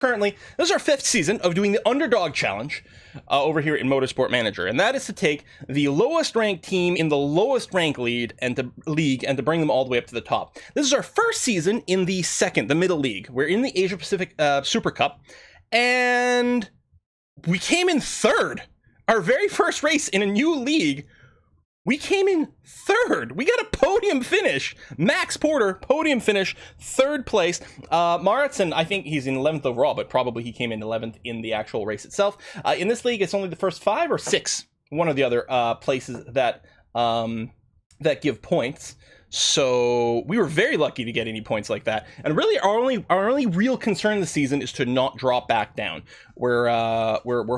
currently, this is our 5th season of doing the Underdog Challenge over here in Motorsport Manager, and that is to take the lowest ranked team in the lowest ranked league and to bring them all the way up to the top. This is our first season in the middle league. We're in the Asia Pacific Super Cup, and we came in 3rd. Our very first race in a new league, we came in 3rd. We got a podium finish. Max Porter, podium finish, 3rd place. Maritson, I think he's in 11th overall, but probably he came in 11th in the actual race itself. In this league, it's only the first 5 or 6, one of the other places that that give points. So we were very lucky to get any points like that. And really, our only real concern this season is to not drop back down. We're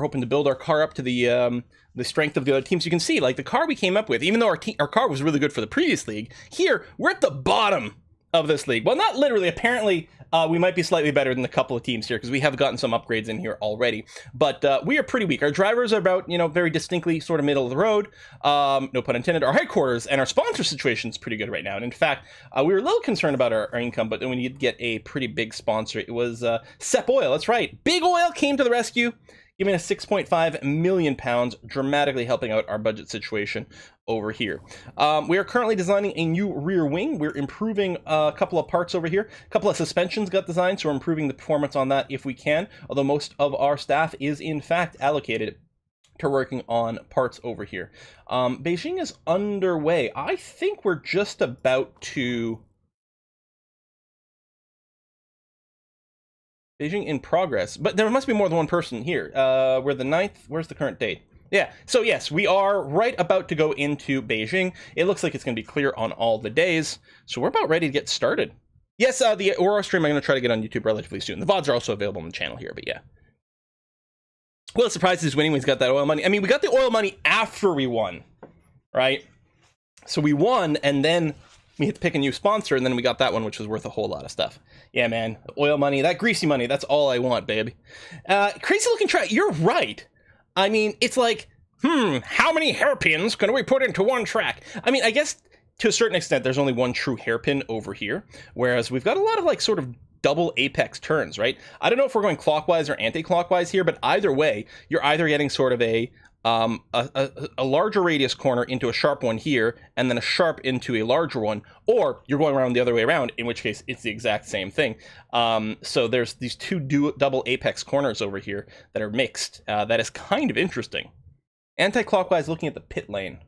hoping to build our car up to the strength of the other teams. You can see, like, the car we came up with, even though our car was really good for the previous league, here we're at the bottom of this league. Well, not literally. Apparently, we might be slightly better than a couple of teams here because we have gotten some upgrades in here already. But we are pretty weak. Our drivers are about, very distinctly sort of middle of the road. No pun intended. Our headquarters and our sponsor situation is pretty good right now. And in fact, we were a little concerned about our income, but then we need to get a pretty big sponsor. It was Sep Oil. That's right. Big Oil came to the rescue, giving us £6.5 million, dramatically helping out our budget situation over here. We are currently designing a new rear wing. We're improving a couple of parts over here. A couple of suspensions got designed, so we're improving the performance on that if we can, although most of our staff is in fact allocated to working on parts over here. Beijing is underway. I think we're just about to... Beijing in progress, but there must be more than one person here. We're the 9th. Where's the current date? Yeah, so yes, we are right about to go into Beijing. It looks like it's going to be clear on all the days, so we're about ready to get started. Yes, the Aurora stream I'm going to try to get on YouTube relatively soon. The VODs are also available on the channel here, but yeah. Well, surprised he's winning when he's got that oil money. I mean, we got the oil money after we won, right? So we won, and then we had to pick a new sponsor, and then we got that one, which was worth a whole lot of stuff. Yeah, man, oil money, that greasy money, that's all I want, baby. Crazy looking track, you're right. I mean, it's like, how many hairpins can we put into one track? I mean, I guess to a certain extent, there's only one true hairpin over here, whereas we've got a lot of like sort of double apex turns, right? I don't know if we're going clockwise or anti-clockwise here, but either way, you're either getting sort of a larger radius corner into a sharp one here, and then a sharp into a larger one, or you're going around the other way around, in which case it's the exact same thing. So there's these two double apex corners over here that are mixed. That is kind of interesting. Anti-clockwise, looking at the pit lane.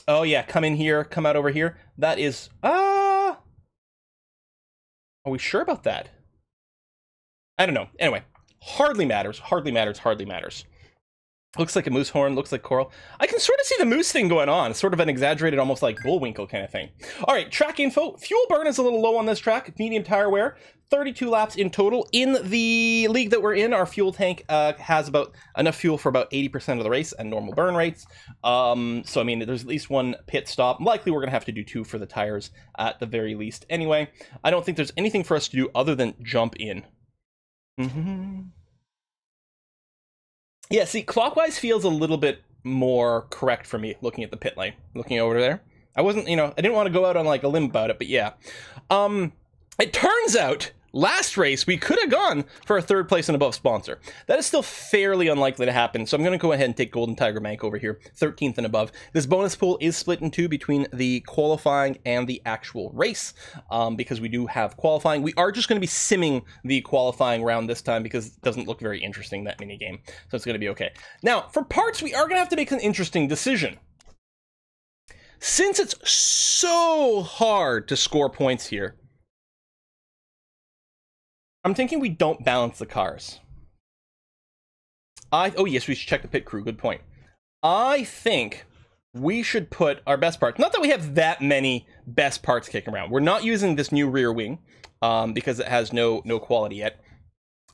Oh yeah, come in here, come out over here. That is, are we sure about that? I don't know. Anyway, hardly matters, hardly matters, hardly matters. Looks like a moose horn, looks like coral. I can sort of see the moose thing going on. Sort of an exaggerated, almost like bullwinkle kind of thing. All right, track info. Fuel burn is a little low on this track. Medium tire wear. 32 laps in total. In the league that we're in, our fuel tank has about enough fuel for about 80% of the race and normal burn rates. So, I mean, there's at least one pit stop. Likely we're going to have to do 2 for the tires at the very least. Anyway, I don't think there's anything for us to do other than jump in. Yeah, see, clockwise feels a little bit more correct for me, looking at the pit lane, looking over there. I wasn't, I didn't want to go out on like a limb about it, but yeah. It turns out, last race, we could have gone for a 3rd place and above sponsor. That is still fairly unlikely to happen, so I'm going to go ahead and take Golden Tiger Bank over here, 13th and above. This bonus pool is split in 2 between the qualifying and the actual race, because we do have qualifying. We are just going to be simming the qualifying round this time because it doesn't look very interesting, that mini game, so it's going to be okay. Now, for parts, we are going to have to make an interesting decision. Since it's so hard to score points here, I'm thinking we don't balance the cars. Oh yes, we should check the pit crew, good point. I think we should put our best parts, not that we have that many best parts kicking around. We're not using this new rear wing because it has no quality yet.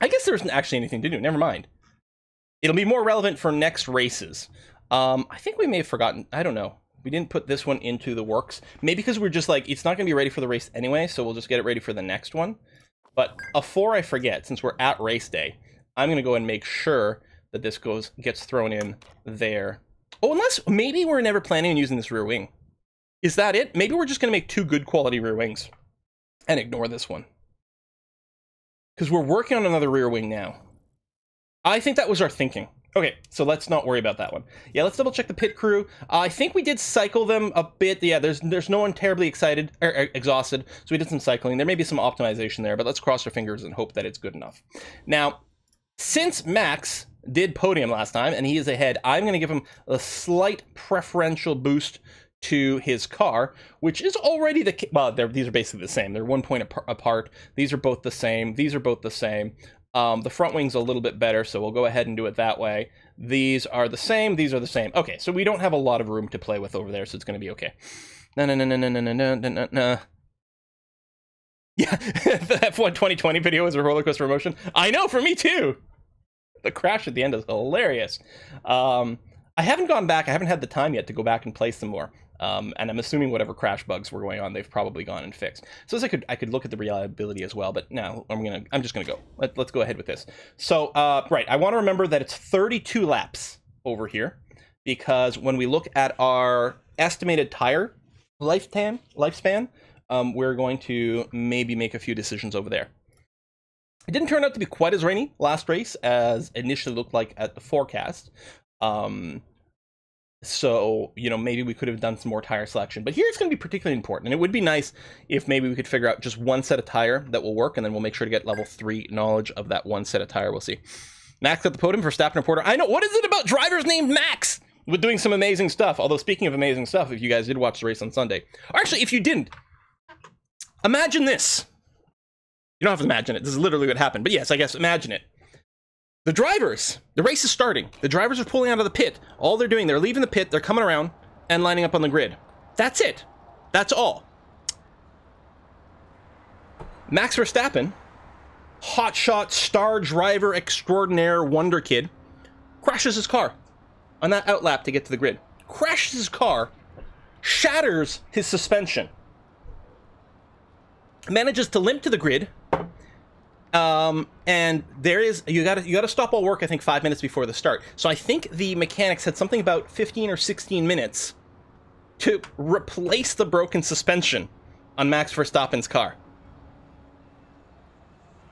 I guess there isn't actually anything to do, never mind. It'll be more relevant for next races. I think we may have forgotten, I don't know. We didn't put this one into the works. Maybe because we're just like, it's not gonna be ready for the race anyway, so we'll just get it ready for the next one. But before I forget, since we're at race day, I'm going to go and make sure that this gets thrown in there. Oh, unless maybe we're never planning on using this rear wing. Is that it? Maybe we're just going to make 2 good quality rear wings and ignore this one. because we're working on another rear wing now. I think that was our thinking. Okay, so let's not worry about that one. Yeah, let's double check the pit crew. I think we did cycle them a bit. Yeah, there's no one terribly excited or exhausted, so we did some cycling. There may be some optimization there, but let's cross our fingers and hope that it's good enough. Now, since Max did podium last time and he is ahead, I'm going to give him a slight preferential boost to his car, which is already the... Well, these are basically the same. They're 1 point apart. These are both the same. These are both the same. The front wing's a little bit better, so we'll go ahead and do it that way. These are the same. These are the same. Okay, so we don't have a lot of room to play with over there, so it's going to be okay. No. Yeah, the F1 2020 video is a roller coaster emotion. I know, for me too. The crash at the end is hilarious. I haven't gone back. I haven't had the time yet to go back and play some more. And I'm assuming whatever crash bugs were going on, they've probably gone and fixed. So as I could look at the reliability as well, but no, I'm just gonna go. Let's go ahead with this. So right, I want to remember that it's 32 laps over here, because when we look at our estimated tire lifespan, we're going to maybe make a few decisions over there. It didn't turn out to be quite as rainy last race as initially looked like at the forecast. So, you know, maybe we could have done some more tire selection. But here it's going to be particularly important. And it would be nice if maybe we could figure out just one set of tire that will work. And then we'll make sure to get level 3 knowledge of that one set of tire. We'll see. Max at the podium for Verstappen and Porter. I know. What is it about drivers named Max? With doing some amazing stuff. Although, speaking of amazing stuff, if you guys did watch the race on Sunday. Or actually, if you didn't, imagine this. You don't have to imagine it. This is literally what happened. But yes, I guess imagine it. The drivers, the race is starting. The drivers are pulling out of the pit. All they're doing, they're leaving the pit, they're coming around and lining up on the grid. That's it. That's all. Max Verstappen, hotshot star driver extraordinaire wonder kid, crashes his car on that outlap to get to the grid. Crashes his car, shatters his suspension, manages to limp to the grid. And there is, you gotta stop all work, I think 5 minutes before the start. So I think the mechanics had something about 15 or 16 minutes to replace the broken suspension on Max Verstappen's car.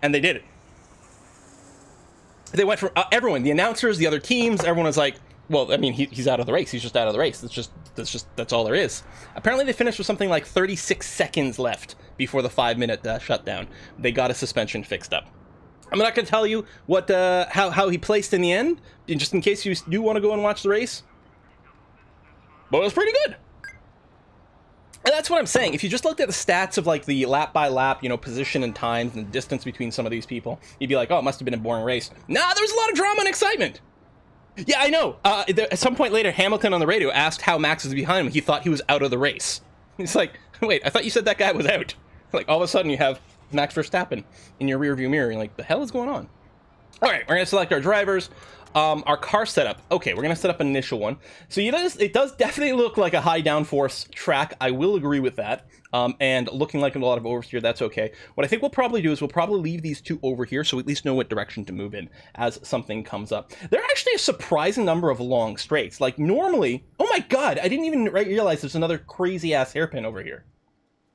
And they did it. They went from everyone, the announcers, the other teams, everyone was like, well, I mean, he's out of the race. He's just out of the race. That's all there is. Apparently they finished with something like 36 seconds left before the 5-minute shutdown. They got a suspension fixed up. I'm not going to tell you what how he placed in the end, just in case you do want to go and watch the race. But it was pretty good. And that's what I'm saying. If you just looked at the stats of like the lap by lap, you know, position and times and the distance between some of these people, you'd be like, oh, it must have been a boring race. Nah, there was a lot of drama and excitement. Yeah, I know. At some point later, Hamilton on the radio asked how Max was behind him. He thought he was out of the race. He's like, wait, I thought you said that guy was out. Like, all of a sudden you have Max Verstappen in your rearview mirror. You're like, the hell is going on? All right, we're going to select our drivers. Our car setup. Okay, we're going to set up an initial one. So it does definitely look like a high downforce track. I will agree with that. And looking like a lot of oversteer, that's okay. What I think we'll probably do is we'll probably leave these two over here so we at least know what direction to move in as something comes up. There are actually a surprising number of long straights. Like normally, oh my god, I didn't even realize there's another crazy ass hairpin over here.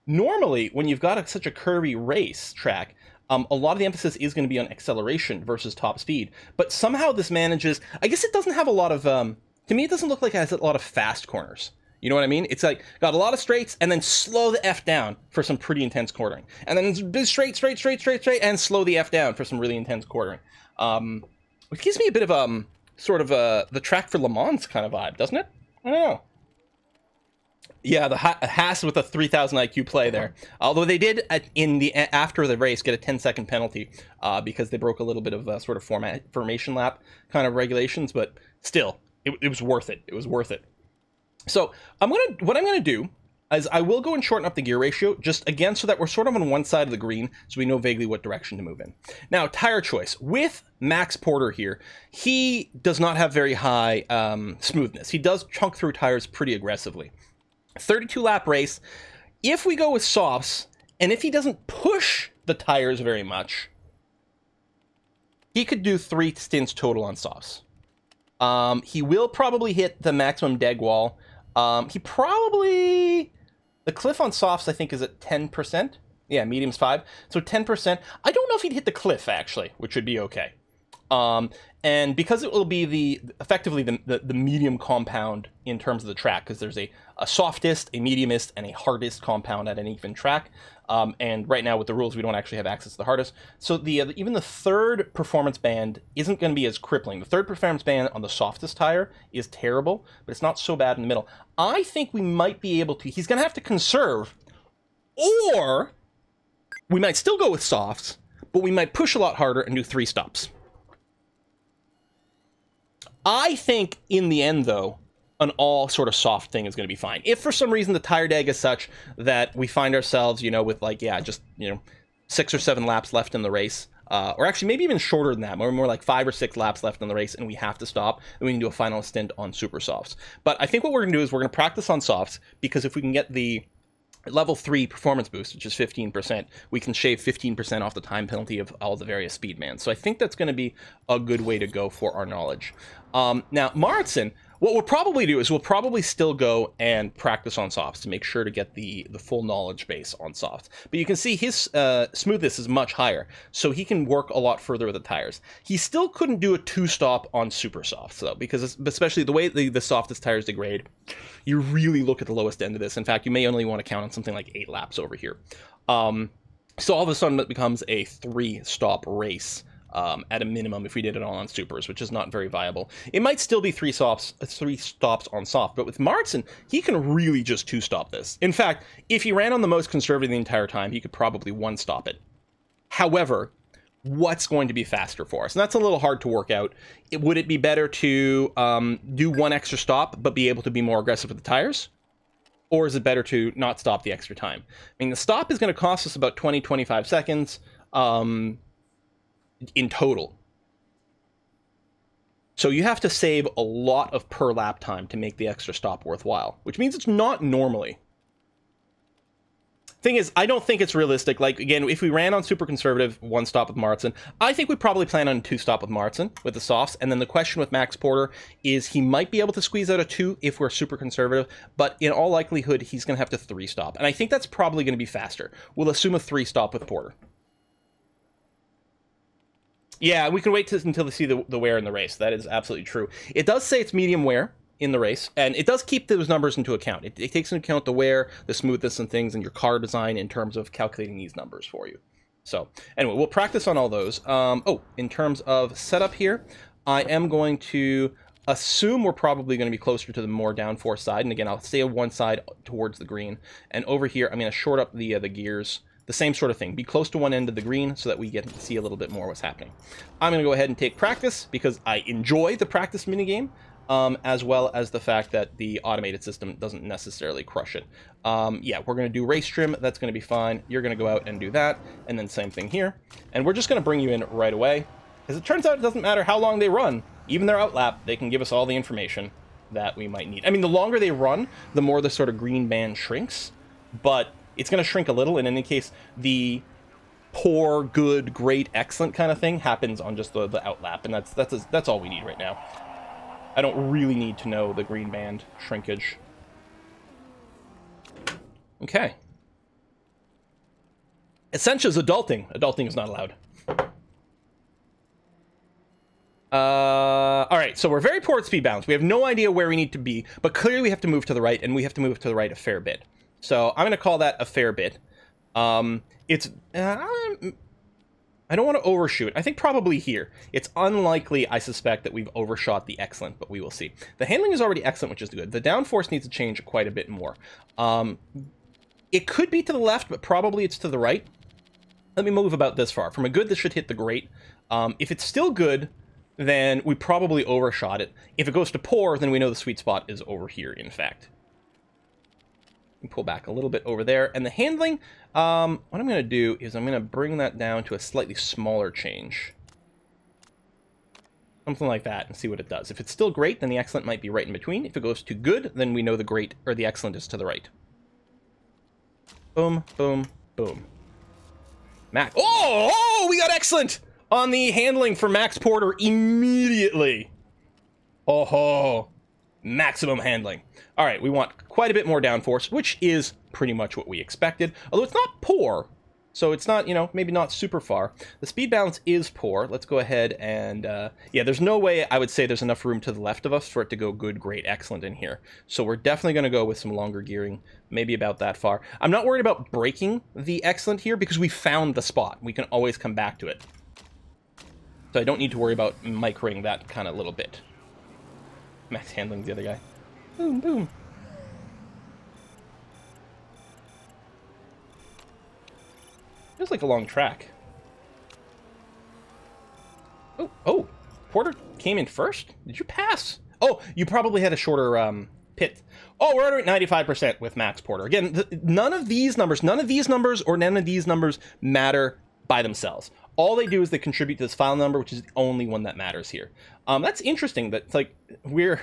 Normally, when you've got such a curvy race track, a lot of the emphasis is going to be on acceleration versus top speed. But somehow this manages, I guess it doesn't have a lot of, to me it doesn't look like it has a lot of fast corners. You know what I mean? It's like, got a lot of straights, and then slow the F down for some pretty intense quartering. And then straight, and slow the F down for some really intense quartering. Which gives me a bit of, sort of, the track for Le Mans kind of vibe, doesn't it? I don't know. Yeah, the Haas with a 3000 IQ play there. Although they did, after the race, get a 10-second penalty because they broke a little bit of sort of formation lap kind of regulations, but still, it was worth it. It was worth it. So what I'm gonna do is I will go and shorten up the gear ratio, just again so that we're sort of on one side of the green, so we know vaguely what direction to move in. Now, tire choice. With Max Porter here, he does not have very high smoothness. He does chunk through tires pretty aggressively. 32-lap race. If we go with softs, and if he doesn't push the tires very much, he could do 3 stints total on softs. He will probably hit the maximum deg wall. The cliff on softs, I think, is at 10%. Yeah, medium's 5. So 10%. I don't know if he'd hit the cliff, actually, which would be okay. And because it will be effectively the medium compound in terms of the track, because there's a softest, a mediumist, and a hardest compound at an even track. And right now with the rules, we don't actually have access to the hardest. So even the third performance band isn't going to be as crippling. The third performance band on the softest tire is terrible, but it's not so bad in the middle. I think we might be able to, he's going to have to conserve, or we might still go with softs, but we might push a lot harder and do 3 stops. I think in the end, though, an all sort of soft thing is going to be fine. If for some reason the tire dag is such that we find ourselves, with like, just, 6 or 7 laps left in the race, or actually maybe even shorter than that, more like 5 or 6 laps left in the race, and we have to stop, then we can do a final stint on super softs. But I think what we're going to do is we're going to practice on softs, because if we can get the level 3 performance boost, which is 15%, we can shave 15% off the time penalty of all the various speed bands. So I think that's going to be a good way to go for our knowledge. Now, Marston, what we'll probably do is we'll probably still go and practice on softs to make sure to get the full knowledge base on softs. But you can see his smoothness is much higher, so he can work a lot further with the tires. He still couldn't do a 2-stop on super softs, though, because especially the way the softest tires degrade, you really look at the lowest end of this. In fact, you may only want to count on something like 8 laps over here. So all of a sudden it becomes a 3-stop race. At a minimum, if we did it all on supers, which is not very viable. It might still be 3 stops on soft, but with Marston, he can really just 2-stop this. In fact, if he ran on the most conservative the entire time, he could probably 1-stop it. However, what's going to be faster for us? And that's a little hard to work out. Would it be better to do 1 extra stop, but be able to be more aggressive with the tires? Or is it better to not stop the extra time? I mean, the stop is going to cost us about 20-25 seconds. In total. So you have to save a lot of per lap time to make the extra stop worthwhile, which means it's not normally. Thing is, I don't think it's realistic. Like, again, if we ran on super conservative 1 stop with Marston, I think we probably plan on 2 stop with Marston with the softs. And then the question with Max Porter is he might be able to squeeze out a 2 if we're super conservative, but in all likelihood, he's going to have to 3 stop. And I think that's probably going to be faster. We'll assume a 3 stop with Porter. Yeah, we can wait until we see the wear in the race. That is absolutely true. It does say it's medium wear in the race, and it does keep those numbers into account. It takes into account the wear, the smoothness and things, and your car design in terms of calculating these numbers for you. So, anyway, we'll practice on all those. In terms of setup here, I am going to assume we're probably going to be closer to the more downforce side. And again, I'll stay on one side towards the green. And over here, I'm going to short up the gears. The same sort of thing. Be close to one end of the green so that we get to see a little bit more what's happening. I'm going to go ahead and take practice because I enjoy the practice minigame, as well as the fact that the automated system doesn't necessarily crush it. Yeah, we're going to do race trim. That's going to be fine. You're going to go out and do that. And then same thing here. And we're just going to bring you in right away. Because it turns out it doesn't matter how long they run. Even their outlap, they can give us all the information that we might need. I mean, the longer they run, the more the sort of green band shrinks. But it's going to shrink a little, and in any case, the poor, good, great, excellent kind of thing happens on just the outlap, and that's all we need right now. I don't really need to know the green band shrinkage. Okay. Essentia's adulting. Adulting is not allowed. Alright, so we're very poor at speed balance. We have no idea where we need to be, but clearly we have to move to the right, and we have to move to the right a fair bit. So I'm going to call that a fair bit. I don't want to overshoot. I think probably here. It's unlikely, I suspect, that we've overshot the excellent, but we will see. The handling is already excellent, which is good. The downforce needs to change quite a bit more. It could be to the left, but probably it's to the right. Let me move about this far. From a good, this should hit the great. If it's still good, then we probably overshot it. If it goes to poor, then we know the sweet spot is over here, in fact. Pull back a little bit over there. And the handling, what I'm going to do is I'm going to bring that down to a slightly smaller change. Something like that, and see what it does. If it's still great, then the excellent might be right in between. If it goes to good, then we know the great, or the excellent is to the right. Boom, boom, boom. Max. Oh, we got excellent on the handling for Max Porter immediately. Oh, maximum handling. All right, we want quite a bit more downforce, which is pretty much what we expected. Although it's not poor, So it's not, you know, maybe not super far. The speed balance is poor. Let's go ahead and, yeah, there's no way I would say there's enough room to the left of us for it to go good, great, excellent in here. So we're definitely going to go with some longer gearing, maybe about that far. I'm not worried about breaking the excellent here because we found the spot. We can always come back to it. So I don't need to worry about microing that kind of little bit. Max handling the other guy. Boom, boom. Feels like a long track. Oh, Porter came in first? Did you pass? Oh, you probably had a shorter pit. Oh, we're at 95% with Max Porter. Again, none of these numbers or none of these numbers matter by themselves. All they do is they contribute to this file number, which is the only one that matters here. That's interesting that, like, we're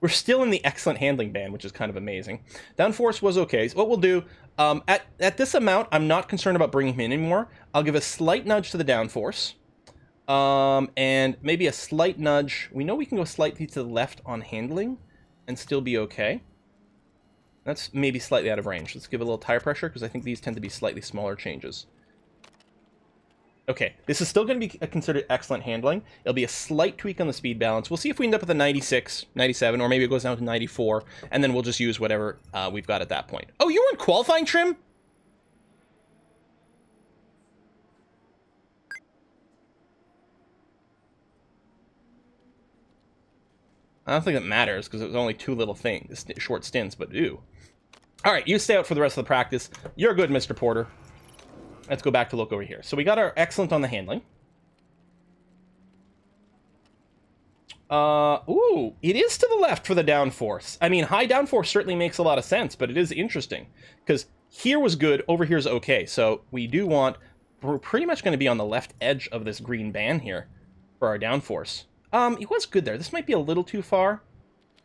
still in the excellent handling band, which is kind of amazing. Downforce was okay. So what we'll do, at this amount, I'm not concerned about bringing him in anymore. I'll give a slight nudge to the downforce. And maybe a slight nudge. We know we can go slightly to the left on handling and still be okay. That's maybe slightly out of range. Let's give a little tire pressure, because I think these tend to be slightly smaller changes. Okay, this is still going to be considered excellent handling. It'll be a slight tweak on the speed balance. We'll see if we end up with a 96, 97, or maybe it goes down to 94, and then we'll just use whatever we've got at that point. Oh, you were in qualifying trim? I don't think it matters, because it was only two little things, short stints, but ew. All right, you stay out for the rest of the practice. You're good, Mr. Porter. Let's go back to look over here. So we got our excellent on the handling. Ooh, it is to the left for the downforce. I mean, high downforce certainly makes a lot of sense, but it is interesting because here was good, over here is okay. So we do want, we're pretty much going to be on the left edge of this green band here for our downforce. It was good there. This might be a little too far.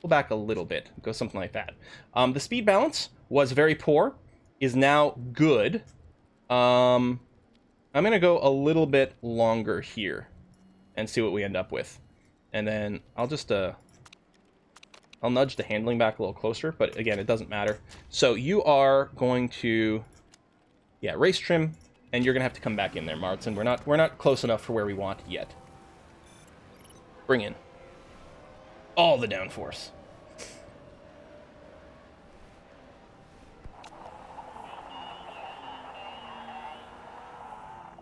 Go back a little bit, go something like that. The speed balance was very poor, is now good. I'm going to go a little bit longer here and see what we end up with. And then I'll just, I'll nudge the handling back a little closer, but again, it doesn't matter. So you are going to, yeah, race trim, and you're going to have to come back in there, Martin. We're not close enough for where we want yet. Bring in all the downforce.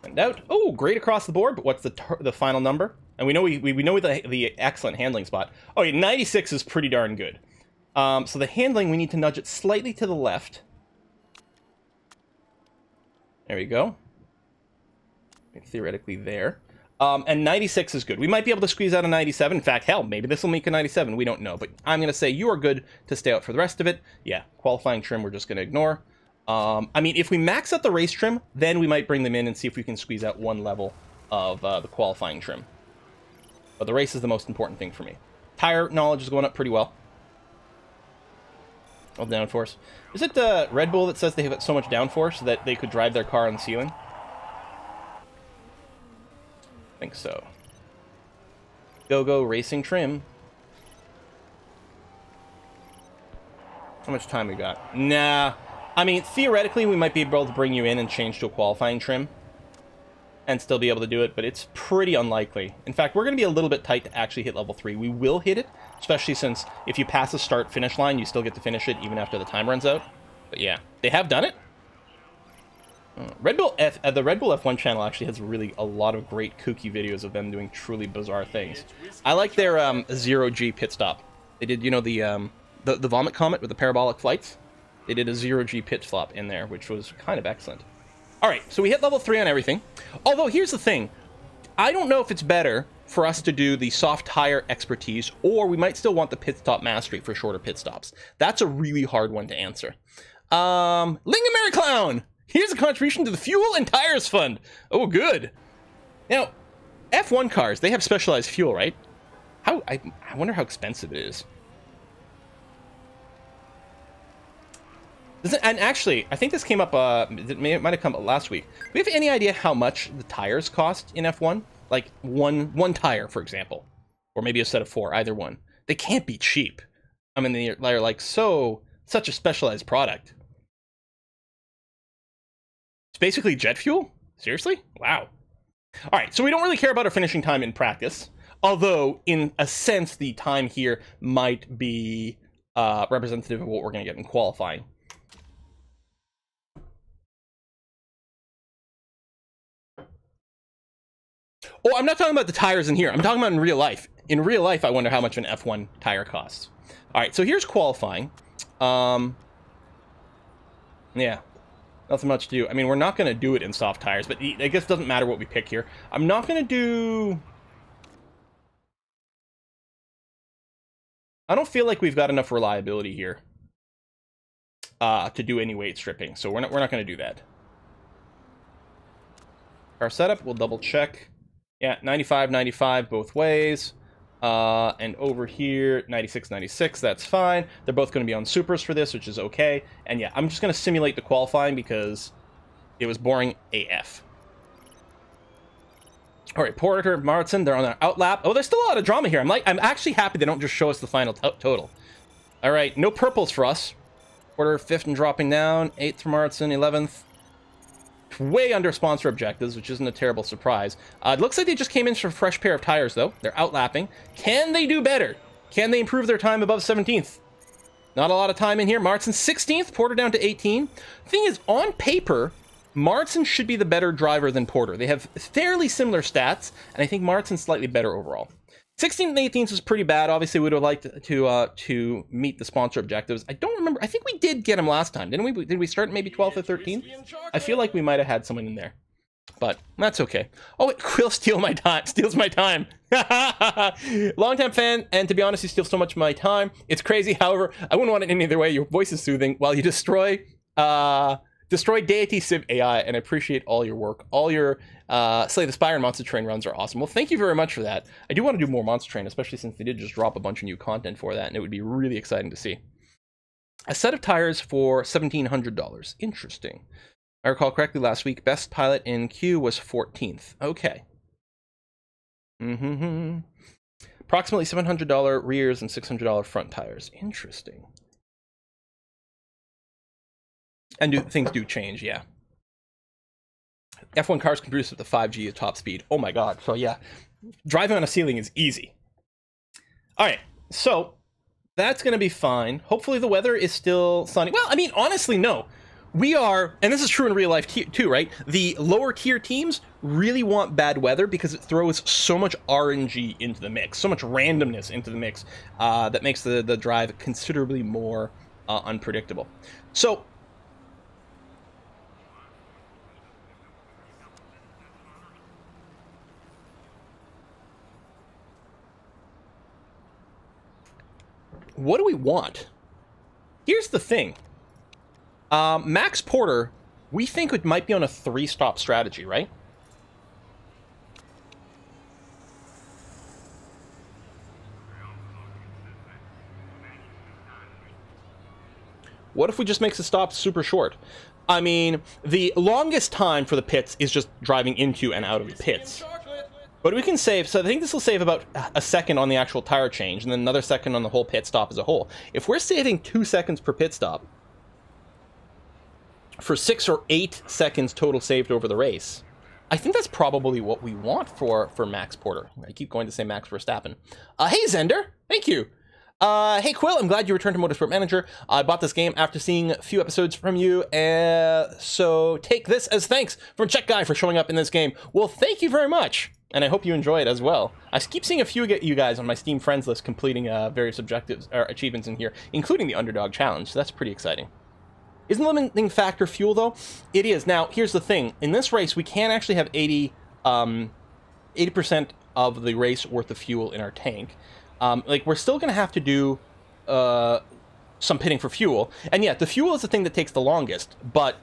And out. Oh, great across the board, but what's the final number? And we know we know the excellent handling spot. Oh, yeah, 96 is pretty darn good. So the handling, we need to nudge it slightly to the left. There we go. Theoretically there. And 96 is good. We might be able to squeeze out a 97. In fact, hell, maybe this will make a 97. We don't know. But I'm going to say you are good to stay out for the rest of it. Yeah, qualifying trim we're just going to ignore. I mean, if we max out the race trim, then we might bring them in and see if we can squeeze out one level of the qualifying trim. But the race is the most important thing for me. Tire knowledge is going up pretty well. Oh, downforce. Is it Red Bull that says they have so much downforce that they could drive their car on the ceiling? I think so. Go racing trim. How much time we got? Nah. I mean, theoretically, we might be able to bring you in and change to a qualifying trim and still be able to do it, but it's pretty unlikely. In fact, we're going to be a little bit tight to actually hit level 3. We will hit it, especially since if you pass the start-finish line, you still get to finish it even after the time runs out. But yeah, they have done it. The Red Bull F1 channel actually has a lot of great kooky videos of them doing truly bizarre things. I like their 0G pit stop. They did, you know, the Vomit Comet with the parabolic flights? They did a 0G pit stop in there, which was kind of excellent. All right, so we hit level 3 on everything. Although, here's the thing. I don't know if it's better for us to do the soft tire expertise, or we might still want the pit stop mastery for shorter pit stops. That's a really hard one to answer. Lingonberry Clown! Here's a contribution to the Fuel and Tires Fund. Oh, good. Now, F1 cars, they have specialized fuel, right? I wonder how expensive it is. And actually, I think this came up, it might have come up last week. Do we have any idea how much the tires cost in F1? Like one tire, for example. Or maybe a set of 4, either one. They can't be cheap. I mean, they're like such a specialized product. basically jet fuel? Seriously? Wow. All right, so we don't really care about our finishing time in practice, although in a sense the time here might be representative of what we're going to get in qualifying. Oh, I'm not talking about the tires in here. I'm talking about in real life. In real life, I wonder how much an F1 tire costs. All right, so here's qualifying. Yeah, nothing much to do. I mean, we're not going to do it in soft tires, but I guess it doesn't matter what we pick here. I'm not going to do... I don't feel like we've got enough reliability here to do any weight stripping, so we're not going to do that. Our setup, we'll double check. Yeah, 95, 95 both ways. And over here, 96, 96, that's fine. They're both going to be on supers for this, which is okay. And yeah, I'm just going to simulate the qualifying because it was boring AF. All right, Porter, Martin, they're on their outlap. Oh, there's still a lot of drama here. I'm actually happy they don't just show us the final total. All right, no purples for us. Porter, 5th and dropping down. 8th for Martin, 11th. Way under sponsor objectives, which isn't a terrible surprise. It looks like they just came in for a fresh pair of tires, though. They're outlapping. Can they do better? Can they improve their time above 17th? Not a lot of time in here. Martin 16th, Porter down to 18. Thing is, on paper, Martin should be the better driver than Porter. They have fairly similar stats, and I think Martin's slightly better overall. 16th and 18th was pretty bad. Obviously, we would have liked to meet the sponsor objectives. I don't remember. I think we did get him last time, didn't we? Did we start maybe 12th or 13th? I feel like we might have had someone in there, but that's okay. Oh, Quill steals my time. Longtime fan, and to be honest, you steal so much of my time. It's crazy. However, I wouldn't want it any other way. Your voice is soothing while you destroy Deity Civ AI, and I appreciate all your work. All your Slay the Spire and Monster Train runs are awesome. Well, thank you very much for that. I do want to do more Monster Train, especially since they did just drop a bunch of new content for that, and it would be really exciting to see. A set of tires for $1,700. Interesting. I recall correctly last week, best pilot in queue was 14th. Okay. Approximately $700 rears and $600 front tires. Interesting. And things do change, yeah. F1 cars can produce up to 5G at top speed. Oh my god. So yeah, driving on a ceiling is easy. All right, so that's going to be fine. Hopefully the weather is still sunny. Well, I mean, honestly, no. We are, and this is true in real life too, right? The lower tier teams really want bad weather because it throws so much RNG into the mix, so much randomness into the mix that makes the drive considerably more unpredictable. So, what do we want? Here's the thing. Max Porter, we think it might be on a 3-stop strategy, right? What if we just makes the stop super short? I mean, the longest time for the pits is just driving into and out of the pits. But we can save, so I think this will save about a second on the actual tire change, and then another second on the whole pit stop as a whole. If we're saving 2 seconds per pit stop, for 6 or 8 seconds total saved over the race, I think that's probably what we want for Max Porter. I keep going to say Max Verstappen. Hey, Zender, thank you. Hey, Quill, I'm glad you returned to Motorsport Manager. I bought this game after seeing a few episodes from you, so take this as thanks from Czech Guy for showing up in this game. Well, thank you very much. And I hope you enjoy it as well. I keep seeing a few of you guys on my Steam friends list completing various objectives or achievements in here, including the Underdog challenge. So that's pretty exciting. Isn't the limiting factor fuel though? It is. Now here's the thing. In this race, we can actually have 80% of the race worth of fuel in our tank. Like we're still gonna have to do some pitting for fuel. And yeah, the fuel is the thing that takes the longest, but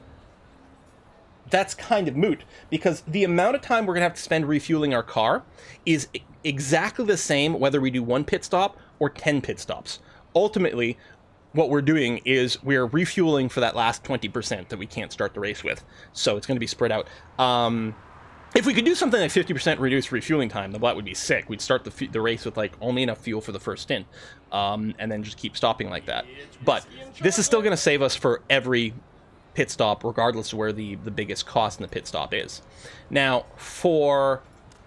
that's kind of moot because the amount of time we're gonna have to spend refueling our car is exactly the same whether we do 1 pit stop or 10 pit stops. Ultimately, what we're doing is we're refueling for that last 20% that we can't start the race with. So it's going to be spread out. If we could do something like 50% reduced refueling time, then that would be sick. We'd start the race with like only enough fuel for the first stint, and then just keep stopping like that. But this is still going to save us for every pit stop, regardless of where the biggest cost in the pit stop is. Now, for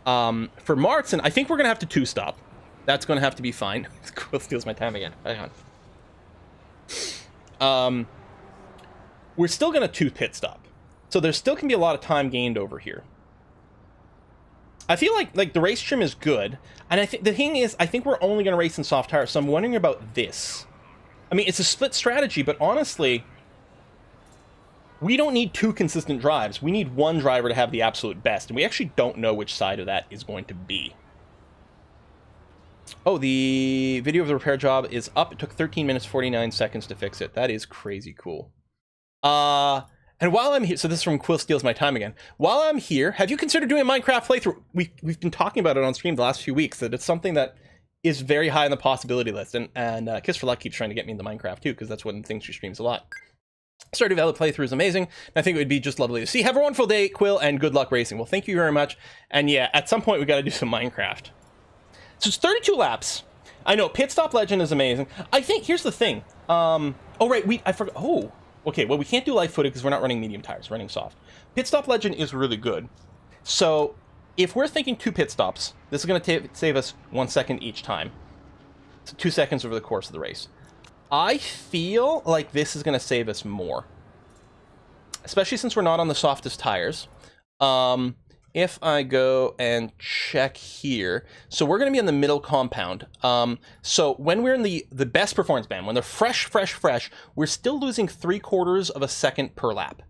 Martin, I think we're going to have to two-stop. That's going to have to be fine. Quill steals my time again. Hang on. We're still going to two-pit stop. So there still can be a lot of time gained over here. I feel like the race trim is good. And I think the thing is, I think we're only going to race in soft tires. So I'm wondering about this. I mean, it's a split strategy, but honestly, we don't need two consistent drives. We need one driver to have the absolute best. And we actually don't know which side of that is going to be. Oh, the video of the repair job is up. It took 13 minutes, 49 seconds to fix it. That is crazy cool. And while I'm here, so this is from Quill Steals My Time again. While I'm here, have you considered doing a Minecraft playthrough? We've been talking about it on stream the last few weeks, that it's something that is very high on the possibility list. And Kiss for Luck keeps trying to get me into Minecraft too, because that's one of the things she streams a lot. Stardew Valley playthrough is amazing. I think it would be just lovely to see. Have a wonderful day, Quill, and good luck racing. Well, thank you very much. And yeah, at some point we got to do some Minecraft. So it's 32 laps. I know, Pit Stop Legend is amazing. I think, here's the thing. Oh, right, I forgot. Oh, okay, well, we can't do light footed because we're not running medium tires, we're running soft. Pit Stop Legend is really good. So if we're thinking 2 pit stops, this is going to save us 1 second each time. So 2 seconds over the course of the race. I feel like this is going to save us more. Especially since we're not on the softest tires. If I go and check here, so we're going to be in the middle compound. So when we're in the best performance band, when they're fresh, we're still losing 3/4 of a second per lap.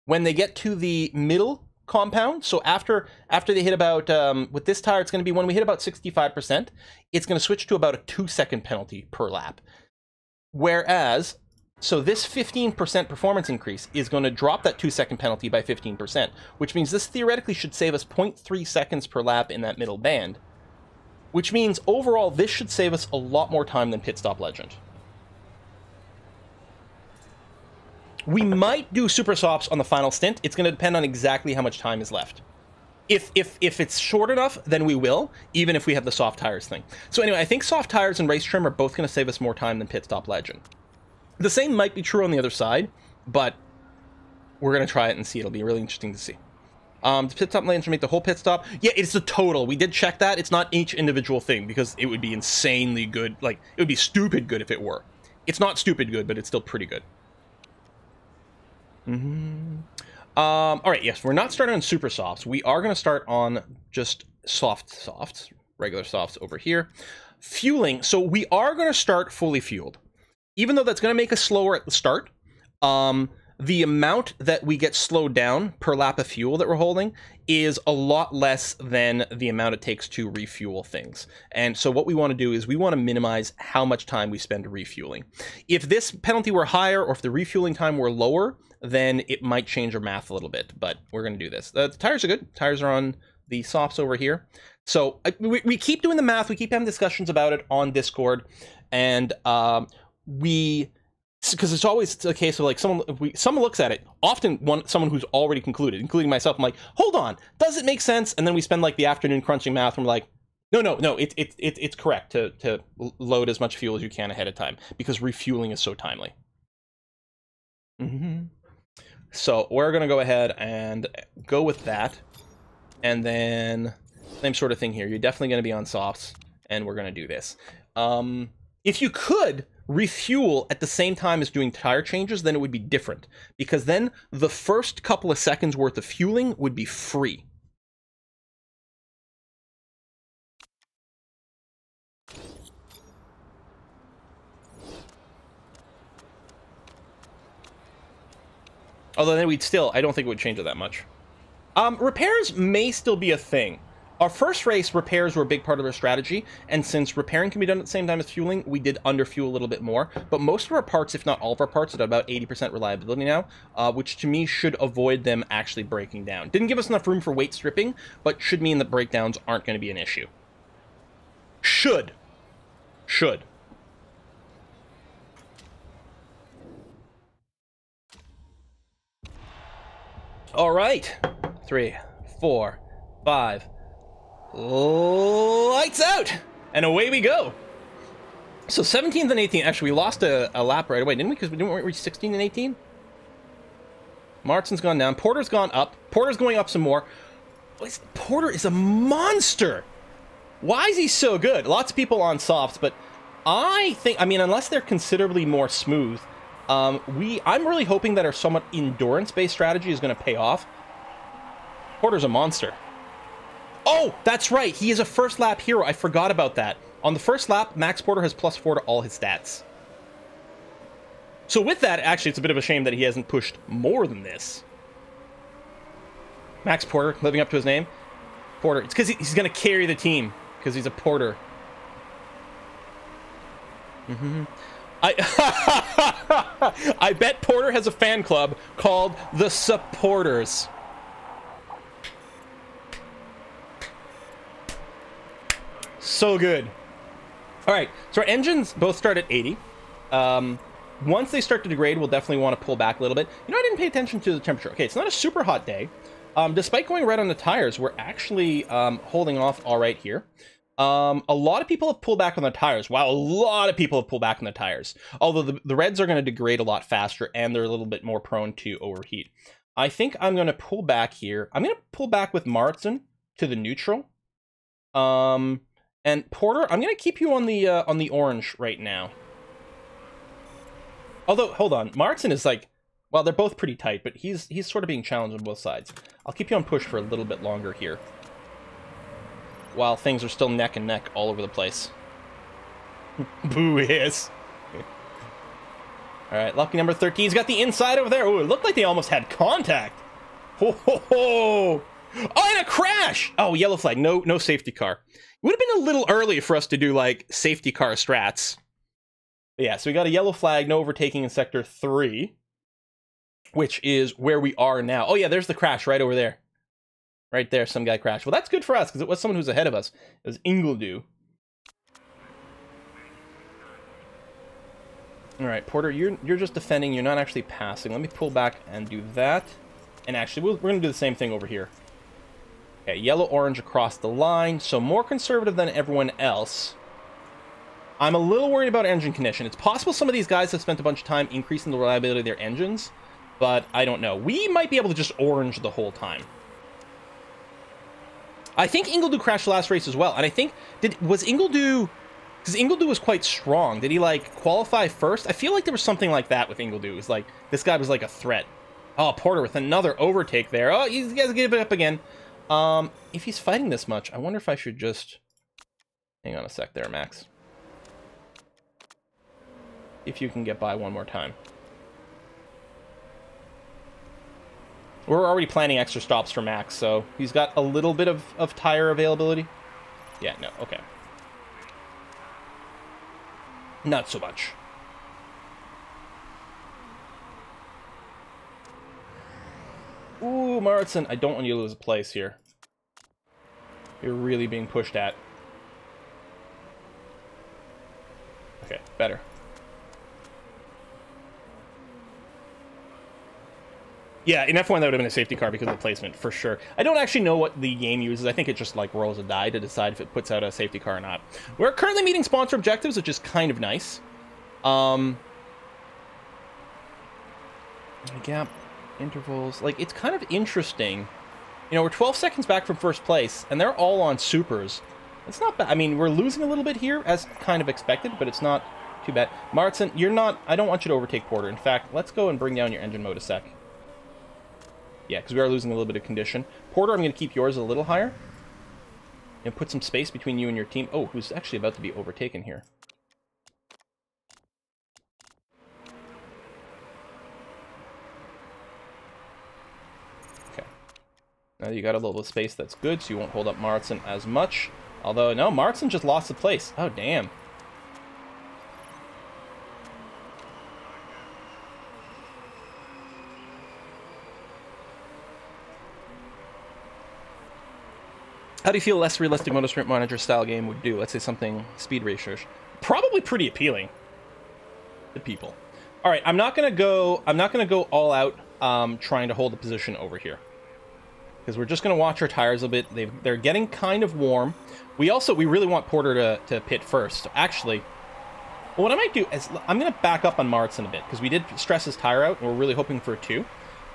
When they get to the middle compound, so after they hit about, with this tire, it's going to be when we hit about 65%, it's going to switch to about a 2-second penalty per lap. Whereas, so this 15% performance increase is going to drop that 2-second penalty by 15%, which means this theoretically should save us 0.3 seconds per lap in that middle band, which means overall this should save us a lot more time than Pit Stop Legend. We might do super softs on the final stint. It's going to depend on exactly how much time is left. If it's short enough, then we will, even if we have the soft tires thing. So anyway, I think soft tires and race trim are both going to save us more time than Pit Stop Legend. The same might be true on the other side, but we're going to try it and see. It'll be really interesting to see. Does Pit Stop Legend make the whole pit stop? Yeah, it's the total. We did check that. It's not each individual thing, because it would be insanely good. Like, it would be stupid good if it were. It's not stupid good, but it's still pretty good. All right, yes, we're not starting on super softs. We are going to start on just softs, regular softs over here. Fueling, so we are going to start fully fueled. Even though that's going to make us slower at the start, the amount that we get slowed down per lap of fuel that we're holding is a lot less than the amount it takes to refuel things. And so what we want to do is we want to minimize how much time we spend refueling. If this penalty were higher, or if the refueling time were lower, then it might change our math a little bit, but we're going to do this. The tires are good. Tires are on the softs over here. So we keep doing the math. We keep having discussions about it on Discord, and because it's always a case of like someone looks at it, often someone who's already concluded, including myself. I'm like, hold on, does it make sense? And then we spend like the afternoon crunching math, and we're like, no, it's correct to load as much fuel as you can ahead of time, because refueling is so timely. So we're gonna go ahead and go with that, and then same sort of thing here. You're definitely gonna be on softs, and we're gonna do this. If you could refuel at the same time as doing tire changes, then it would be different, because then the first couple of seconds worth of fueling would be free. Although then we'd still, I don't think it would change it that much. Repairs may still be a thing. Our first race, repairs were a big part of our strategy, and since repairing can be done at the same time as fueling, we did underfuel a little bit more. But most of our parts, if not all of our parts, are at about 80% reliability now, which to me should avoid them actually breaking down. Didn't give us enough room for weight stripping, but should mean that breakdowns aren't going to be an issue. Should. All right. 3, 4, 5. Lights out! And away we go. So 17th and 18th, actually we lost a lap right away, didn't we? Because we didn't reach 16 and 18? Martin's gone down. Porter's gone up. Porter's going up some more. Porter is a monster. Why is he so good? Lots of people on softs, but I think, I mean, unless they're considerably more smooth, I'm really hoping that our somewhat endurance-based strategy is going to pay off. Porter's a monster. Oh, that's right. He is a first lap hero. I forgot about that. On the first lap, Max Porter has +4 to all his stats. So with that, actually, it's a bit of a shame that he hasn't pushed more than this. Max Porter, living up to his name. Porter. It's because he's going to carry the team, because he's a porter. I bet Porter has a fan club called the Supporters. So good. All right, so our engines both start at 80. Once they start to degrade, we'll definitely want to pull back a little bit. You know, I didn't pay attention to the temperature. Okay, it's not a super hot day. Despite going red on the tires, we're actually holding off all right here. A lot of people have pulled back on the tires. Wow, a lot of people have pulled back on the tires. Although the reds are going to degrade a lot faster, and they're a little bit more prone to overheat. I think I'm going to pull back here. I'm going to pull back with Martin to the neutral. And Porter, I'm going to keep you on the orange right now. Although, hold on, Martin is like, well, they're both pretty tight, but he's sort of being challenged on both sides. I'll keep you on push for a little bit longer here, while things are still neck and neck all over the place. Boo hiss. All right, lucky number 13's got the inside over there. Oh, it looked like they almost had contact. Ho, ho, ho. Oh, and a crash! Oh, yellow flag, no safety car. It would have been a little early for us to do, like, safety car strats. But yeah, so we got a yellow flag, no overtaking in Sector 3, which is where we are now. Oh yeah, there's the crash right over there. Right there, some guy crashed. Well, that's good for us, because it was someone who's ahead of us. It was Ingledew. All right, Porter, you're just defending. You're not actually passing. Let me pull back and do that. And actually, we're going to do the same thing over here. Okay, yellow-orange across the line, so more conservative than everyone else. I'm a little worried about engine condition. It's possible some of these guys have spent a bunch of time increasing the reliability of their engines, but I don't know. We might be able to just orange the whole time. I think Ingledew crashed the last race as well, and I think, was Ingledew, because Ingledew was quite strong, did he, like, qualify first? I feel like there was something like that with Ingledew. It was like, this guy was like a threat. Oh, Porter with another overtake there. Oh, you guys give it up again. If he's fighting this much, I wonder if I should just... Hang on a sec there, Max. If you can get by one more time. We're already planning extra stops for Max, so he's got a little bit of tire availability. Yeah, no, okay. Not so much. Ooh, Martin, I don't want you to lose a place here. You're really being pushed at. Okay, better. Yeah, in F1 that would have been a safety car because of the placement, for sure. I don't actually know what the game uses. I think it just, like, rolls a die to decide if it puts out a safety car or not. We're currently meeting sponsor objectives, which is kind of nice. Gap, intervals. Like, it's kind of interesting. You know, we're 12 seconds back from first place, and they're all on supers. It's not bad. I mean, we're losing a little bit here, as kind of expected, but it's not too bad. Martin, you're not... I don't want you to overtake Porter. In fact, let's go and bring down your engine mode a sec. Yeah, because we are losing a little bit of condition. Porter, I'm going to keep yours a little higher. And put some space between you and your team. Oh, who's actually about to be overtaken here. Okay. Now that you got a little bit of space, that's good, so you won't hold up Martin as much. Although, no, Martin just lost the place. Oh, damn. How do you feel a less realistic Motorsport Manager style game would do? Let's say something Speed Racers. Probably pretty appealing to people. All right, I'm not gonna go all out trying to hold a position over here, because we're just gonna watch our tires a bit. They're getting kind of warm. We really want Porter to pit first. So actually, well, what I might do is I'm gonna back up on Martin a bit, because we did stress his tire out, and we're really hoping for a 2.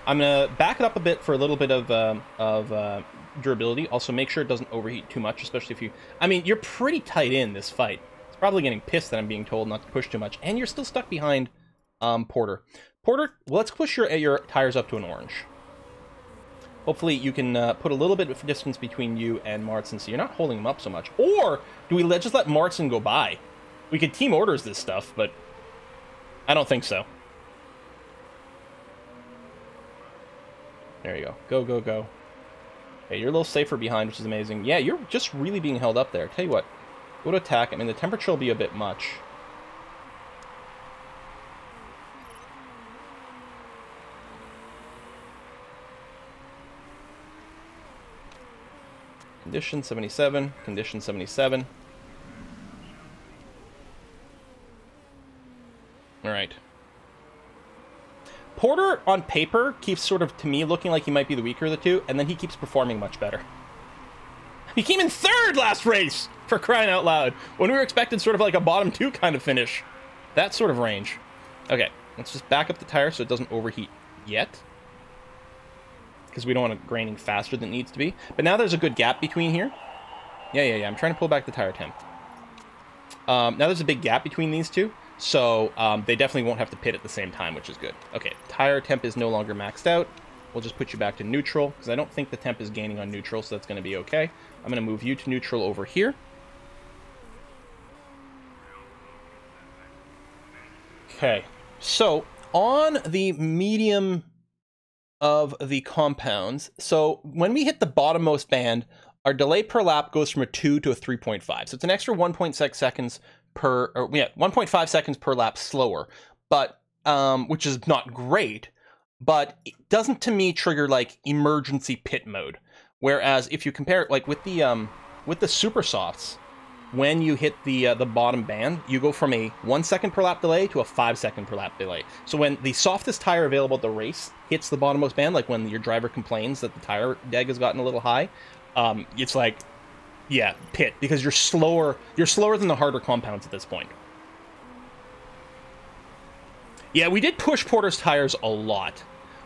I'm going to back it up a bit for a little bit of durability. Also, make sure it doesn't overheat too much, especially if you... I mean, you're pretty tight in this fight. It's probably getting pissed that I'm being told not to push too much. And you're still stuck behind Porter. Porter, well, let's push your tires up to an orange. Hopefully you can put a little bit of distance between you and Martin so you're not holding him up so much. Or do we just let Martin go by? We could team orders this stuff, but I don't think so. There you go. Go, go, go. Okay, you're a little safer behind, which is amazing. Yeah, you're just really being held up there. Tell you what, go to attack. I mean, the temperature will be a bit much. Condition 77, condition 77. All right. Porter, on paper, keeps sort of, to me, looking like he might be the weaker of the two, and then he keeps performing much better. He came in third last race, for crying out loud, when we were expecting sort of like a bottom two kind of finish. That sort of range. Okay, let's just back up the tire so it doesn't overheat yet. Because we don't want it graining faster than it needs to be. But now there's a good gap between here. Yeah. I'm trying to pull back the tire temp. Now there's a big gap between these two. So they definitely won't have to pit at the same time, which is good. Okay, tire temp is no longer maxed out. We'll just put you back to neutral, because I don't think the temp is gaining on neutral, so that's going to be okay. I'm going to move you to neutral over here. Okay, so on the medium of the compounds, so when we hit the bottommost band, our delay per lap goes from a 2 to a 3.5. So it's an extra 1.6 seconds per, 1.5 seconds per lap slower, but which is not great, but it doesn't to me trigger like emergency pit mode. Whereas if you compare it like with the super softs, when you hit the bottom band, you go from a 1 second per lap delay to a 5 second per lap delay. So when the softest tire available at the race hits the bottommost band, like when your driver complains that the tire deg has gotten a little high, it's like, yeah, pit, because you're slower than the harder compounds at this point. Yeah, we did push Porter's tires a lot.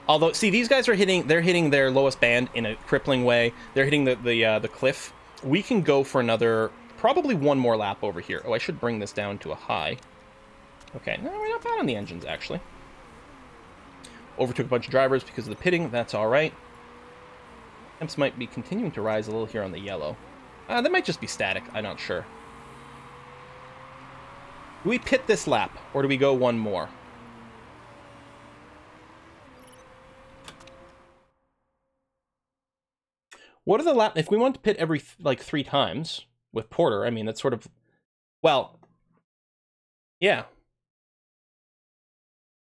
Although, see, these guys are hitting their lowest band in a crippling way. They're hitting the cliff. We can go for another, probably one more lap over here. Oh, I should bring this down to a high. Okay, no, we're not bad on the engines, actually. Overtook a bunch of drivers because of the pitting. That's all right. Temps might be continuing to rise a little here on the yellow. That might just be static. I'm not sure. Do we pit this lap, or do we go one more? What are the lap... If we want to pit every, like, 3 times with Porter, I mean, that's sort of... Well, yeah.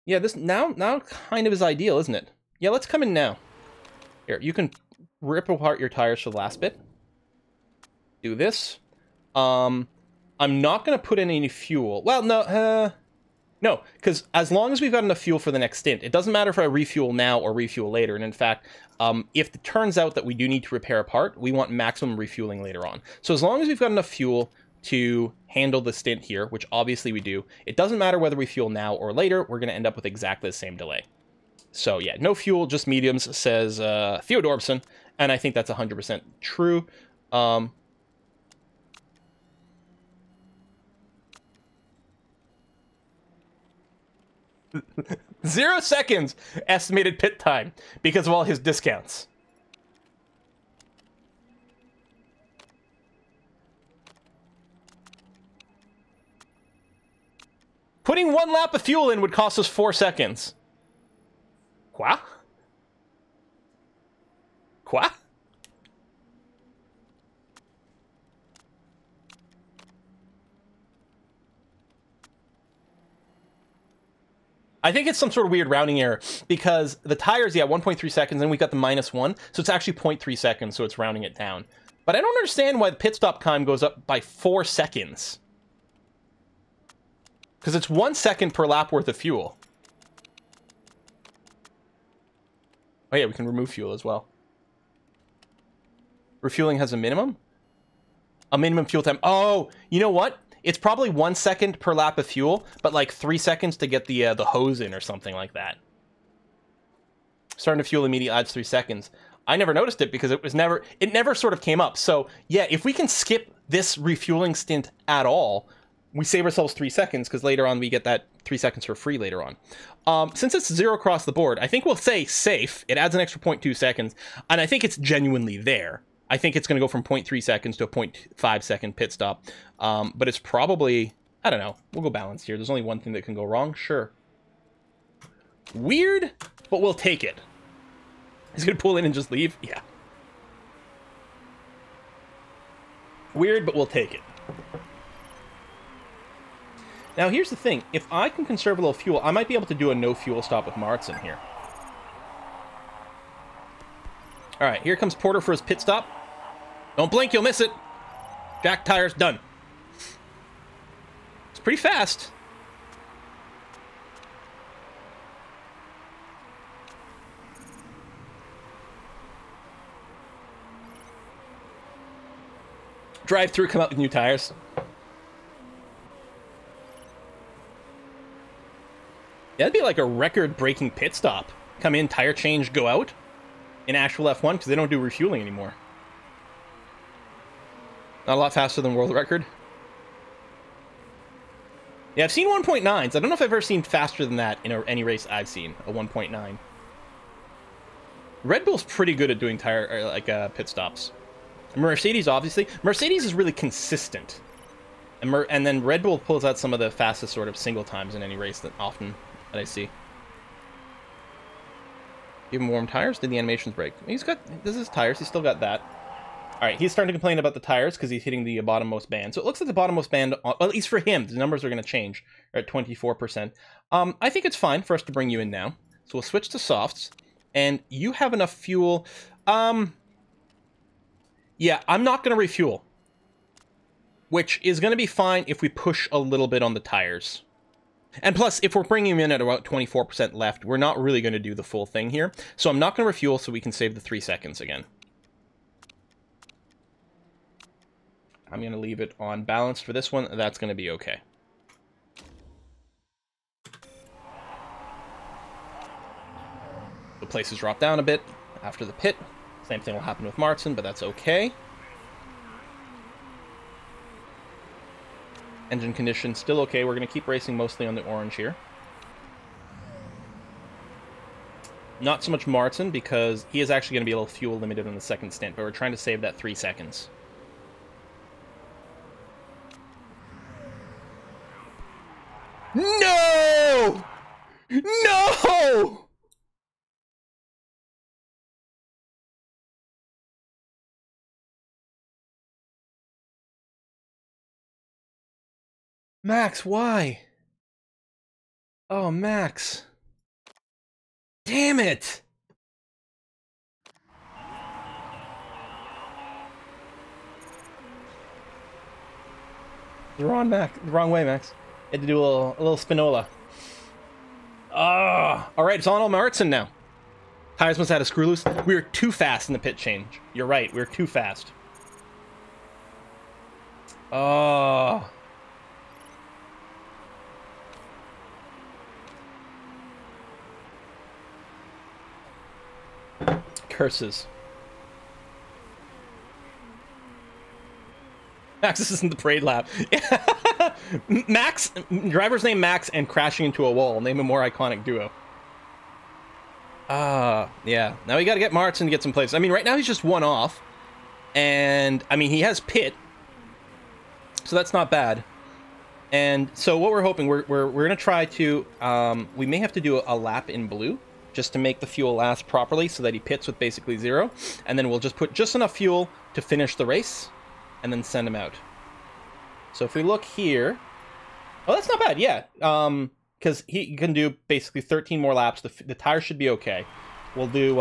Yeah, this now kind of is ideal, isn't it? Yeah, let's come in now. Here, you can rip apart your tires for the last bit. Do this. I'm not going to put in any fuel. Well, no, because as long as we've got enough fuel for the next stint, it doesn't matter if I refuel now or refuel later. And in fact, if it turns out that we do need to repair a part, we want maximum refueling later on. So as long as we've got enough fuel to handle the stint here, which obviously we do, it doesn't matter whether we fuel now or later, we're going to end up with exactly the same delay. So yeah, no fuel, just mediums, says Theodorbson, and I think that's 100% true. 0 seconds estimated pit time because of all his discounts. Putting 1 lap of fuel in would cost us 4 seconds. Quoi? Quoi? I think it's some sort of weird rounding error because the tires, yeah, 1.3 seconds, and we got the -1, so it's actually 0.3 seconds, so it's rounding it down. But I don't understand why the pit stop time goes up by 4 seconds. Because it's 1 second per lap worth of fuel. Oh yeah, we can remove fuel as well. Refueling has a minimum? A minimum fuel time. Oh, you know what? It's probably 1 second per lap of fuel, but like 3 seconds to get the hose in or something like that. Starting to fuel immediately adds 3 seconds. I never noticed it because it never sort of came up. So yeah, if we can skip this refueling stint at all, we save ourselves 3 seconds because later on we get that 3 seconds for free later on. Since it's 0 across the board, I think we'll say safe. It adds an extra 0.2 seconds, and I think it's genuinely there. I think it's going to go from 0.3 seconds to a 0.5 second pit stop. But it's probably, I don't know. We'll go balanced here. There's only one thing that can go wrong. Sure. Weird, but we'll take it. He's going to pull in and just leave? Yeah. Weird, but we'll take it. Now, here's the thing. If I can conserve a little fuel, I might be able to do a no fuel stop with Martin here. All right, here comes Porter for his pit stop. Don't blink, you'll miss it. Jack tires, done. It's pretty fast. Drive through, come out with new tires. That'd be like a record-breaking pit stop. Come in, tire change, go out. In actual F1, because they don't do refueling anymore. Not a lot faster than world record. Yeah, I've seen 1.9s. I don't know if I've ever seen faster than that in any race I've seen, a 1.9. Red Bull's pretty good at doing pit stops. Mercedes, obviously. Mercedes is really consistent. And then Red Bull pulls out some of the fastest sort of single times in any race that I see. Give him warm tires. Did the animations break? This is tires. He's still got that. All right, he's starting to complain about the tires because he's hitting the bottommost band. So it looks like the bottommost band, well, at least for him, the numbers are going to change. Are at 24%. I think it's fine for us to bring you in now. So we'll switch to softs. And you have enough fuel. Yeah, I'm not going to refuel. Which is going to be fine if we push a little bit on the tires. And plus, if we're bringing him in at about 24% left, we're not really going to do the full thing here. So I'm not going to refuel so we can save the 3 seconds again. I'm going to leave it on balanced for this one. That's going to be okay. The places drop down a bit after the pit. Same thing will happen with Martin, but that's okay. Engine condition still okay. We're going to keep racing mostly on the orange here. Not so much Martin because he is actually going to be a little fuel limited on the second stint, but we're trying to save that 3 seconds. No! No! Max, why? Oh, Max. Damn it! The wrong way, Max. Had to do a little spinola. Ah! Alright, it's on Martin now. Tires must have had a screw loose. We were too fast in the pit change. You're right, we were too fast. Oh. Curses. Max, this isn't the parade lap. Max, driver's name Max and crashing into a wall. Name a more iconic duo. Yeah. Now we got to get Martin to get some places. I mean, right now he's just one off. And, I mean, he has pit. So that's not bad. And so what we're hoping, we're going to try to, we may have to do a lap in blue. Just to make the fuel last properly so that he pits with basically 0. And then we'll just put just enough fuel to finish the race and then send him out. So if we look here... Oh, that's not bad, yeah. Because he can do basically 13 more laps. The tires should be okay. We'll do...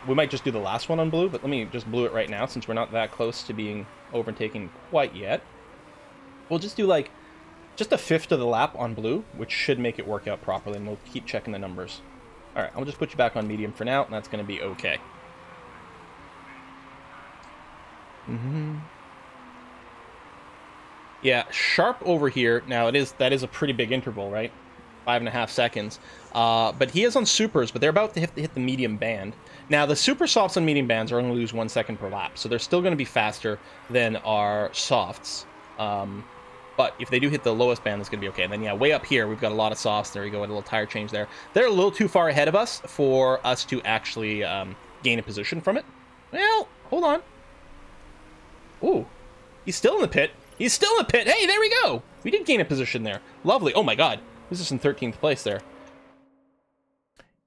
we might just do the last one on blue, but let me just blue it right now since we're not that close to being overtaken quite yet. We'll just do like just a fifth of the lap on blue, which should make it work out properly, and we'll keep checking the numbers. All right, I'll just put you back on medium for now, and that's going to be okay. Yeah, sharp over here. Now, that is a pretty big interval, right? 5.5 seconds. But he is on supers, but they're about to hit the medium band. Now, the super softs and medium bands are only lose 1 second per lap, so they're still going to be faster than our softs. But if they do hit the lowest band, that's going to be okay. And then, yeah, way up here, we've got a lot of softs. There you go, a little tire change there. They're a little too far ahead of us for us to actually gain a position from it. Well, hold on. Ooh, he's still in the pit. He's still in the pit. Hey, there we go. We did gain a position there. Lovely. Oh, my God. This is in 13th place there.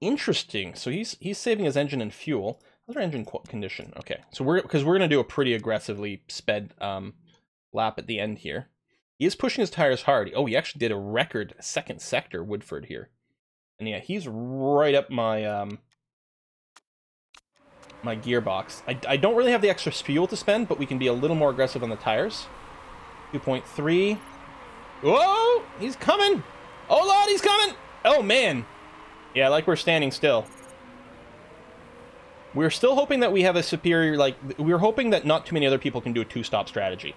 Interesting. So he's saving his engine and fuel. How's our engine condition? Okay. So we're going to do a pretty aggressively sped lap at the end here. He is pushing his tires hard. Oh, he actually did a record second sector Woodford here. And yeah, he's right up my my gearbox. I don't really have the extra fuel to spend, but we can be a little more aggressive on the tires. 2.3. Whoa! He's coming! Oh, Lord, he's coming! Oh, man. Yeah, like we're standing still. We're still hoping that we have a superior, like, we're hoping that not too many other people can do a two-stop strategy.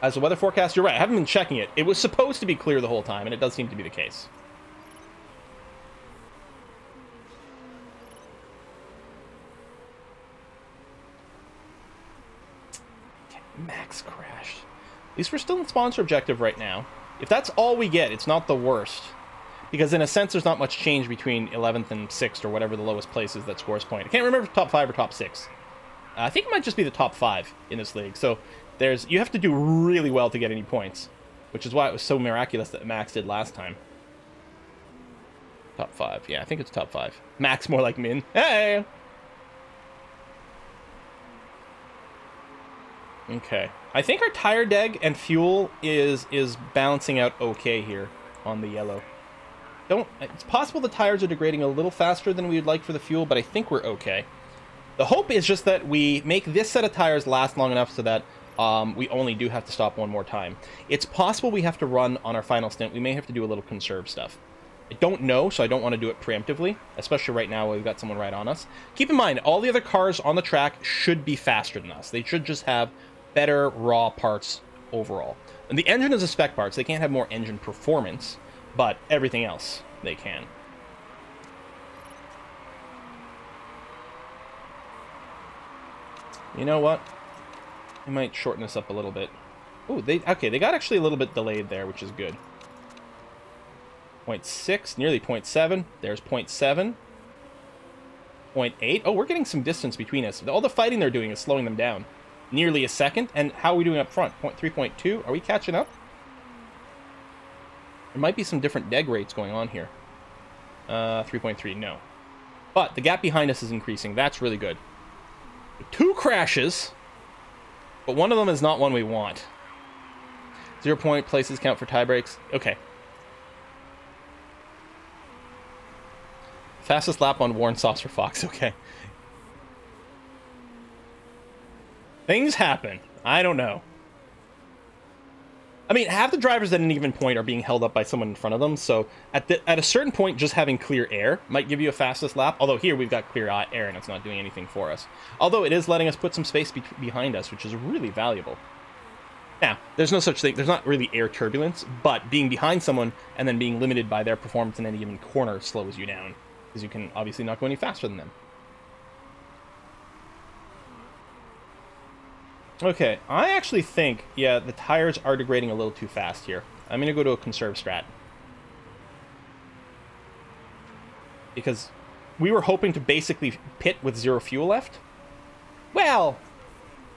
As a weather forecast, you're right. I haven't been checking it. It was supposed to be clear the whole time, and it does seem to be the case. Okay, Max crashed. At least we're still in sponsor objective right now. If that's all we get, it's not the worst. Because in a sense, there's not much change between 11th and 6th, or whatever the lowest place is that scores point. I can't remember if top 5 or top 6. I think it might just be the top 5 in this league. So you have to do really well to get any points, which is why it was so miraculous that Max did last time. Top 5. Yeah, I think it's top 5. Max more like Min. Hey! Okay. I think our tire deg and fuel is balancing out okay here on the yellow. It's possible the tires are degrading a little faster than we would like for the fuel, but I think we're okay. The hope is just that we make this set of tires last long enough so that we only do have to stop one more time. It's possible we have to run on our final stint. We may have to do a little conserve stuff. I don't know, so I don't want to do it preemptively, especially right now where we've got someone right on us. Keep in mind, all the other cars on the track should be faster than us. They should just have better raw parts overall. And the engine is a spec part, so they can't have more engine performance, but everything else they can. You know what? I might shorten this up a little bit. Oh, they got actually a little bit delayed there, which is good. 0.6, nearly 0.7. There's 0.7. 0.8. Oh, we're getting some distance between us. All the fighting they're doing is slowing them down. Nearly a second. And how are we doing up front? 0.3, 0.2. Are we catching up? There might be some different deg rates going on here. 3.3, no. But the gap behind us is increasing. That's really good. 2 crashes, but one of them is not one we want. 0 point places count for tie breaks. Okay. Fastest lap on Warren Saucer Fox. Okay. Things happen. I don't know. I mean, half the drivers at an even point are being held up by someone in front of them, so at a certain point, just having clear air might give you a fastest lap, although here we've got clear air and it's not doing anything for us. Although it is letting us put some space behind us, which is really valuable. Now, there's no such thing, there's not really air turbulence, but being behind someone and then being limited by their performance in any given corner slows you down, because you can obviously not go any faster than them. Okay, I actually think, yeah, the tires are degrading a little too fast here. I'm going to go to a conserve strat. Because we were hoping to basically pit with 0 fuel left. Well,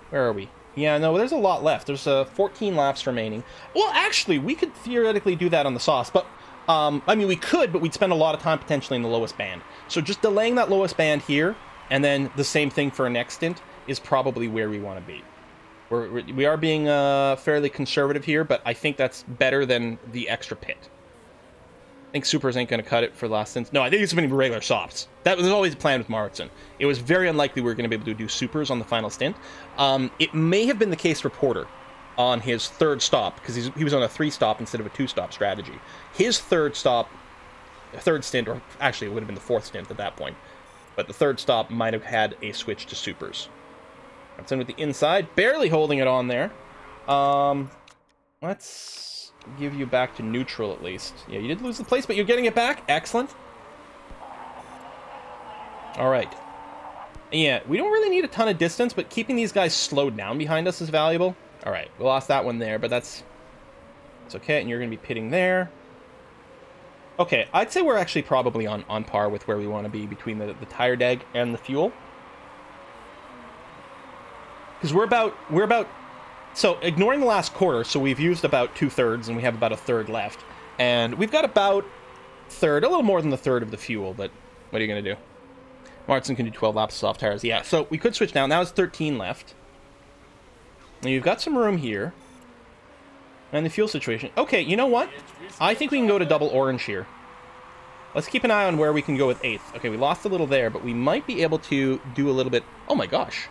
where are we? Yeah, no, there's a lot left. There's 14 laps remaining. Well, actually, we could theoretically do that on the sauce, but, I mean, we could, but we'd spend a lot of time potentially in the lowest band. So just delaying that lowest band here, and then the same thing for a next stint, is probably where we want to be. We are being fairly conservative here, but I think that's better than the extra pit. I think supers ain't going to cut it for the last stint. No, I think it's going to be regular softs. That was always the plan with Maritson. It was very unlikely we were going to be able to do supers on the final stint. It may have been the case for Porter on his third stop, because he was on a 3-stop instead of a 2-stop strategy. His third stint, or actually it would have been the 4th stint at that point, but the 3rd stop might have had a switch to supers. That's in with the inside, barely holding it on there. Let's give you back to neutral at least. Yeah, you did lose the place, but you're getting it back. Excellent. All right. Yeah, we don't really need a ton of distance, but keeping these guys slowed down behind us is valuable. All right, we lost that one there, but it's okay, and you're going to be pitting there. Okay, I'd say we're actually probably on par with where we want to be between the tire deg and the fuel. Because we're about... So, ignoring the last quarter, so we've used about 2/3, and we have about a third left. And we've got about a little more than the third of the fuel, but what are you going to do? Martin can do 12 laps of soft tires. Yeah, so we could switch now. Now it's 13 left. Now you've got some room here. And the fuel situation. Okay, you know what? I think we can go to double orange here. Let's keep an eye on where we can go with 8th. Okay, we lost a little there, but we might be able to do a little bit... Oh my gosh.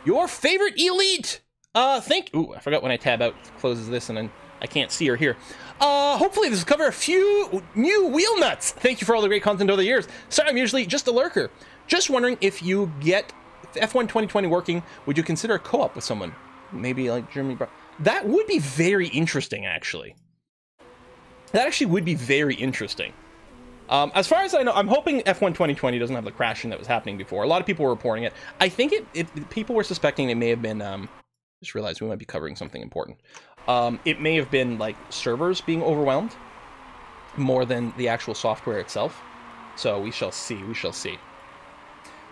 Your favorite elite! Ooh, I forgot when I tab out, it closes this, and then I can't see or hear. Hopefully this will cover a few new wheel nuts. Thank you for all the great content over the years. Sorry, I'm usually just a lurker. Just wondering if you get F1 2020 working, would you consider a co-op with someone? Maybe like Jeremy Brown. That would be very interesting, actually. That actually would be very interesting. As far as I know, I'm hoping F1 2020 doesn't have the crashing that was happening before. A lot of people were reporting it. I think people were suspecting it may have been... just realized we might be covering something important. It may have been like servers being overwhelmed more than the actual software itself. So we shall see. We shall see.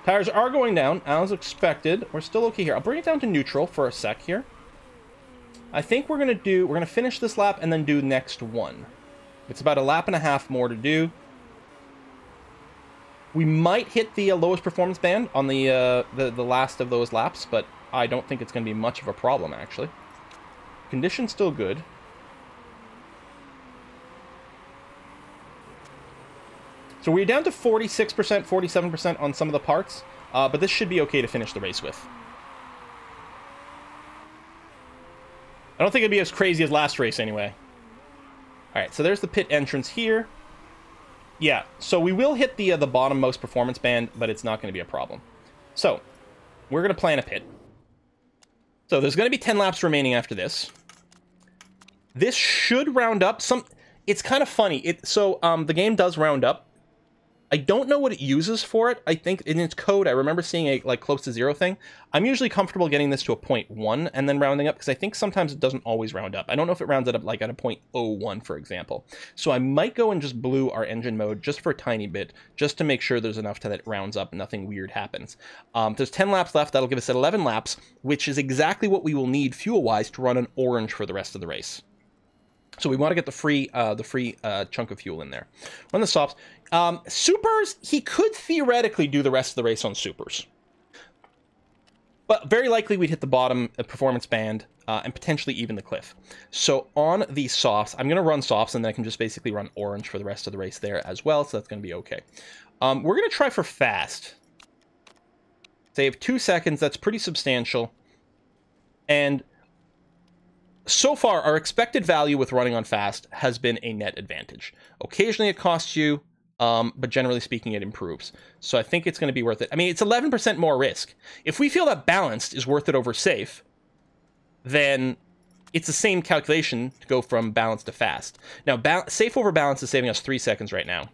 Tires are going down as expected. We're still okay here. I'll bring it down to neutral for a sec here. I think we're gonna finish this lap and then do next one. It's about a lap and a half more to do. We might hit the lowest performance band on the last of those laps, but I don't think it's going to be much of a problem, actually. Condition's still good. So we're down to 46%, 47% on some of the parts, but this should be okay to finish the race with. I don't think it'd be as crazy as last race, anyway. Alright, so there's the pit entrance here. Yeah, so we will hit the bottom most performance band, but it's not going to be a problem. So, we're going to plan a pit. So there's going to be 10 laps remaining after this. This should round up some... It's kind of funny. The game does round up. I don't know what it uses for it. I think in its code, I remember seeing a like close to 0 thing. I'm usually comfortable getting this to a 0.1 and then rounding up because I think sometimes it doesn't always round up. I don't know if it rounds it up like at a 0.01, for example. So I might go and just blue our engine mode just for a tiny bit, just to make sure there's enough that it rounds up and nothing weird happens. There's 10 laps left. That'll give us 11 laps, which is exactly what we will need fuel-wise to run an orange for the rest of the race. So we want to get the free chunk of fuel in there. Run the softs. Supers, he could theoretically do the rest of the race on supers. But very likely we'd hit the bottom performance band and potentially even the cliff. So on the softs, I'm going to run softs and then I can just basically run orange for the rest of the race there as well. So that's going to be okay. We're going to try for fast. Save 2 seconds. That's pretty substantial. And... so far, our expected value with running on fast has been a net advantage. Occasionally it costs you, but generally speaking, it improves. So I think it's going to be worth it. I mean, it's 11% more risk. If we feel that balanced is worth it over safe, then it's the same calculation to go from balanced to fast. Now, safe over balance is saving us 3 seconds right now.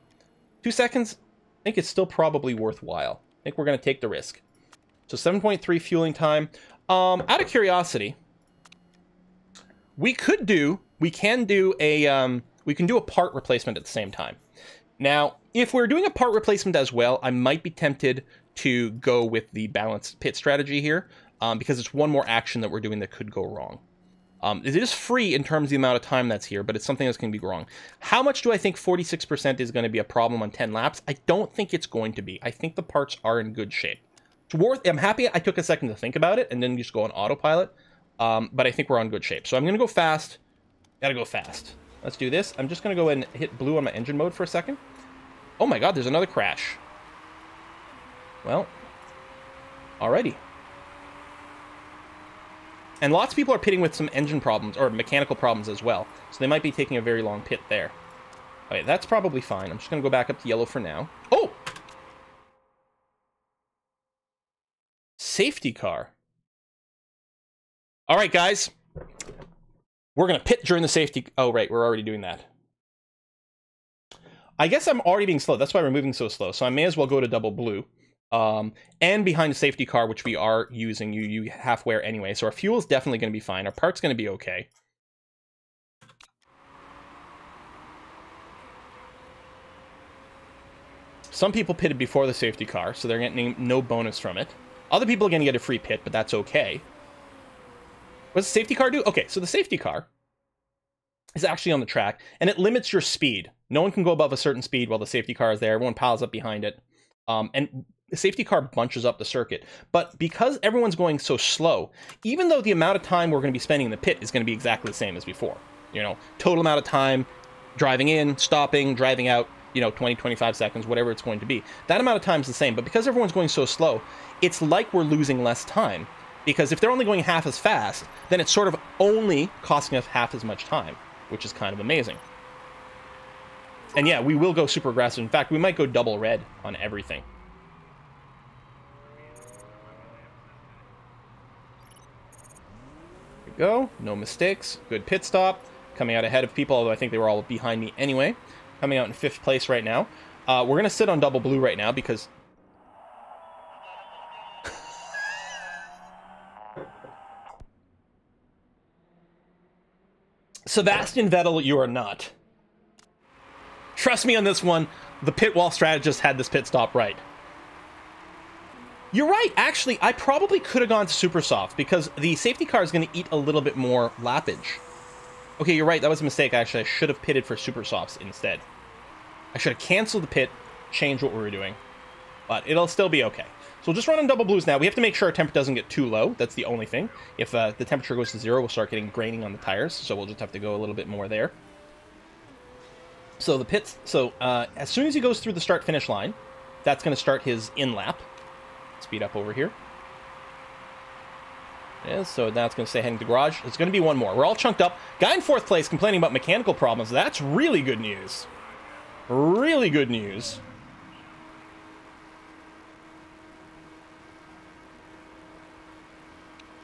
2 seconds, I think it's still probably worthwhile. I think we're going to take the risk. So 7.3 fueling time. Out of curiosity... we can do a part replacement at the same time. Now, if we're doing a part replacement as well, I might be tempted to go with the balanced pit strategy here, because it's one more action that we're doing that could go wrong. It is free in terms of the amount of time that's here, but it's something that's going to be wrong. How much do I think 46% is going to be a problem on 10 laps? I don't think it's going to be. I think the parts are in good shape. I'm happy I took a second to think about it and then just go on autopilot. But I think we're on good shape. So I'm going to go fast. Gotta go fast. Let's do this. I'm just going to go and hit blue on my engine mode for a second. Oh my god, there's another crash. Well, alrighty. And lots of people are pitting with some engine problems, or mechanical problems as well. So they might be taking a very long pit there. Okay, that's probably fine. I'm just going to go back up to yellow for now. Oh! Safety car. All right, guys. We're going to pit during the safety... Oh, right, we're already doing that. I guess I'm already being slow. That's why we're moving so slow. So I may as well go to double blue. And behind the safety car, which we are using, you half wear anyway. So our fuel is definitely going to be fine. Our part's going to be okay. Some people pitted before the safety car, so they're getting no bonus from it. Other people are going to get a free pit, but that's okay. What does the safety car do? Okay, so the safety car is actually on the track, and it limits your speed. No one can go above a certain speed while the safety car is there. Everyone piles up behind it. And the safety car bunches up the circuit. But because everyone's going so slow, even though the amount of time we're going to be spending in the pit is going to be exactly the same as before, you know, total amount of time driving in, stopping, driving out, you know, 20, 25 seconds, whatever it's going to be. That amount of time is the same, but because everyone's going so slow, it's like we're losing less time. Because if they're only going half as fast, then it's sort of only costing us half as much time, which is kind of amazing. And yeah, we will go super aggressive. In fact, we might go double red on everything. There we go. No mistakes. Good pit stop. Coming out ahead of people, although I think they were all behind me anyway. Coming out in 5th place right now. We're going to sit on double blue right now because... Sebastian Vettel, you are not. Trust me on this one, the pit wall strategist had this pit stop right. You're right, actually, I probably could have gone to super soft because the safety car is going to eat a little bit more lappage. Okay, you're right, that was a mistake, actually. I should have pitted for super softs instead. I should have canceled the pit, changed what we were doing. But it'll still be okay. So we'll just run on double blues now. We have to make sure our temperature doesn't get too low. That's the only thing. If the temperature goes to 0, we'll start getting graining on the tires. So we'll just have to go a little bit more there. So the pits... So as soon as he goes through the start-finish line, that's going to start his in-lap. Speed up over here. Yeah, so now it's going to say heading to the garage. It's going to be one more. We're all chunked up. Guy in 4th place complaining about mechanical problems. That's really good news. Really good news.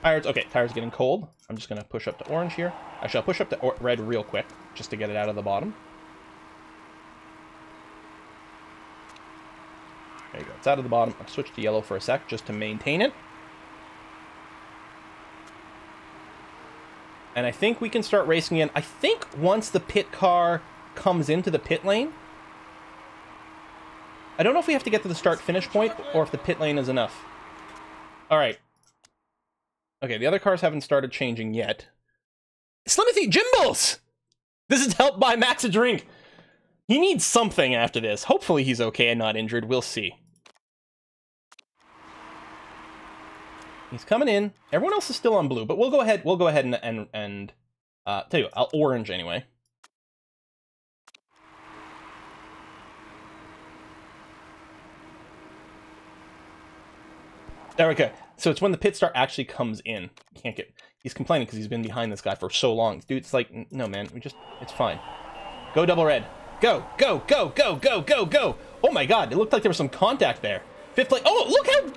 Tires, okay, tires getting cold. I'm just going to push up to orange here. Actually, I'll push up to red real quick, just to get it out of the bottom. There you go, it's out of the bottom. I'll switch to yellow for a sec, just to maintain it. And I think we can start racing again. I think once the pit car comes into the pit lane... I don't know if we have to get to the start-finish point, or if the pit lane is enough. Alright. Okay, the other cars haven't started changing yet. Slimothy Jimbles! This is helped by Max a drink. He needs something after this. Hopefully he's okay and not injured. We'll see. He's coming in. Everyone else is still on blue, but we'll go ahead. We'll go ahead and tell you, I'll orange anyway. There we go. So it's when the pit start actually comes in. Can't get... He's complaining because he's been behind this guy for so long. Dude, it's like, no, man. It's fine. Go double red. Go, go, go, go, go, go, go. Oh my god, it looked like there was some contact there. 5th place. Oh, look how...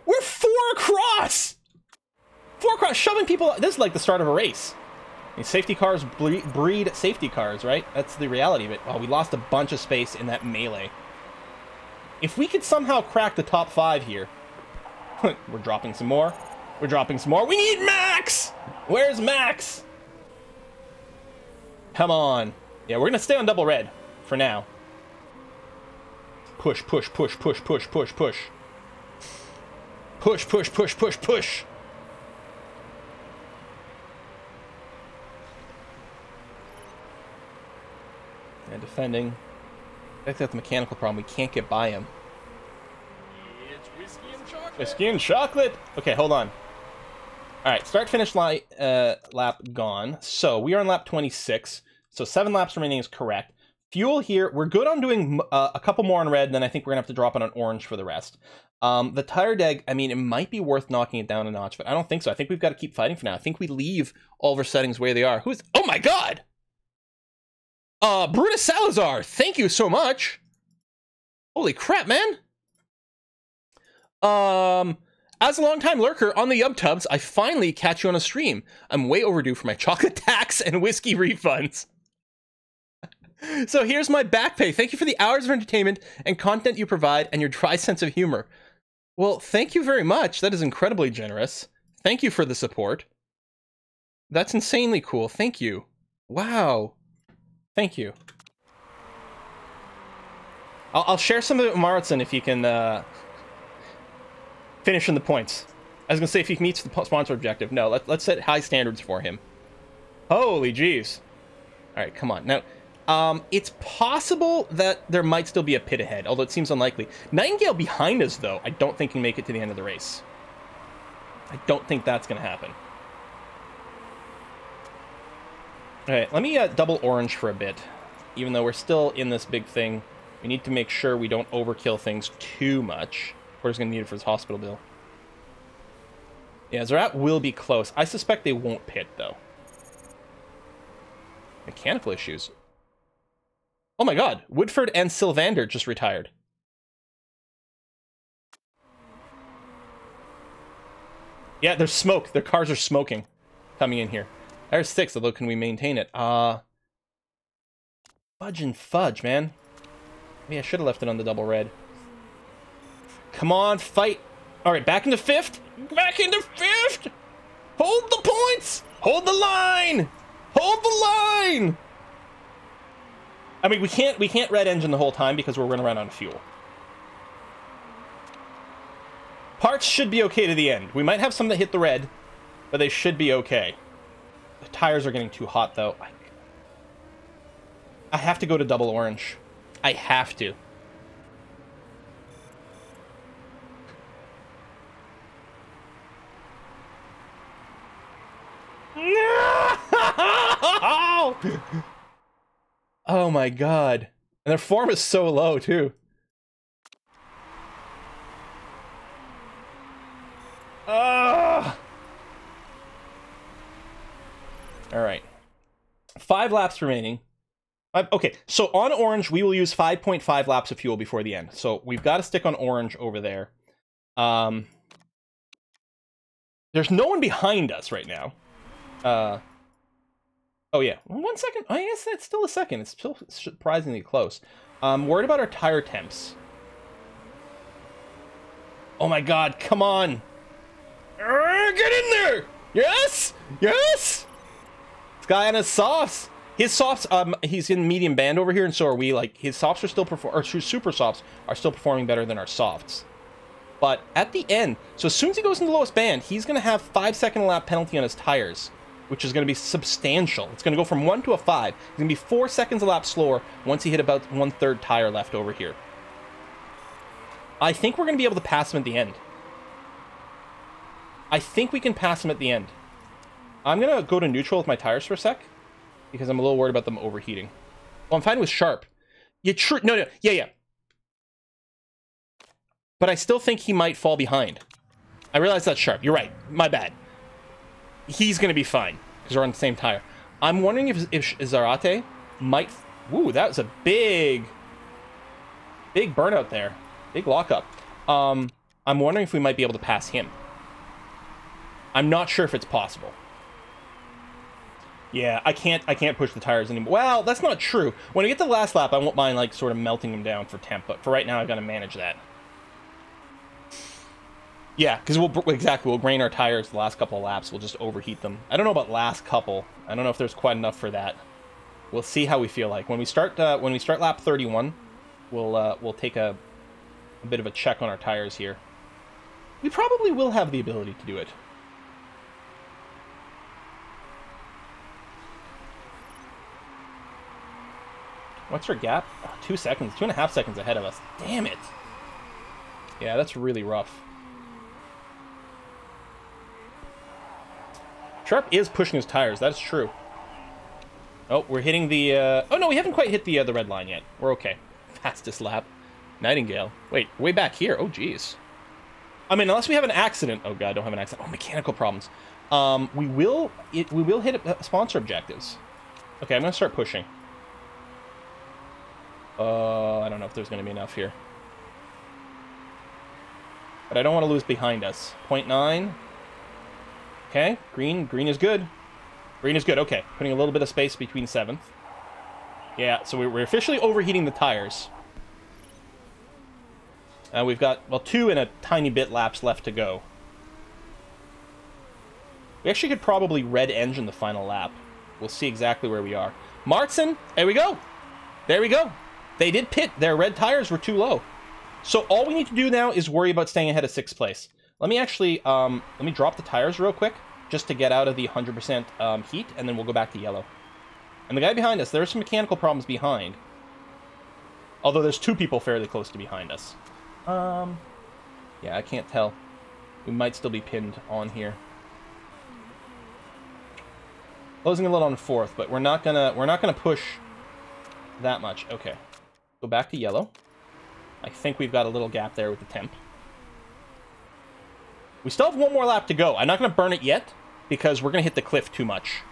We're 4 across! 4 across, shoving people... This is like the start of a race. These safety cars breed safety cars, right? That's the reality of it. Oh, we lost a bunch of space in that melee. If we could somehow crack the top 5 here... We're dropping some more. We're dropping some more. We need Max! Where's Max? Come on. Yeah, we're gonna stay on double red for now. Push, push, push, push, push, push, push. Push, push, push, push, push. And defending. I think that's the mechanical problem. We can't get by him. It's whiskey and chocolate. Whiskey and chocolate. Okay, hold on. All right, start-finish lap gone. So we are on lap 26. So 7 laps remaining is correct. Fuel here, we're good on doing a couple more on red, and then I think we're going to have to drop it on orange for the rest. The tire deg, I mean, it might be worth knocking it down a notch, but I don't think so. I think we've got to keep fighting for now. I think we leave all of our settings where they are. Who's... Oh my god! Brutus Salazar, thank you so much! Holy crap, man! As a longtime lurker on the YubTubs, I finally catch you on a stream. I'm way overdue for my chocolate tax and whiskey refunds. So here's my back pay. Thank you for the hours of entertainment and content you provide and your dry sense of humor. Well, thank you very much. That is incredibly generous. Thank you for the support. That's insanely cool. Thank you. Wow. Thank you. I'll share some of it with Maritson if you can finish in the points. I was going to say if he meets the sponsor objective. No, let's set high standards for him. Holy jeez. All right, come on. Now, it's possible that there might still be a pit ahead, although it seems unlikely. Nightingale behind us, though, I don't think can make it to the end of the race. I don't think that's going to happen. All right, let me double orange for a bit. Even though we're still in this big thing, we need to make sure we don't overkill things too much. We're just going to need it for his hospital bill. Yeah, Zerat will be close. I suspect they won't pit, though. Mechanical issues. Oh my god, Woodford and Sylvander just retired. Yeah, there's smoke. Their cars are smoking coming in here. There's 6, although can we maintain it? Fudge and fudge, man. Maybe I should have left it on the double red. Come on, fight. All right, back into 5th. Back into 5th. Hold the points. Hold the line. Hold the line. I mean, we can't red engine the whole time because we're running around on fuel. Parts should be okay to the end. We might have some that hit the red, but they should be okay. The tires are getting too hot, though. I have to go to double orange. I have to. Oh my god. And their form is so low, too. Alright. 5 laps remaining. Okay, so on orange, we will use 5.5 laps of fuel before the end. So we've got to stick on orange over there. There's no one behind us right now. Oh yeah, 1 second. Oh yes, that's still a second. It's still surprisingly close. Worried about our tire temps. Oh my god, come on. Get in there! Yes! Yes! This guy on his softs. His softs, he's in medium band over here, and so are we. Like, his softs are still super softs are still performing better than our softs. But at the end, so as soon as he goes in the lowest band, he's going to have 5-second a lap penalty on his tires, which is going to be substantial. It's going to go from 1 to a 5. It's going to be 4 seconds a lap slower once he hit about 1/3 tire left over here. I think we're going to be able to pass him at the end. I think we can pass him at the end. I'm going to go to neutral with my tires for a sec, because I'm a little worried about them overheating. Oh, I'm fine with sharp. Yeah, true. No. Yeah. But I still think he might fall behind. I realize that's sharp. You're right. My bad. He's going to be fine, because we're on the same tire. I'm wondering if Zarate might... Ooh, that was a big burnout there. Big lockup. I'm wondering if we might be able to pass him. I'm not sure if it's possible. Yeah, I can't push the tires anymore. Well, that's not true. When I get to the last lap, I won't mind, like, sort of melting them down for temp, but for right now, I've got to manage that. Yeah, because we'll grain our tires the last couple of laps. We'll just overheat them. I don't know about last couple. I don't know if there's quite enough for that. We'll see how we feel like. When we start lap 31, we'll take a bit of a check on our tires here. We probably will have the ability to do it. What's our gap? Oh, 2 seconds. 2.5 seconds ahead of us. Damn it. Yeah, that's really rough. Sharp is pushing his tires. That is true. Oh, we're hitting the... Oh, no, we haven't quite hit the red line yet. We're okay. Fastest lap. Nightingale. Wait, way back here. Oh, jeez. I mean, unless we have an accident. Oh, God, don't have an accident. Oh, mechanical problems. We will hit sponsor objectives. Okay, I'm going to start pushing. I don't know if there's going to be enough here. but I don't want to lose behind us. 0.9. Okay, green is good. Green is good, okay. Putting a little bit of space between 7th. Yeah, so we're officially overheating the tires. We've got, well, 2 and a tiny bit laps left to go. We actually could probably red engine the final lap. We'll see exactly where we are. Martin, there we go. There we go. They did pit. Their red tires were too low. So all we need to do now is worry about staying ahead of 6th place. Let me actually, let me drop the tires real quick, just to get out of the 100% heat, and then we'll go back to yellow. And the guy behind us, there's some mechanical problems behind. Although there's 2 people fairly close to behind us. Yeah, I can't tell. We might still be pinned on here. Closing a little on 4th, but we're not gonna push that much. Okay. Go back to yellow. I think we've got a little gap there with the temp. We still have 1 more lap to go. I'm not going to burn it yet, because we're going to hit the cliff too much.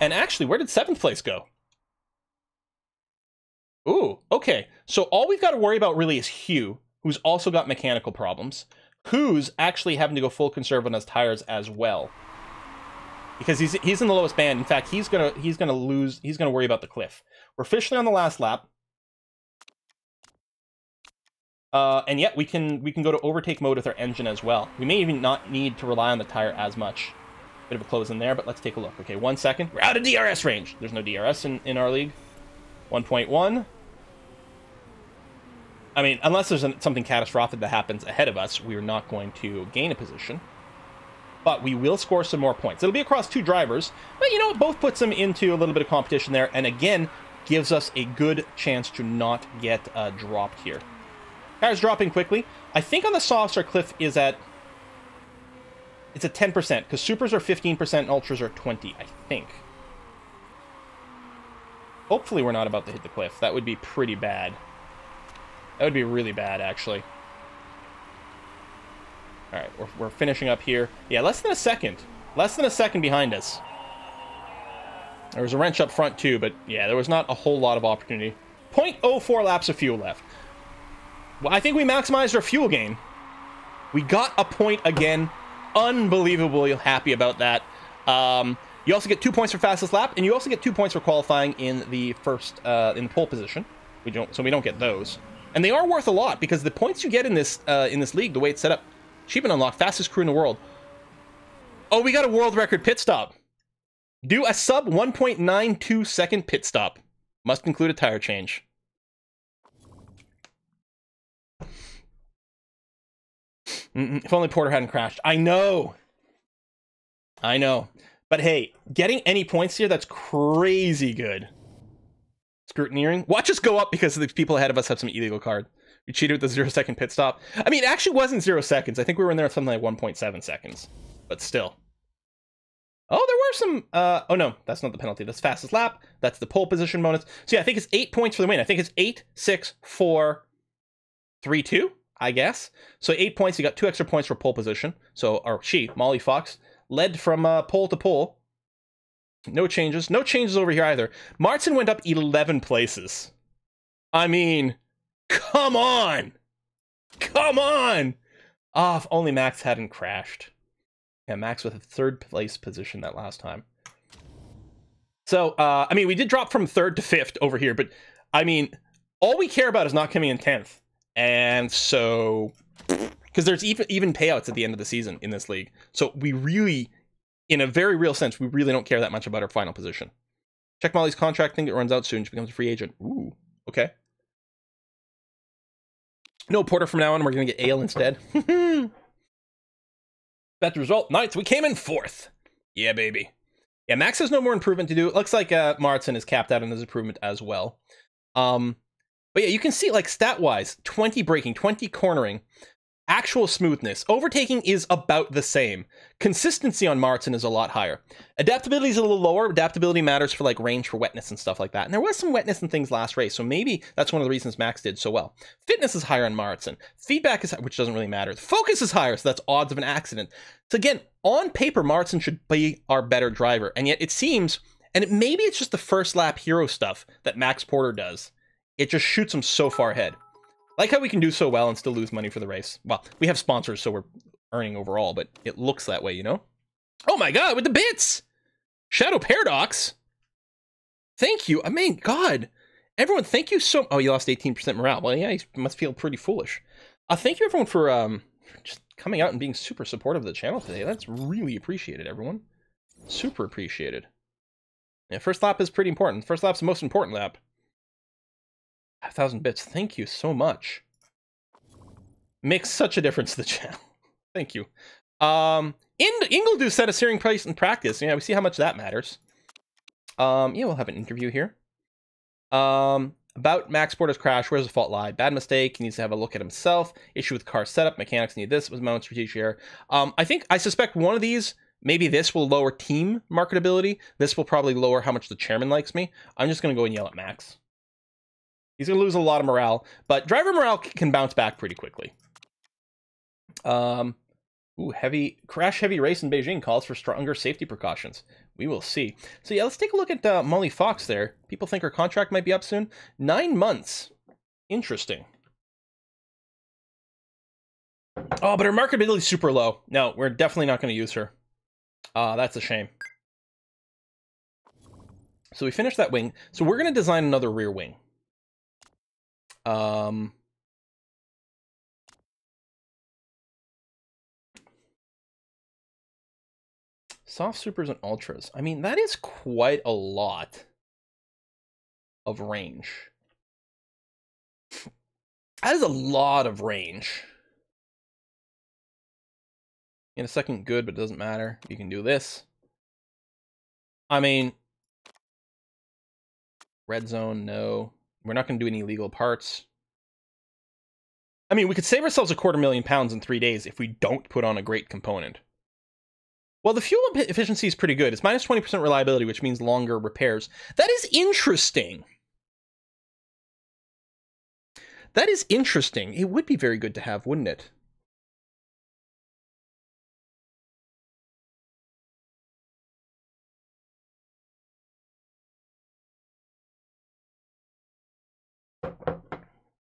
And actually, where did 7th place go? Ooh, okay. So all we've got to worry about really is Hugh, who's also got mechanical problems. Who's actually having to go full conserve on his tires as well. Because he's in the lowest band. In fact, he's gonna worry about the cliff. We're officially on the last lap. And yet we can go to overtake mode with our engine as well. We may even not need to rely on the tire as much. Bit of a close in there, but let's take a look. Okay, 1 second. We're out of DRS range. There's no DRS in our league. 1.1. I mean, unless there's something catastrophic that happens ahead of us, we're not going to gain a position. But we will score some more points. It'll be across 2 drivers, but you know, it both puts them into a little bit of competition there, and again, gives us a good chance to not get dropped here. Tires dropping quickly. I think on the softs our cliff is at... It's at 10%, because supers are 15% and ultras are 20%, I think. Hopefully we're not about to hit the cliff. That would be pretty bad. That would be really bad, actually. Alright, we're finishing up here. Yeah, less than a second. Less than a second behind us. There was a wrench up front, too, but yeah, there was not a whole lot of opportunity. 0.04 laps of fuel left. Well, I think we maximized our fuel gain. We got a point again. Unbelievably happy about that. You also get 2 points for fastest lap, and you also get 2 points for qualifying in the first, in the pole position. We don't get those. And they are worth a lot, because the points you get in this league, the way it's set up, achievement unlock, fastest crew in the world. Oh, we got a world record pit stop. Do a sub 1.92 second pit stop. Must include a tire change. If only Porter hadn't crashed. I know. I know. But hey, getting any points here, that's crazy good. Scrutineering. Watch us go up because the people ahead of us have some illegal card. We cheated with the 0-second pit stop. I mean, it actually wasn't 0 seconds. I think we were in there at something like 1.7 seconds. But still. Oh, there were some... oh, no. That's not the penalty. That's fastest lap. That's the pole position bonus. So yeah, I think it's 8 points for the win. I think it's 8, 6, 4, 3, 2, I guess. So 8 points. You got 2 extra points for pole position. So, or she, Molly Fox, led from pole to pole. No changes. No changes over here either. Martin went up 11 places. I mean, come on! Come on! Ah, if only Max hadn't crashed. Yeah, Max with a 3rd place position that last time. So, I mean, we did drop from 3rd to 5th over here, but, I mean, all we care about is not coming in 10th. And so, because there's even payouts at the end of the season in this league. So we really, in a very real sense, we really don't care that much about our final position. Check Molly's contract thing. It runs out soon. She becomes a free agent. Ooh, okay. No Porter from now on. We're going to get Ale instead. That's the result. Nice. We came in 4th. Yeah, baby. Yeah, Max has no more improvement to do. It looks like Martin is capped out on his improvement as well. But yeah, you can see, like, stat-wise, 20 braking, 20 cornering, actual smoothness. Overtaking is about the same. Consistency on Martin is a lot higher. Adaptability is a little lower. Adaptability matters for, like, range for wetness and stuff like that. And there was some wetness and things last race, so maybe that's one of the reasons Max did so well. Fitness is higher on Martin. Feedback is, which doesn't really matter. Focus is higher, so that's odds of an accident. So again, on paper, Martin should be our better driver. And yet it seems, and maybe it's just the first lap hero stuff that Max Porter does. It just shoots him so far ahead. Like how we can do so well and still lose money for the race. Well, we have sponsors, so we're earning overall, but it looks that way, you know? Oh my god, with the bits! Shadow Paradox! Thank you. I mean, god. Everyone, thank you so... Oh, you lost 18% morale. Well, yeah, you must feel pretty foolish. Thank you, everyone, for just coming out and being super supportive of the channel today. That's really appreciated, everyone. Super appreciated. Yeah, first lap is pretty important. First lap's the most important lap. 5,000 bits. Thank you so much. Makes such a difference to the channel. Thank you. Ingledo set a steering price in practice. Yeah, we see how much that matters. Yeah, we'll have an interview here. About Max Porter's crash. Where's the fault lie? Bad mistake. He needs to have a look at himself. Issue with car setup. Mechanics need this. Was mounted strategic error. I suspect one of these, maybe this will lower team marketability. This will probably lower how much the chairman likes me. I'm just going to go and yell at Max. He's going to lose a lot of morale, but driver morale can bounce back pretty quickly. Crash heavy race in Beijing calls for stronger safety precautions. We will see. So yeah, let's take a look at Molly Fox there. People think her contract might be up soon. 9 months. Interesting. Oh, but her marketability is super low. No, we're definitely not going to use her. That's a shame. So we finished that wing. So we're going to design another rear wing. Soft supers and ultras. I mean, that is quite a lot of range. That is a lot of range. In a second, good, but it doesn't matter. You can do this. I mean, red zone, no. We're not going to do any illegal parts. I mean, we could save ourselves £250,000 in 3 days if we don't put on a great component. Well, the fuel efficiency is pretty good. It's minus 20% reliability, which means longer repairs. That is interesting. That is interesting. It would be very good to have, wouldn't it?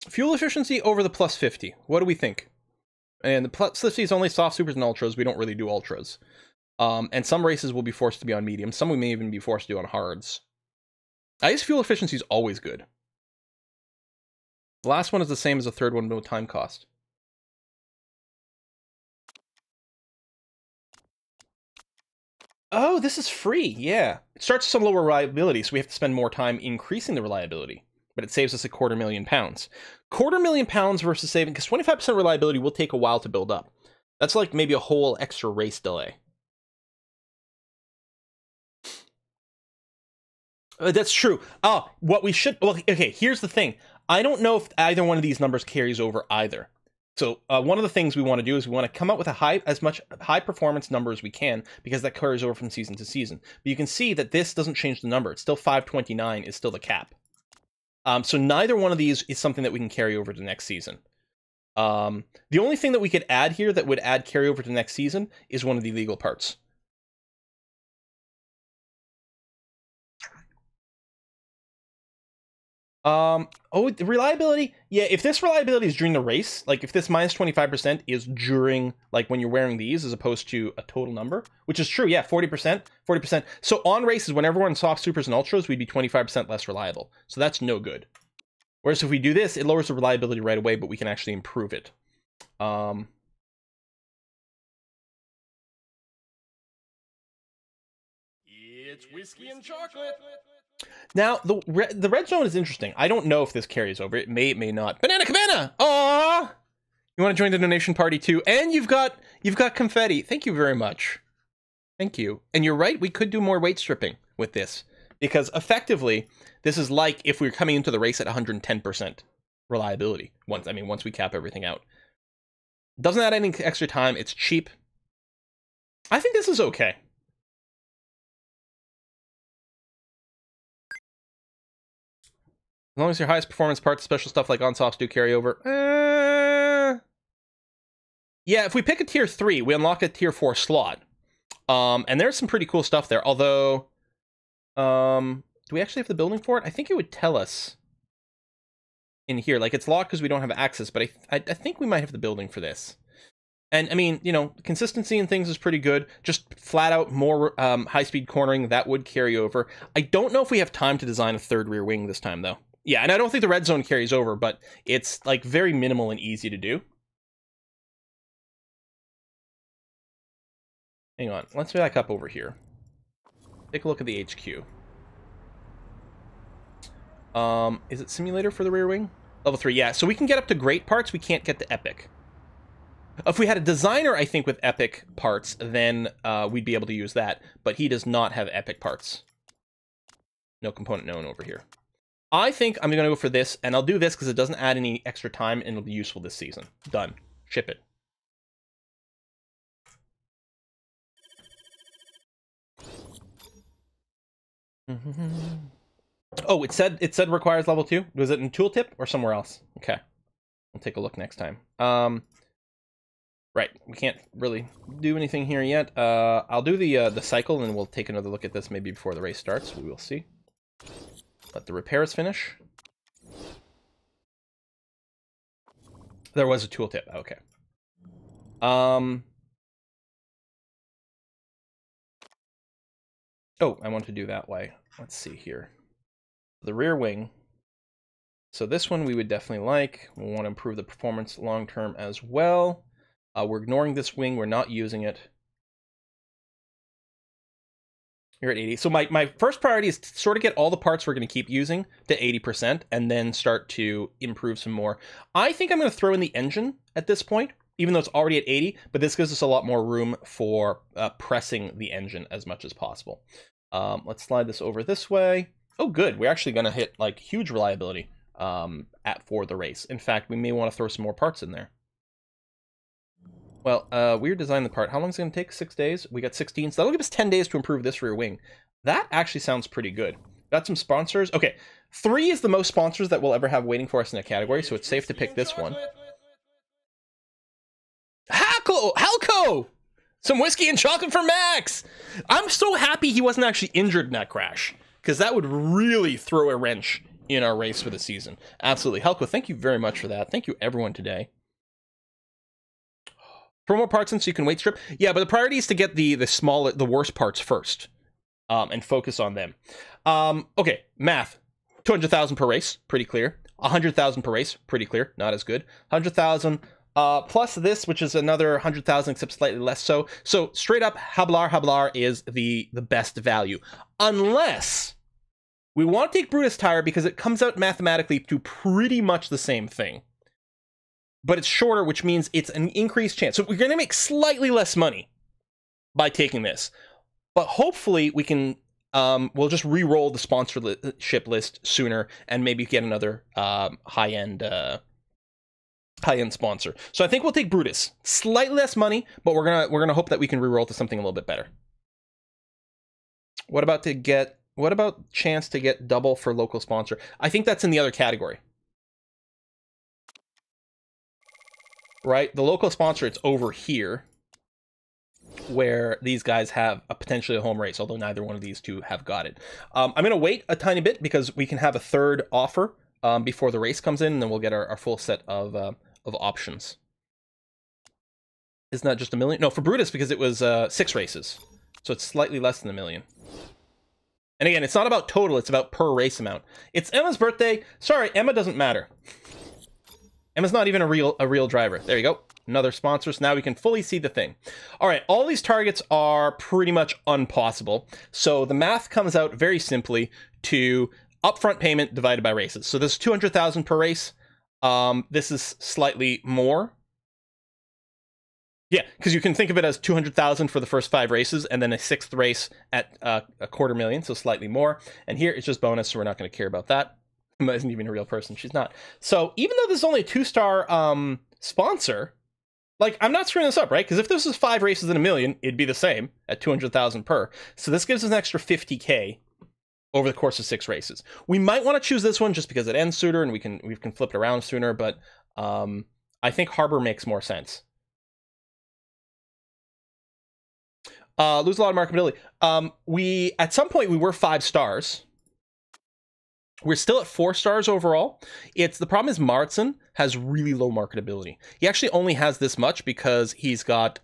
Fuel efficiency over the plus 50. What do we think? And the plus 50 is only soft supers and ultras. We don't really do ultras. And some races will be forced to be on medium. Some we may even be forced to do on hards. I guess fuel efficiency is always good. The last one is the same as the third one, no time cost. Oh, this is free. Yeah. It starts with some lower reliability, so we have to spend more time increasing the reliability. But it saves us £250,000. £250,000 versus saving, because 25% reliability will take a while to build up. That's like maybe a whole extra race delay. That's true. Oh, what we should... Well, okay, here's the thing. I don't know if either one of these numbers carries over either. So one of the things we want to do is we want to come up with as much high performance number as we can, because that carries over from season to season. But you can see that this doesn't change the number. It's still 529 is still the cap. So neither one of these is something that we can carry over to next season. The only thing that we could add here that would add carryover to next season is one of the legal parts. Oh, the reliability. Yeah, if this reliability is during the race, like if this minus 25% is during, like when you're wearing these as opposed to a total number, which is true. Yeah, 40%, 40%. So on races, whenever we're on soft supers and ultras, we'd be 25% less reliable. So that's no good. Whereas if we do this, it lowers the reliability right away, but we can actually improve it. It's whiskey and chocolate. Now, the red zone is interesting. I don't know if this carries over. It may not. Banana Cabana! Aww! You want to join the donation party too? And you've got confetti. Thank you very much. Thank you. And you're right, we could do more weight stripping with this. Because effectively, this is like if we were coming into the race at 110% reliability. Once we cap everything out. Doesn't add any extra time. It's cheap. I think this is okay. As long as your highest performance parts, special stuff like on-softs do carry over. Yeah, if we pick a tier 3, we unlock a tier 4 slot. And there's some pretty cool stuff there. Although, do we actually have the building for it? I think it would tell us. in here. Like, it's locked because we don't have access, but I think we might have the building for this. And I mean, you know, consistency in things is pretty good. Just flat out more high-speed cornering, that would carry over. I don't know if we have time to design a third rear wing this time, though. Yeah, and I don't think the red zone carries over, but it's like very minimal and easy to do. Hang on, let's back up over here. Take a look at the HQ. Is it simulator for the rear wing? Level 3, yeah. So we can get up to great parts, we can't get to epic. If we had a designer, I think, with epic parts, then we'd be able to use that. But he does not have epic parts. No component known over here. I think I'm going to go for this, and I'll do this because it doesn't add any extra time, and it'll be useful this season. Done. Ship it. Oh, it said requires level 2? Was it in tooltip or somewhere else? Okay. We'll take a look next time. Right, we can't really do anything here yet. I'll do the cycle, and we'll take another look at this maybe before the race starts. We will see. Let the repairs finish. There was a tooltip. Okay. Oh, I want to do that way. Let's see here. The rear wing. So this one we would definitely like. We want to improve the performance long term as well. We're ignoring this wing. We're not using it. You're at 80. So my first priority is to sort of get all the parts we're going to keep using to 80% and then start to improve some more. I think I'm going to throw in the engine at this point, even though it's already at 80, but this gives us a lot more room for pressing the engine as much as possible. Let's slide this over this way. Oh, good. We're actually going to hit like huge reliability for the race. In fact, we may want to throw some more parts in there. Well, we designed the part. How long is it going to take? 6 days? We got 16, so that'll give us 10 days to improve this rear wing. That actually sounds pretty good. Got some sponsors. Okay, 3 is the most sponsors that we'll ever have waiting for us in a category, so it's safe to pick this one. Halco! Some whiskey and chocolate for Max! I'm so happy he wasn't actually injured in that crash, because that would really throw a wrench in our race for the season. Absolutely. Halco, thank you very much for that. Thank you, everyone, today. Promo parts in so you can weight strip. Yeah, but the priority is to get the worst parts first, and focus on them. Okay, math. 200,000 per race, pretty clear. 100,000 per race, pretty clear. Not as good. 100,000 plus this, which is another 100,000, except slightly less so. So straight up, Hablar is the best value, unless we want to take Brutus Tire because it comes out mathematically to pretty much the same thing. But it's shorter, which means it's an increased chance. So we're going to make slightly less money by taking this. But hopefully we can, we'll just re-roll the sponsorship list sooner and maybe get another high-end sponsor. So I think we'll take Brutus. Slightly less money, but we're gonna hope that we can re-roll to something a little bit better. What about chance to get double for local sponsor? I think that's in the other category. Right, the local sponsor, it's over here where these guys have potentially a home race, although neither one of these two have got it. I'm going to wait a tiny bit because we can have a third offer before the race comes in, and then we'll get our full set of options. Isn't that just 1 million? No, for Brutus, because it was 6 races, so it's slightly less than 1 million. And again, it's not about total, it's about per race amount. It's Emma's birthday. Sorry, Emma doesn't matter. Emma's not even a real driver. There you go. Another sponsor, so now we can fully see the thing. All right, all these targets are pretty much impossible. So the math comes out very simply to upfront payment divided by races. So this is 200,000 per race. This is slightly more. Yeah, because you can think of it as 200,000 for the first 5 races, and then a 6th race at a $250,000, so slightly more. And here it's just bonus, so we're not going to care about that. Emma isn't even a real person. She's not. So even though this is only a 2-star sponsor, like, I'm not screwing this up, right? Because if this was 5 races in 1 million, it'd be the same at 200,000 per. So this gives us an extra 50K over the course of 6 races. We might want to choose this one just because it ends sooner and we can flip it around sooner, but I think Harbor makes more sense. Lose a lot of marketability. At some point we were 5 stars. We're still at 4 stars overall. The problem is Martson has really low marketability. He actually only has this much because he's got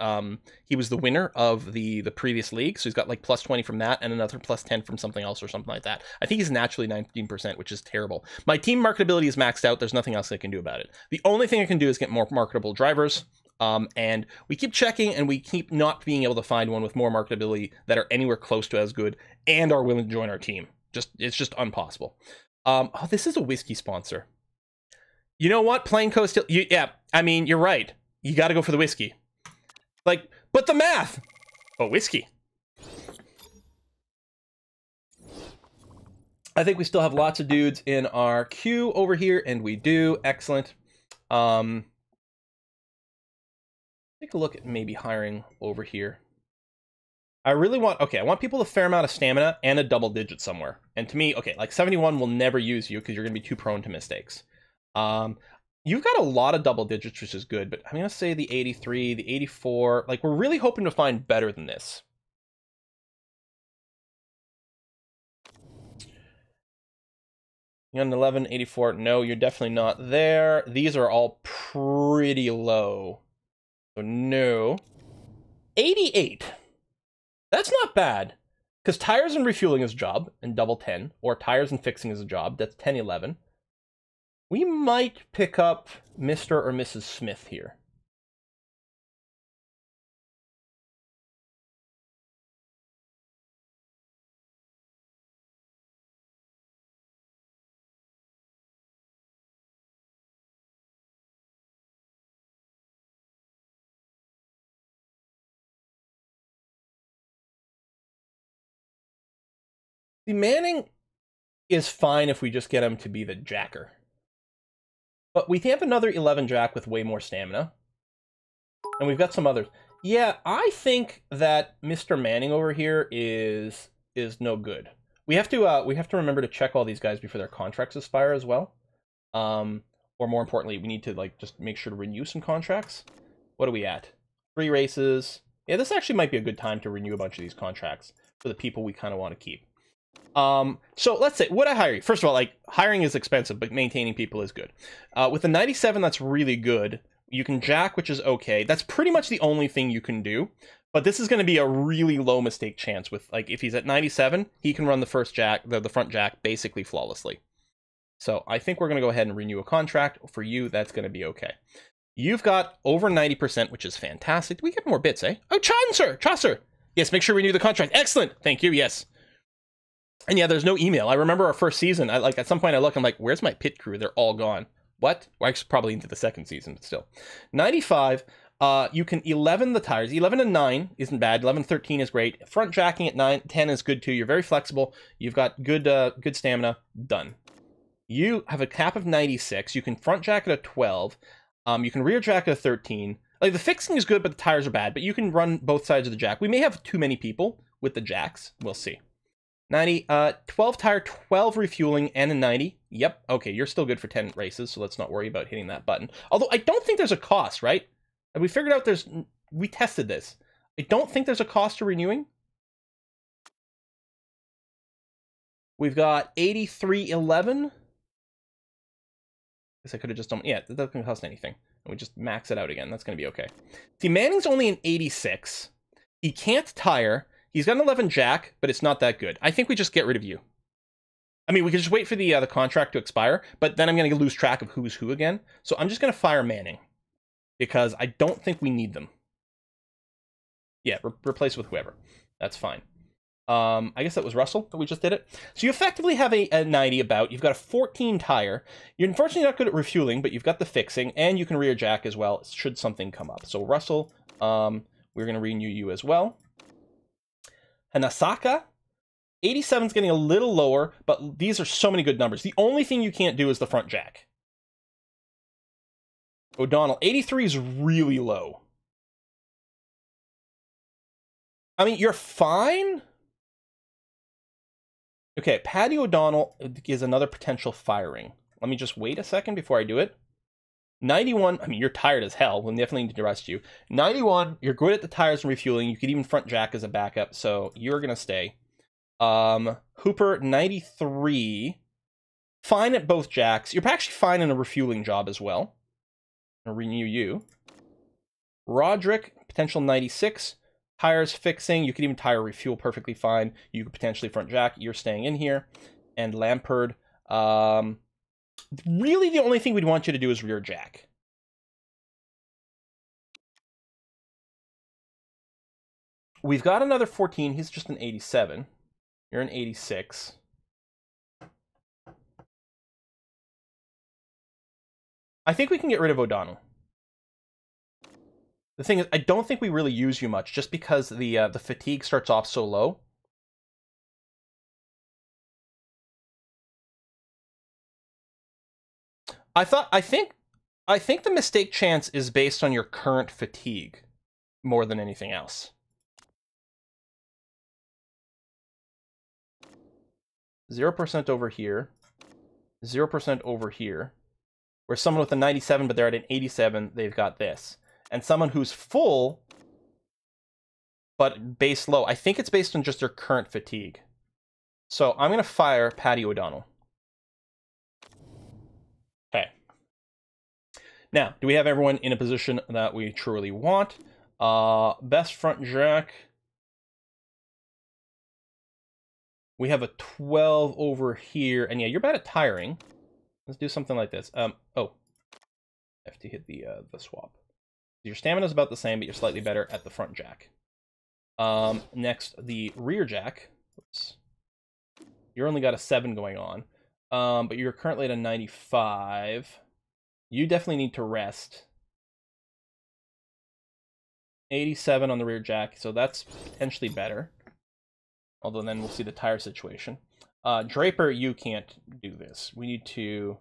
he was the winner of the previous league, so he's got like plus 20 from that and another plus 10 from something else or something like that. I think he's naturally 19%, which is terrible. My team marketability is maxed out. There's nothing else I can do about it. The only thing I can do is get more marketable drivers. And we keep checking and we keep not being able to find one with more marketability that are anywhere close to as good and are willing to join our team. It's just impossible. Oh, this is a whiskey sponsor. You know what? Plain Coast, yeah, I mean, you're right. You got to go for the whiskey. Like, but the math. Oh, whiskey. I think we still have lots of dudes in our queue over here, and we do. Excellent. Take a look at maybe hiring over here. I really want, okay, I want people with a fair amount of stamina and a double digit somewhere. And to me, okay, like 71 will never use you because you're going to be too prone to mistakes. You've got a lot of double digits, which is good, but I'm going to say the 83, the 84, like we're really hoping to find better than this. You're on 11, 84, no, you're definitely not there. These are all pretty low. So no. 88. That's not bad, because tires and refueling is a job, and double 10, or tires and fixing is a job, that's 10, 11. We might pick up Mr. or Mrs. Smith here. The Manning is fine if we just get him to be the jacker. But we have another 11 jack with way more stamina. And we've got some others. Yeah, I think that Mr. Manning over here is no good. We have to remember to check all these guys before their contracts expire as well. Or more importantly, we need to like just make sure to renew some contracts. What are we at? 3 races. Yeah, this actually might be a good time to renew a bunch of these contracts for the people we kind of want to keep. So let's say, would I hire you? First of all, like, hiring is expensive, but maintaining people is good. With a 97, that's really good. You can jack, which is okay. That's pretty much the only thing you can do. But this is going to be a really low mistake chance with, like, if he's at 97, he can run the first jack, the front jack, basically flawlessly. So I think we're going to go ahead and renew a contract. For you, that's going to be okay. You've got over 90%, which is fantastic. We get more bits, eh? Oh, Chaucer! Yes, make sure we renew the contract. Excellent! Thank you, yes. And yeah, there's no email. I remember our first season, like at some point I look, I'm like, where's my pit crew? They're all gone. What? Well, actually, probably into the second season, but still. 95, you can 11 the tires. 11 and 9 isn't bad. 11, 13 is great. Front jacking at 9, 10 is good too. You're very flexible. You've got good stamina. Done. You have a cap of 96. You can front jack at a 12. You can rear jack at a 13. Like, the fixing is good, but the tires are bad. But you can run both sides of the jack. We may have too many people with the jacks. We'll see. 90, 12 tire, 12 refueling, and a 90. Yep, okay, you're still good for 10 races, so let's not worry about hitting that button. Although, I don't think there's a cost, right? We figured out we tested this. I don't think there's a cost to renewing. We've got 8311. Guess I could have just done, yeah, that doesn't cost anything. And we just max it out again, that's going to be okay. See, Manning's only an 86. He can't tire. He's got an 11 jack, but it's not that good. I think we just get rid of you. I mean, we could just wait for the contract to expire, but then I'm going to lose track of who's who again. So I'm just going to fire Manning because I don't think we need them. Yeah, replace with whoever. That's fine. I guess that was Russell that we just did it. So you effectively have a 90 about. You've got a 14 tire. You're unfortunately not good at refueling, but you've got the fixing, and you can rear jack as well should something come up. So Russell, we're going to renew you as well. Hanasaka, 87 is getting a little lower, but these are so many good numbers. The only thing you can't do is the front jack. O'Donnell, 83 is really low. I mean, you're fine. Okay, Paddy O'Donnell is another potential firing. Let me just wait a second before I do it. 91, I mean, you're tired as hell. We'll definitely need to rest you. 91, you're good at the tires and refueling. You could even front jack as a backup, so you're going to stay. Hooper, 93. Fine at both jacks. You're actually fine in a refueling job as well. I'll renew you. Roderick, potential 96. Tires fixing. You could even tire refuel perfectly fine. You could potentially front jack. You're staying in here. And Lampard. Really, the only thing we'd want you to do is rear jack. We've got another 14. He's just an 87. You're an 86. I think we can get rid of O'Donnell. The thing is, I don't think we really use you much, just because the fatigue starts off so low. I think the mistake chance is based on your current fatigue more than anything else. 0% over here. 0% over here. Where someone with a 97, but they're at an 87, they've got this. And someone who's full, but base low, I think it's based on just their current fatigue. So I'm going to fire Paddy O'Donnell. Okay. Now, do we have everyone in a position that we truly want? Best front jack. We have a 12 over here. And yeah, you're bad at tiring. Let's do something like this. Oh, I have to hit the swap. Your stamina is about the same, but you're slightly better at the front jack. Next, the rear jack. Oops. You're only got a 7 going on, but you're currently at a 95. You definitely need to rest. 87 on the rear jack, so that's potentially better. Although then we'll see the tire situation. Draper, you can't do this. We need to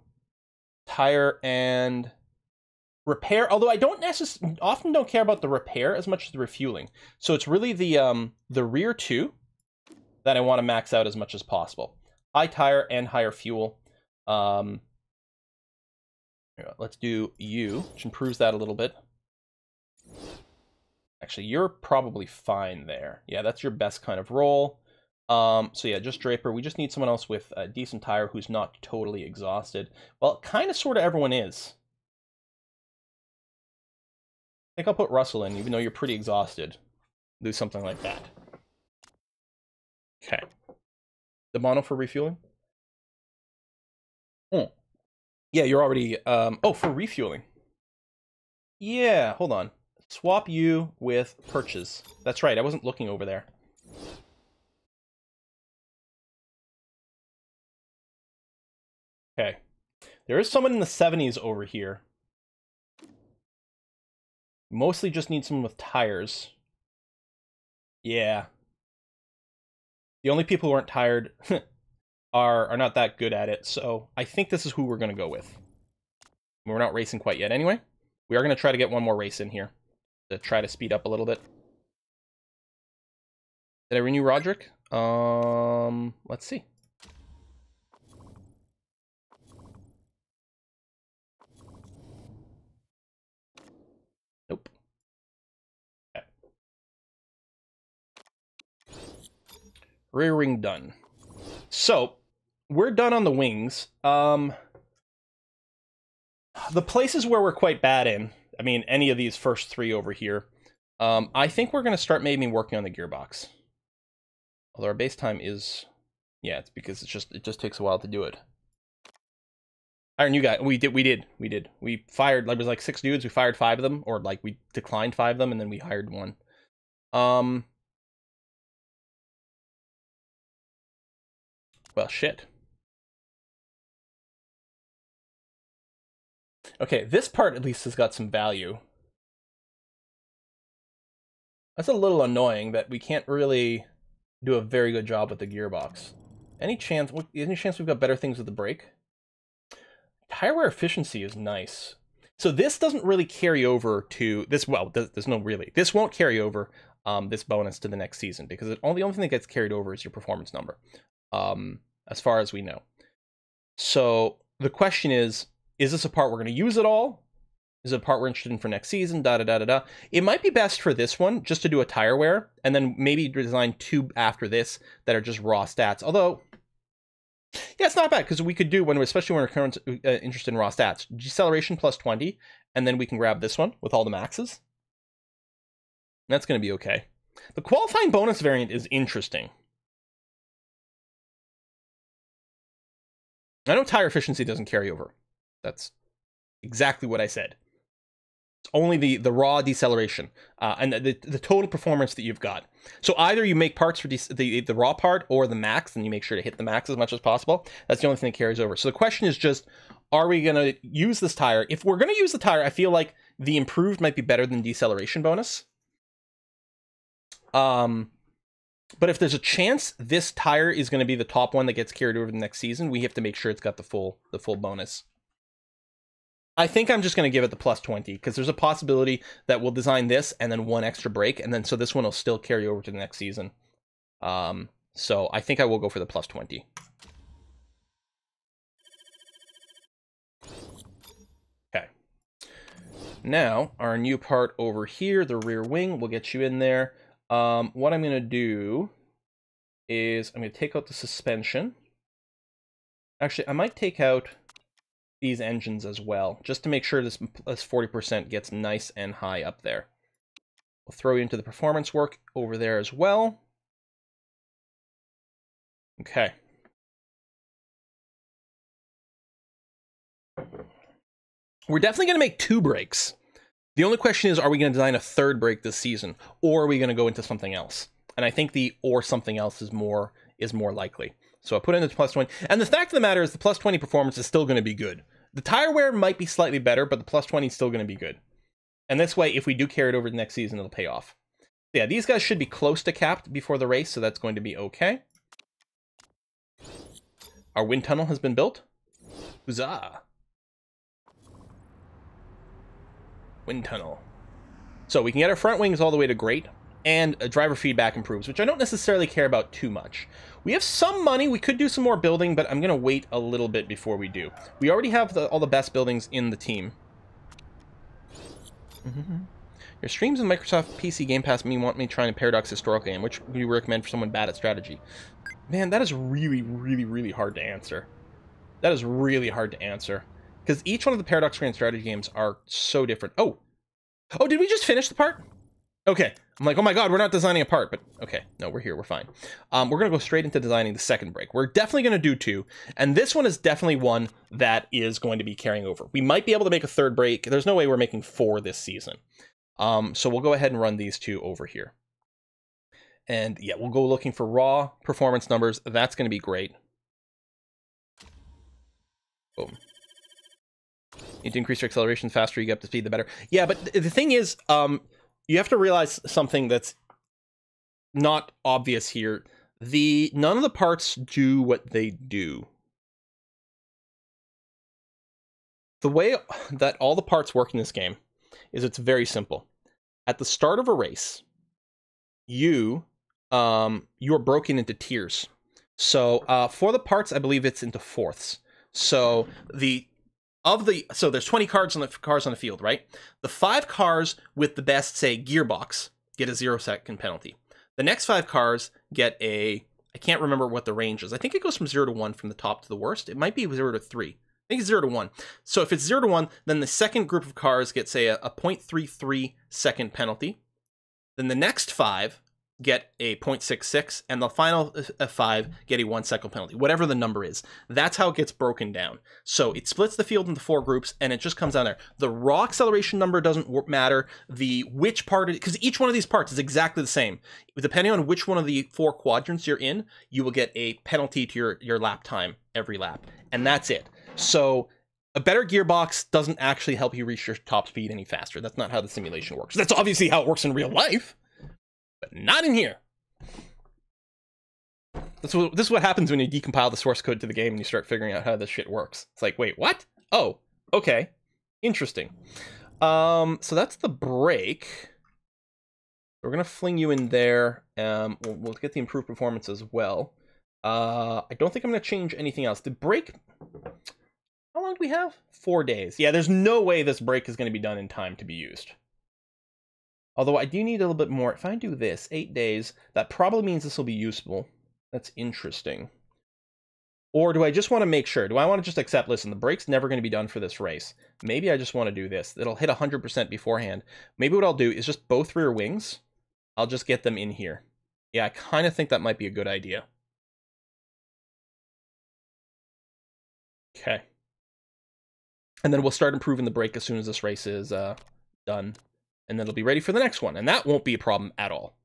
tire and repair, although I often don't care about the repair as much as the refueling. So it's really the rear 2 that I want to max out as much as possible. High tire and higher fuel. Let's do you, which improves that a little bit. Actually, you're probably fine there. Yeah, that's your best kind of roll. So yeah, just Draper. We just need someone else with a decent tire who's not totally exhausted. Well, kind of, sort of everyone is. I think I'll put Russell in, even though you're pretty exhausted. Do something like that. Okay. The mono for refueling? Yeah, you're already... oh, for refueling. Yeah, hold on. Swap you with Perches. That's right, I wasn't looking over there. Okay. There is someone in the 70s over here. Mostly just need someone with tires. Yeah. The only people who aren't tired are not that good at it, so I think this is who we're going to go with. We're not racing quite yet anyway. We are going to try to get one more race in here to try to speed up a little bit. Did I renew Roderick? Let's see. Nope. Okay. Rear wing done. So, we're done on the wings. The places where we're quite bad in, I mean, any of these first 3 over here, I think we're going to start maybe working on the gearbox. Although our base time is, yeah, it's because it just takes a while to do it. Iron, you got, we did. We fired, like, it was like 6 dudes, we fired 5 of them, or like we declined 5 of them, and then we hired 1. Well, shit. Okay, this part at least has got some value. That's a little annoying that we can't really do a very good job with the gearbox. Any chance we've got better things with the brake? Tire wear efficiency is nice. So this doesn't really carry over to this. Well, there's no really. This won't carry over this bonus to the next season because the only thing that gets carried over is your performance number, as far as we know. So the question is this a part we're going to use at all? Is it a part we're interested in for next season? It might be best for this one just to do a tire wear and then maybe design 2 after this that are just raw stats. Although Yeah, it's not bad, because we could do, especially when we're currently interested in raw stats, deceleration plus 20, and then we can grab this one with all the maxes. That's going to be okay. The qualifying bonus variant is interesting. I know tire efficiency doesn't carry over. That's exactly what I said. It's only the raw deceleration and the total performance that you've got. So either you make parts for the raw part or the max, and you make sure to hit the max as much as possible. That's the only thing that carries over. So the question is just, are we going to use this tire? If we're going to use the tire, I feel like the improved might be better than deceleration bonus. But if there's a chance this tire is going to be the top one that gets carried over the next season, we have to make sure it's got the full bonus. I think I'm just going to give it the plus 20, because there's a possibility that we'll design this and then one extra brake, and then so this one will still carry over to the next season. So I think I will go for the plus 20. Okay. Now, our new part over here, the rear wing, we'll get you in there. What I'm going to do is I'm going to take out the suspension. Actually, I might take out these engines as well, just to make sure this 40% gets nice and high up there. We'll throw you into the performance work over there as well. Okay. We're definitely going to make 2 brakes. The only question is, are we going to design a 3rd brake this season, or are we going to go into something else? And I think the or something else is more likely. So I put in the plus 20. And the fact of the matter is the plus 20 performance is still going to be good. The tire wear might be slightly better, but the plus 20 is still going to be good. And this way, if we do carry it over the next season, it'll pay off. Yeah, these guys should be close to capped before the race, so that's going to be okay. Our wind tunnel has been built. Huzzah! Wind tunnel. So we can get our front wings all the way to great, and driver feedback improves, which I don't necessarily care about too much. We have some money. We could do some more building, but I'm going to wait a little bit before we do. We already have all the best buildings in the team. Your streams in Microsoft PC Game Pass want me trying a Paradox historical game, which would you recommend for someone bad at strategy? Man, that is really, really, really hard to answer. That is really hard to answer. Because each one of the Paradox Grand strategy games are so different. Oh, did we just finish the part? Okay. I'm like, oh my god, we're not designing a part, but okay. No, we're here. We're fine. We're going to go straight into designing the 2nd brake. We're definitely going to do 2, and this one is definitely one that is going to be carrying over. We might be able to make a 3rd brake. There's no way we're making 4 this season. So we'll go ahead and run these 2 over here. And yeah, we'll go looking for raw performance numbers. That's going to be great. Boom. You need to increase your acceleration. The faster you get up to speed, the better. Yeah, but the thing is, you have to realize something that's not obvious here. None of the parts do what they do. The way that all the parts work in this game is it's very simple. At the start of a race, you are broken into tiers. So for the parts, I believe it's into fourths. So so there's 20 cars on the field, right? The 5 cars with the best, say, gearbox get a 0-second penalty. The next 5 cars get I can't remember what the range is. I think it goes from 0 to 1 from the top to the worst. It might be 0 to 3. I think it's 0 to 1. So if it's 0 to 1, then the second group of cars get, say, a 0.33 second penalty. Then the next 5 get a 0.66, and the final 5 get a 1-second penalty, whatever the number is. That's how it gets broken down. So it splits the field into 4 groups, and it just comes down there. The raw acceleration number doesn't matter. Which part, because each one of these parts is exactly the same. Depending on which one of the 4 quadrants you're in, you will get a penalty to your lap time every lap, and that's it. So a better gearbox doesn't actually help you reach your top speed any faster. That's not how the simulation works. That's obviously how it works in real life, but not in here. This is what happens when you decompile the source code to the game and you start figuring out how this shit works. It's like, wait, what? Oh, okay. Interesting. So that's the brake. We're going to fling you in there. We'll get the improved performance as well. I don't think I'm going to change anything else. The brake... How long do we have? 4 days. Yeah, there's no way this brake is going to be done in time to be used. Although I do need a little bit more. If I do this, 8 days, that probably means this will be usable. That's interesting. Or do I just want to make sure? Do I want to just accept, listen, the brake's never going to be done for this race. Maybe I just want to do this. It'll hit 100% beforehand. Maybe what I'll do is just both rear wings. I'll just get them in here. Yeah, I kind of think that might be a good idea. Okay. And then we'll start improving the brake as soon as this race is done. And then it'll be ready for the next one. And that won't be a problem at all.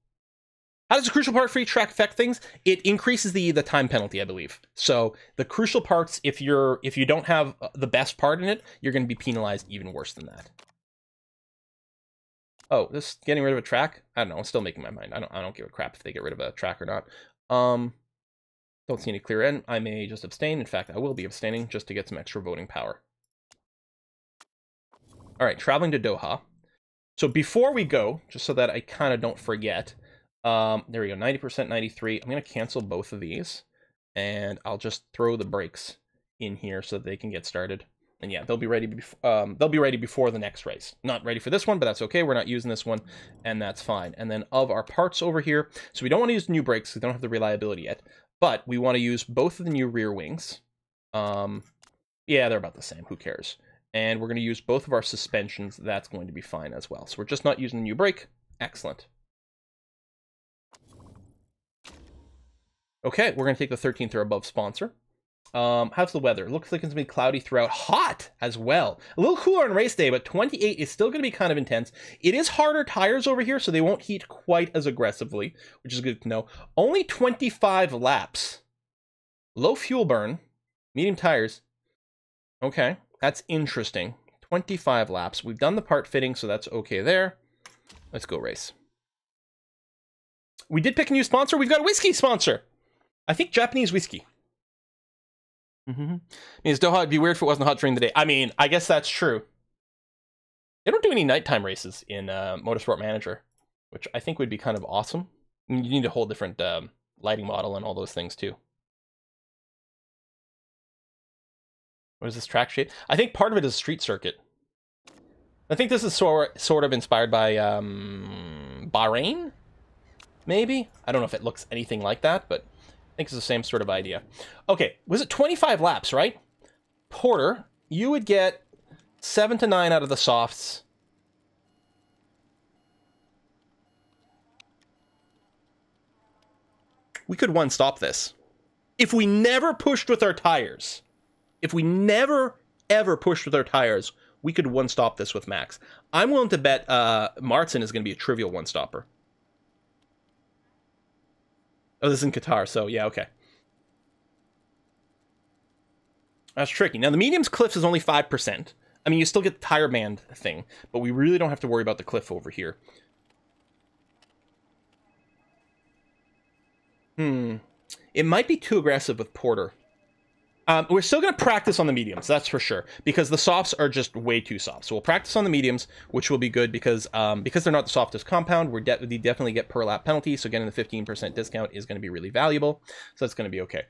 How does the crucial part free track affect things? It increases the time penalty, I believe. So the crucial parts, if you don't have the best part in it, you're going to be penalized even worse than that. Oh, this getting rid of a track? I don't know. I'm still making my mind. I don't give a crap if they get rid of a track or not. Don't see any clear end. I may just abstain. In fact, I will be abstaining just to get some extra voting power. All right, traveling to Doha. So before we go, just so that I kind of don't forget, there we go, 90%, 93. I'm going to cancel both of these, and I'll just throw the brakes in here so that they can get started. And yeah, they'll be ready before the next race. Not ready for this one, but that's okay. We're not using this one, and that's fine. And then of our parts over here, so we don't want to use new brakes. We don't have the reliability yet, but we want to use both of the new rear wings. Yeah, they're about the same. Who cares? And we're going to use both of our suspensions. That's going to be fine as well. So we're just not using the new brake. Excellent. Okay, we're going to take the 13th or above sponsor. How's the weather? Looks like it's going to be cloudy throughout. Hot as well. A little cooler on race day, but 28 is still going to be kind of intense. It is harder tires over here, so they won't heat quite as aggressively, which is good to know. Only 25 laps. Low fuel burn. Medium tires. Okay, that's interesting. 25 laps. We've done the part fitting, so that's okay there. Let's go race. We did pick a new sponsor. We've got a whiskey sponsor. I think Japanese whiskey. Means Doha, it'd be weird if it wasn't hot during the day. I mean, I guess that's true. They don't do any nighttime races in Motorsport Manager, which I think would be kind of awesome. I mean, you need a whole different lighting model and all those things too. What is this track shape? I think part of it is street circuit. I think this is sort of inspired by Bahrain, maybe? I don't know if it looks anything like that, but I think it's the same sort of idea. Okay, was it 25 laps, right? Porter, you would get 7 to 9 out of the softs. We could one-stop this. If we never pushed with our tires, if we never, ever pushed with our tires, we could one-stop this with Max. I'm willing to bet Martin is going to be a trivial one-stopper. Oh, this is in Qatar, so yeah, okay. That's tricky. Now, the medium's cliff is only 5%. I mean, you still get the tire band thing, but we really don't have to worry about the cliff over here. It might be too aggressive with Porter. We're still going to practice on the mediums, that's for sure, because the softs are just way too soft. So we'll practice on the mediums, which will be good because they're not the softest compound. We definitely get per lap penalty, so getting the 15% discount is going to be really valuable. So that's going to be okay.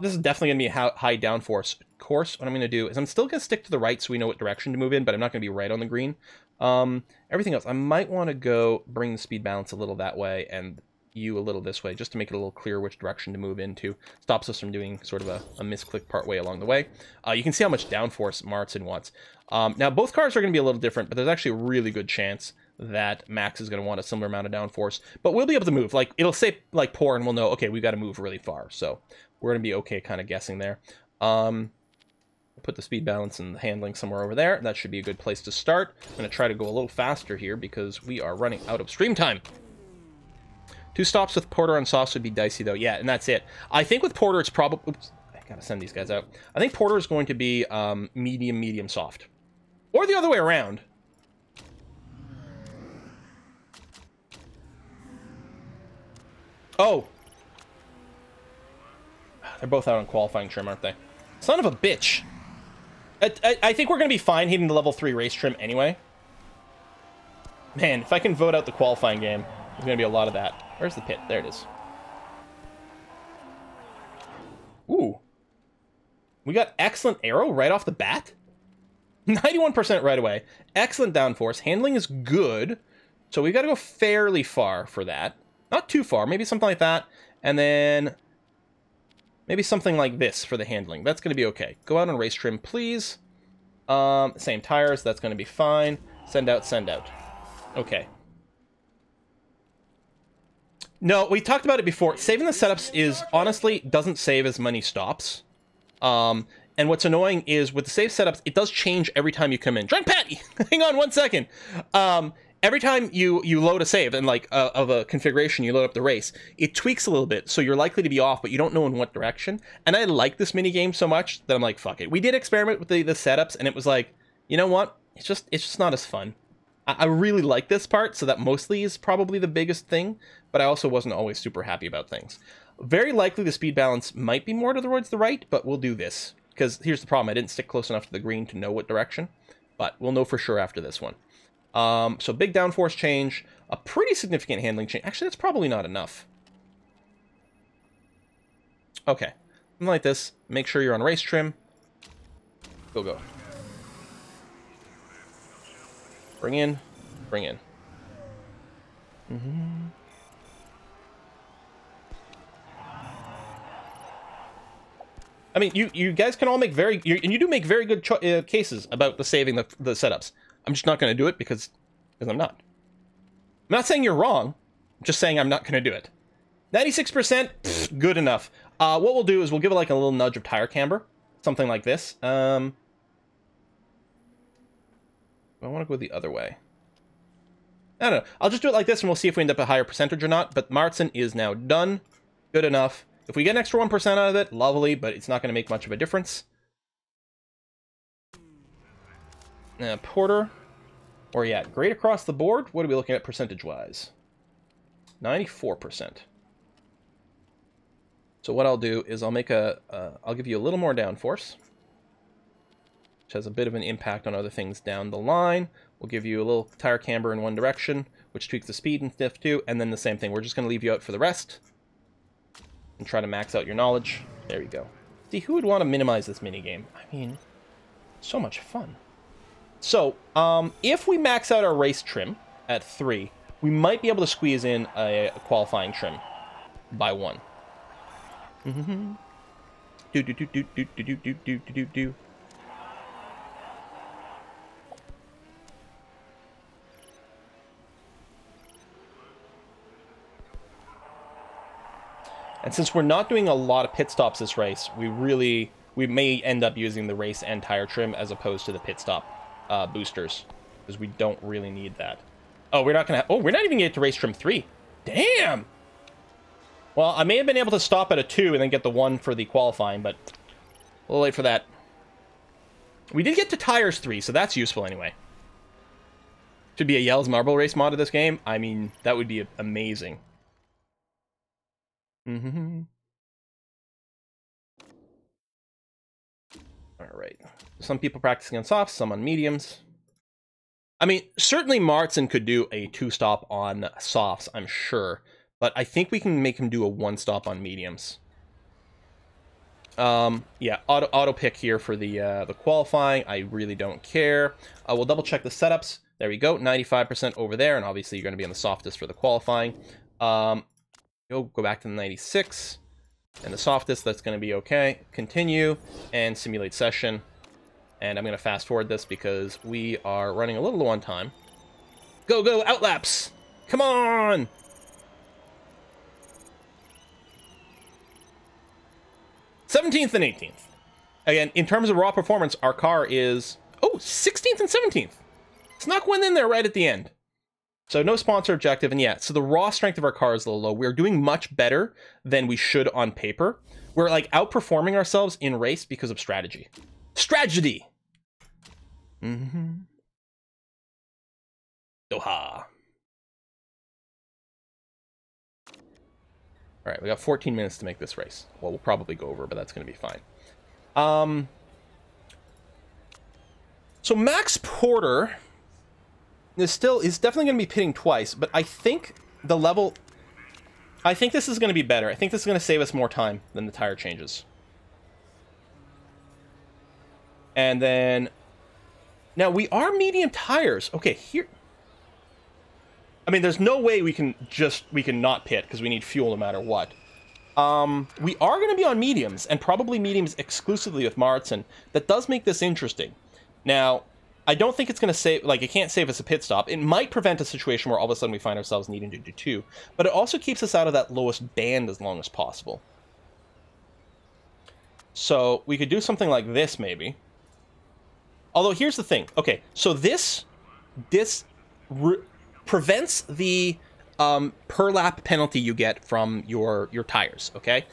This is definitely going to be a high downforce course. What I'm going to do is I'm still going to stick to the right so we know what direction to move in, but I'm not going to be right on the green. Everything else, I might want to go bring the speed balance a little that way and you a little this way, just to make it a little clearer which direction to move into. Stops us from doing sort of a misclick part way along the way. You can see how much downforce Martin wants. Now, both cars are going to be a little different, but there's actually a really good chance that Max is going to want a similar amount of downforce. But we'll be able to move. Like, it'll say, like, pour, and we'll know, okay, we've got to move really far. So we're going to be okay kind of guessing there. Put the speed balance and the handling somewhere over there. That should be a good place to start. I'm going to try to go a little faster here because we are running out of stream time. 2 stops with Porter on softs would be dicey, though. Yeah, and that's it. I think with Porter, it's probably... Oops, I gotta send these guys out. I think Porter is going to be medium, medium soft. Or the other way around. Oh! They're both out on qualifying trim, aren't they? Son of a bitch! I think we're going to be fine hitting the level 3 race trim anyway. Man, if I can vote out the qualifying game, there's going to be a lot of that. Where's the pit? There it is. Ooh. We got excellent aero right off the bat. 91% right away. Excellent downforce. Handling is good. So we got to go fairly far for that. Not too far. Maybe something like that. And then... Maybe something like this for the handling. That's going to be okay. Go out on race trim, please. Same tires. That's going to be fine. Send out, send out. Okay. No, we talked about it before. Saving the setups is, honestly, doesn't save as many stops. And what's annoying is with the save setups, it does change every time you come in. Drunk Patty! Hang on 1 second. Every time you load a save and like of a configuration, you load up the race, it tweaks a little bit, so you're likely to be off, but you don't know in what direction. And I like this mini game so much that I'm like, fuck it. We did experiment with the setups, and it was like, you know what? It's just not as fun. I really like this part, so that mostly is probably the biggest thing, but I also wasn't always super happy about things. Very likely the speed balance might be more towards the right, but we'll do this. Because here's the problem, I didn't stick close enough to the green to know what direction, but we'll know for sure after this one. So big downforce change, a pretty significant handling change. Actually, that's probably not enough. Okay, something like this. Make sure you're on race trim. Go, go. Bring in, bring in. I mean, you guys can all make and you do make very good cases about the saving the setups. I'm just not going to do it because I'm not. I'm not saying you're wrong. I'm just saying I'm not going to do it. 96%, good enough. What we'll do is we'll give it like a little nudge of tire camber. Something like this. I want to go the other way. I don't know. I'll just do it like this and we'll see if we end up a higher percentage or not. But Martson is now done. Good enough. If we get an extra 1% out of it, lovely, but it's not going to make much of a difference. Porter. Or yeah, great across the board. What are we looking at percentage-wise? 94%. So what I'll do is I'll make I'll give you a little more downforce, which has a bit of an impact on other things down the line. We'll give you a little tire camber in one direction, which tweaks the speed and stuff too, and then the same thing. We're just going to leave you out for the rest and try to max out your knowledge. There you go. See, who would want to minimize this minigame? I mean, so much fun. So, if we max out our race trim at 3, we might be able to squeeze in a qualifying trim by 1. Do. And since we're not doing a lot of pit stops this race, we may end up using the race and tire trim as opposed to the pit stop boosters, because we don't really need that. Oh, we're not gonna. Oh, we're not even gonna get to race trim 3. Damn. Well, I may have been able to stop at a 2 and then get the 1 for the qualifying, but a little late for that. We did get to tires 3, so that's useful anyway. Should be a Yells Marble Race mod of this game. I mean, that would be amazing. Alright. Some people practicing on softs, some on mediums. I mean, certainly Martson could do a 2-stop on softs, I'm sure. But I think we can make him do a 1-stop on mediums. Yeah, auto pick here for the qualifying. I really don't care. We'll double check the setups. There we go, 95% over there, and obviously you're going to be on the softest for the qualifying. Go back to the 96, and the softest, that's going to be okay. Continue, and simulate session. And I'm going to fast forward this because we are running a little low on time. Go, go, outlaps! Come on! '17th and 18th. Again, in terms of raw performance, our car is, 16th and 17th. Snuck one in there right at the end. So no sponsor objective, and yeah, so the raw strength of our car is a little low. We're doing much better than we should on paper. We're like outperforming ourselves in race because of strategy. Strategy! Doha. Alright, we got 14 minutes to make this race. Well, we'll probably go over, but that's going to be fine. So Max Porter is definitely going to be pitting twice, but I think the level... I think this is going to be better. I think this is going to save us more time than the tire changes. And then... Now, we are medium tires. Okay, here... I mean, there's no way we can not pit, because we need fuel no matter what. We are going to be on mediums, and probably mediums exclusively with Marston. That does make this interesting. Now, I don't think it's going to save, like, it can't save us a pit stop. It might prevent a situation where all of a sudden we find ourselves needing to do 2, but it also keeps us out of that lowest band as long as possible. So we could do something like this, maybe. Although, here's the thing. Okay, so this prevents the per lap penalty you get from your tires, okay?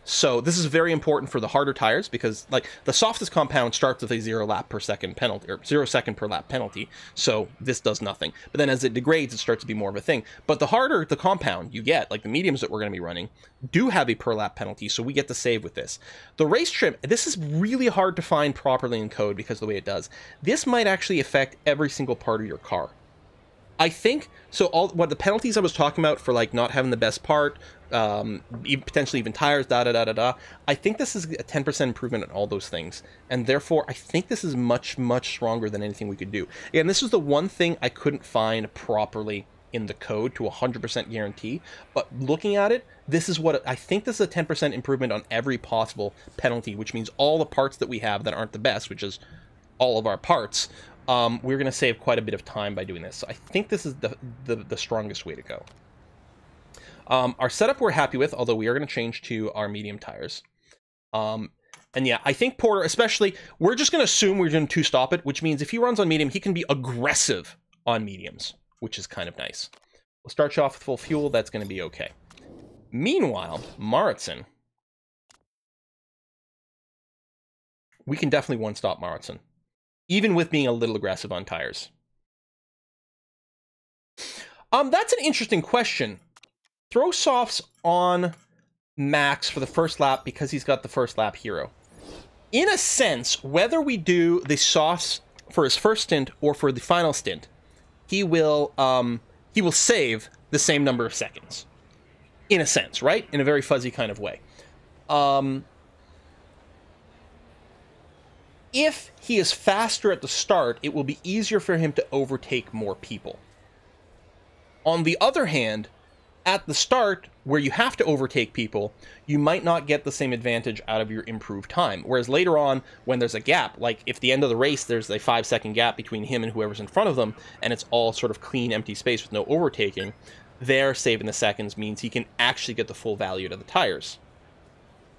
So this is very important for the harder tires because, like, the softest compound starts with a 0 lap per second penalty, or 0 second per lap penalty, so this does nothing. But then as it degrades, it starts to be more of a thing. But the harder the compound you get, like the mediums that we're going to be running, do have a per lap penalty, so we get to save with this. The race trim, this is really hard to find properly in code because of the way it does. This might actually affect every single part of your car. I think, so what the penalties I was talking about for, like, not having the best part, potentially even tires, I think this is a 10% improvement on all those things. And therefore, I think this is much, much stronger than anything we could do. Again, this is the one thing I couldn't find properly in the code to 100% guarantee. But looking at it, this is what, I think this is a 10% improvement on every possible penalty, which means all the parts that we have that aren't the best, which is all of our parts, we're going to save quite a bit of time by doing this. So I think this is the strongest way to go. Our setup we're happy with, although we are going to change to our medium tires. And yeah, I think Porter, especially, we're just going to assume we're going to stop it, which means if he runs on medium, he can be aggressive on mediums, which is kind of nice. We'll start you off with full fuel. That's going to be okay. Meanwhile, Maritson, we can definitely one-stop Maritson, even with being a little aggressive on tires. That's an interesting question. Throw softs on Max for the first lap because he's got the first lap hero. In a sense, whether we do the softs for his first stint or for the final stint, he will save the same number of seconds. In a sense, right? In a very fuzzy kind of way. If he is faster at the start, it will be easier for him to overtake more people. On the other hand, at the start, where you have to overtake people, you might not get the same advantage out of your improved time. Whereas later on, when there's a gap, like if the end of the race, there's a 5-second gap between him and whoever's in front of them, and it's all sort of clean, empty space with no overtaking, there saving the seconds means he can actually get the full value out of the tires.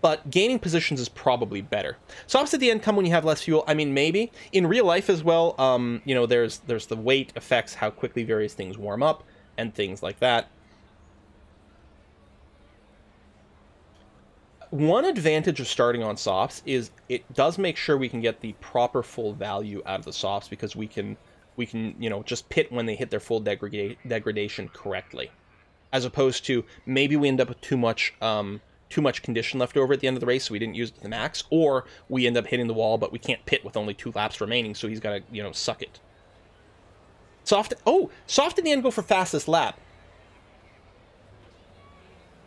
But gaining positions is probably better. Softs at the end come when you have less fuel. I mean, maybe. In real life as well, you know, there's the weight affects how quickly various things warm up and things like that. One advantage of starting on softs is it does make sure we can get the proper full value out of the softs because we can you know, just pit when they hit their full degradation correctly, as opposed to maybe we end up with too much condition left over at the end of the race, so we didn't use it to the max, or we end up hitting the wall, but we can't pit with only 2 laps remaining, so he's got to, you know, suck it. Soft in the end go for fastest lap.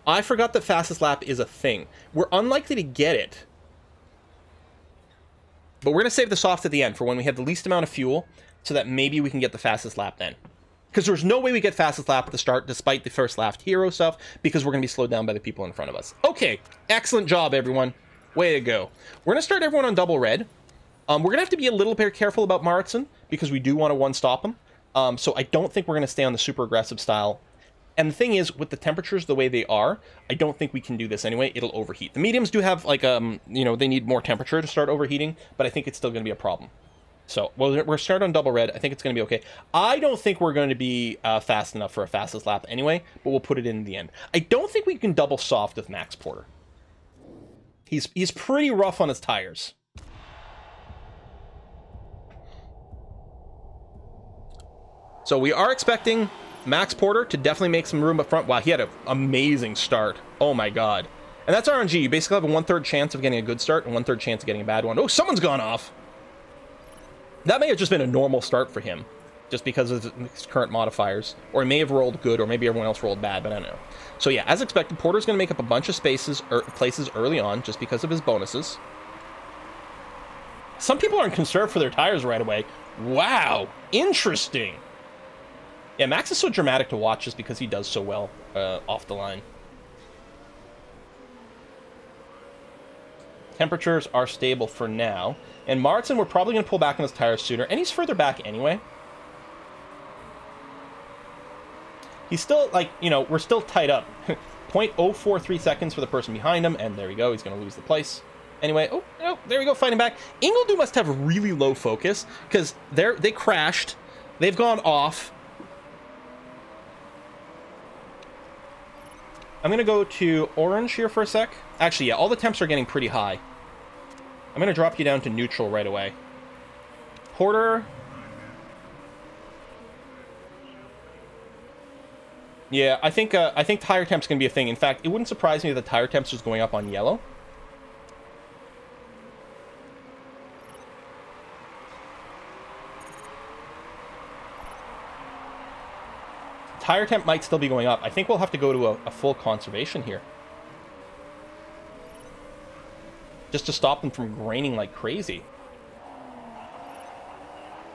I forgot that fastest lap is a thing. We're unlikely to get it. But we're going to save the soft at the end for when we have the least amount of fuel, so that maybe we can get the fastest lap then. Because there's no way we get fastest lap at the start, despite the first lap hero stuff, because we're going to be slowed down by the people in front of us. Okay, excellent job, everyone. Way to go. We're going to start everyone on double red. We're going to have to be a little bit careful about Maritson, because we do want to one-stop him. So I don't think we're going to stay on the super aggressive style. And the thing is, with the temperatures the way they are, I don't think we can do this anyway. It'll overheat. The mediums do have, like, you know, they need more temperature to start overheating, but I think it's still going to be a problem. So, well, we're starting on double red. I think it's going to be okay. I don't think we're going to be fast enough for a fastest lap anyway, but we'll put it in the end. I don't think we can double soft with Max Porter. He's pretty rough on his tires. So we are expecting Max Porter to definitely make some room up front. Wow, he had an amazing start. Oh my god. And that's RNG. You basically have a 1/3 chance of getting a good start and 1/3 chance of getting a bad one. Oh, someone's gone off. That may have just been a normal start for him, just because of his current modifiers. Or he may have rolled good, or maybe everyone else rolled bad, but I don't know. So yeah, as expected, Porter's going to make up a bunch of spaces or places early on, just because of his bonuses. Some people aren't conserved for their tires right away. Wow, interesting. Yeah, Max is so dramatic to watch just because he does so well off the line. Temperatures are stable for now. And Martin, we're probably going to pull back on his tires sooner. And he's further back anyway. He's still, like, you know, we're still tied up. 0.043 seconds for the person behind him. And there we go. He's going to lose the place. Anyway, oh, there we go, fighting back. Ingledew must have really low focus. Because they crashed. They've gone off. I'm going to go to orange here for a sec. Actually, yeah, all the temps are getting pretty high. I'm going to drop you down to neutral right away. Porter. Yeah, I think tire temp's going to be a thing. In fact, it wouldn't surprise me if the tire temps was going up on yellow. Tire temp might still be going up. I think we'll have to go to a full conservation here. Just to stop them from graining like crazy.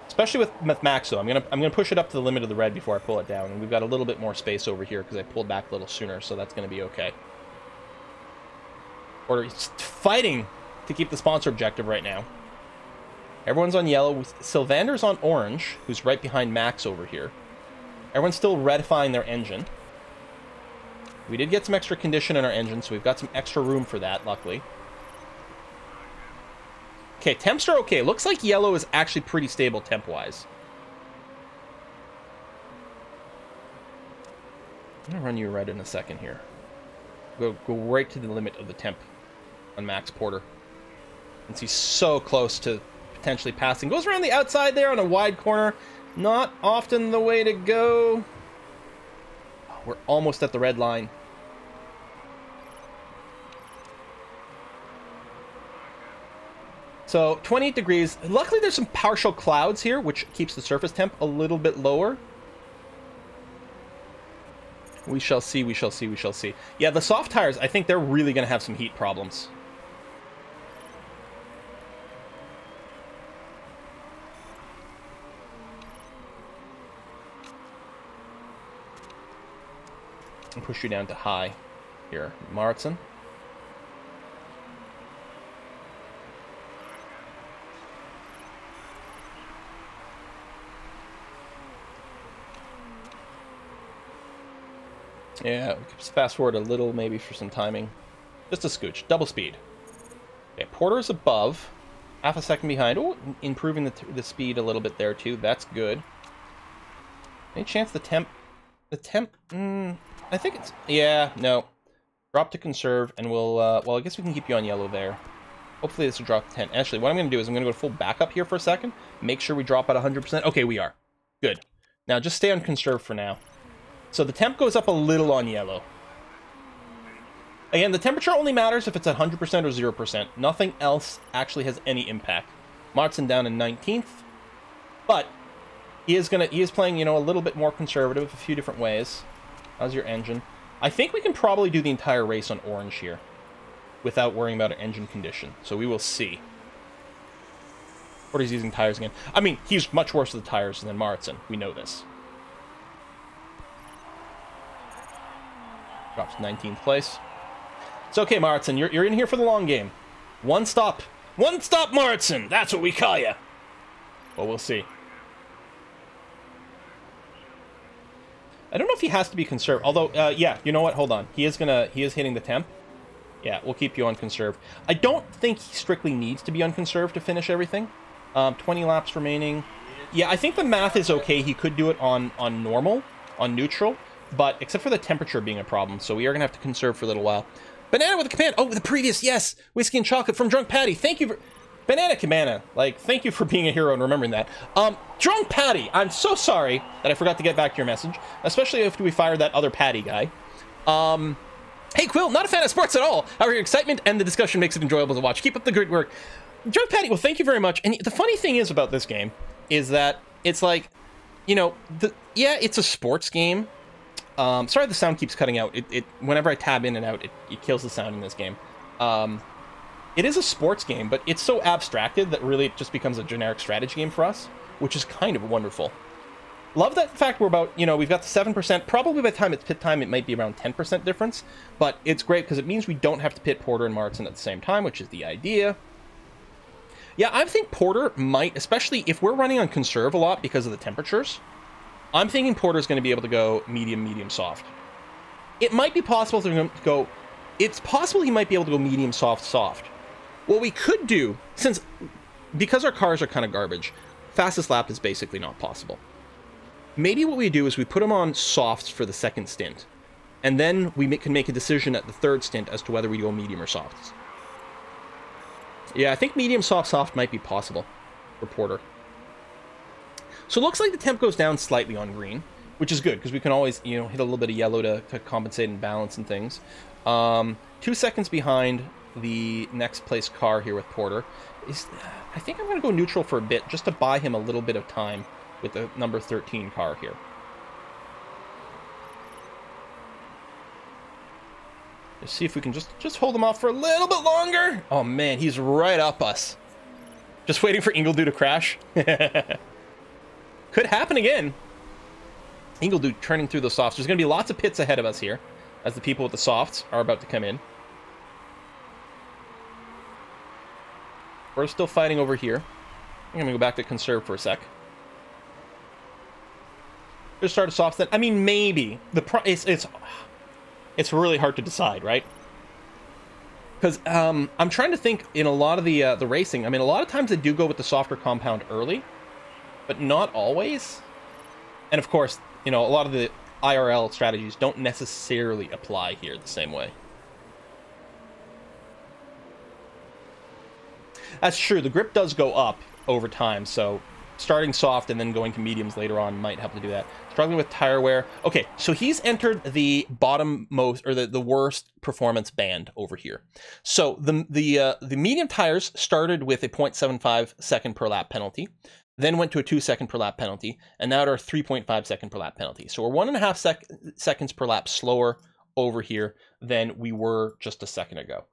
Especially with Maxo. I'm gonna push it up to the limit of the red before I pull it down. And we've got a little bit more space over here because I pulled back a little sooner, so that's gonna be okay. Or he's fighting to keep the sponsor objective right now. Everyone's on yellow. Sylvander's on orange, who's right behind Max over here. Everyone's still redifying their engine. We did get some extra condition in our engine, so we've got some extra room for that, luckily. Okay, temps are okay. Looks like yellow is actually pretty stable temp-wise. I'm going to run you red in a second here. Go right to the limit of the temp on Max Porter. Since he's so close to potentially passing. Goes around the outside there on a wide corner. Not often the way to go. We're almost at the red line. So 28 degrees. Luckily there's some partial clouds here, which keeps the surface temp a little bit lower. We shall see, we shall see, we shall see. Yeah, the soft tires, I think they're really going to have some heat problems. And push you down to high here, Martin. Yeah, we could fast forward a little maybe for some timing. Just a scooch. Double speed. Okay, Porter's above. Half a second behind. Oh, improving the speed a little bit there too. That's good. Any chance the temp... The temp... I think it's... Yeah, no. Drop to conserve, and we'll... well, I guess we can keep you on yellow there. Hopefully this will drop to 10. Actually, what I'm going to do is I'm going to go full backup here for a second. Make sure we drop at 100%. Okay, we are. Good. Now, just stay on conserve for now. So the temp goes up a little on yellow. Again, the temperature only matters if it's at 100% or 0%. Nothing else actually has any impact. Martin down in 19th. But he is playing, you know, a little bit more conservative, a few different ways. How's your engine? I think we can probably do the entire race on orange here without worrying about an engine condition. So we will see. Or he's using tires again. I mean, he's much worse with the tires than Martin. We know this. Drops 19th place. It's okay, Martin. You're in here for the long game. One stop. One stop, Martin! That's what we call you. Well, we'll see. I don't know if he has to be conserved. Although, yeah, you know what? Hold on. He is hitting the temp. Yeah, we'll keep you on conserve. I don't think he strictly needs to be on conserve to finish everything. 20 laps remaining. Yeah, I think the math is okay. He could do it on normal, on neutral. But except for the temperature being a problem, so we are going to have to conserve for a little while. Banana with a command. Oh, the previous, yes. Whiskey and chocolate from Drunk Patty. Thank you for... Banana Cabana. Like, thank you for being a hero and remembering that. Drunk Patty, I'm so sorry that I forgot to get back to your message. Especially after we fired that other Patty guy. Hey, Quill, not a fan of sports at all. However, your excitement and the discussion makes it enjoyable to watch. Keep up the great work. Drunk Patty, well, thank you very much. And the funny thing is about this game is that it's like, you know, yeah, it's a sports game. Sorry the sound keeps cutting out. Whenever I tab in and out, it kills the sound in this game. It is a sports game, but it's so abstracted that really it just becomes a generic strategy game for us, which is kind of wonderful. Love that fact we're about, you know, we've got the 7%. Probably by the time it's pit time, it might be around 10% difference. But it's great because it means we don't have to pit Porter and Martin at the same time, which is the idea. Yeah, I think Porter might, especially if we're running on conserve a lot because of the temperatures, I'm thinking Porter's going to be able to go medium, medium, soft. It might be possible to go... It's possible he might be able to go medium, soft, soft. What we could do, because our cars are kind of garbage, fastest lap is basically not possible. Maybe what we do is we put him on softs for the second stint, and then we can make a decision at the third stint as to whether we go medium or softs. Yeah, I think medium, soft, soft might be possible for Porter. So it looks like the temp goes down slightly on green, which is good, because we can always, you know, hit a little bit of yellow to compensate and balance and things. 2 seconds behind the next place car here with Porter. I think I'm going to go neutral for a bit, just to buy him a little bit of time with the number 13 car here. Let's see if we can just hold him off for a little bit longer. Oh man, he's right up us. Just waiting for Ingledew to crash. Could happen again. Ingledew turning through the softs. There's going to be lots of pits ahead of us here, as the people with the softs are about to come in. We're still fighting over here. I'm going to go back to conserve for a sec. Just start a soft then. I mean, maybe. It's really hard to decide, right? Because I'm trying to think in a lot of the racing. I mean, a lot of times they do go with the softer compound early, but not always. And of course, you know, a lot of the IRL strategies don't necessarily apply here the same way. That's true. The grip does go up over time, so starting soft and then going to mediums later on might help to do that. Struggling with tire wear. Okay, so he's entered the bottom most, or the worst performance band over here. So the medium tires started with a 0.75 second per lap penalty, then went to a 2 second per lap penalty, and now to our 3.5 second per lap penalty. So we're 1.5 seconds per lap slower over here than we were just a second ago.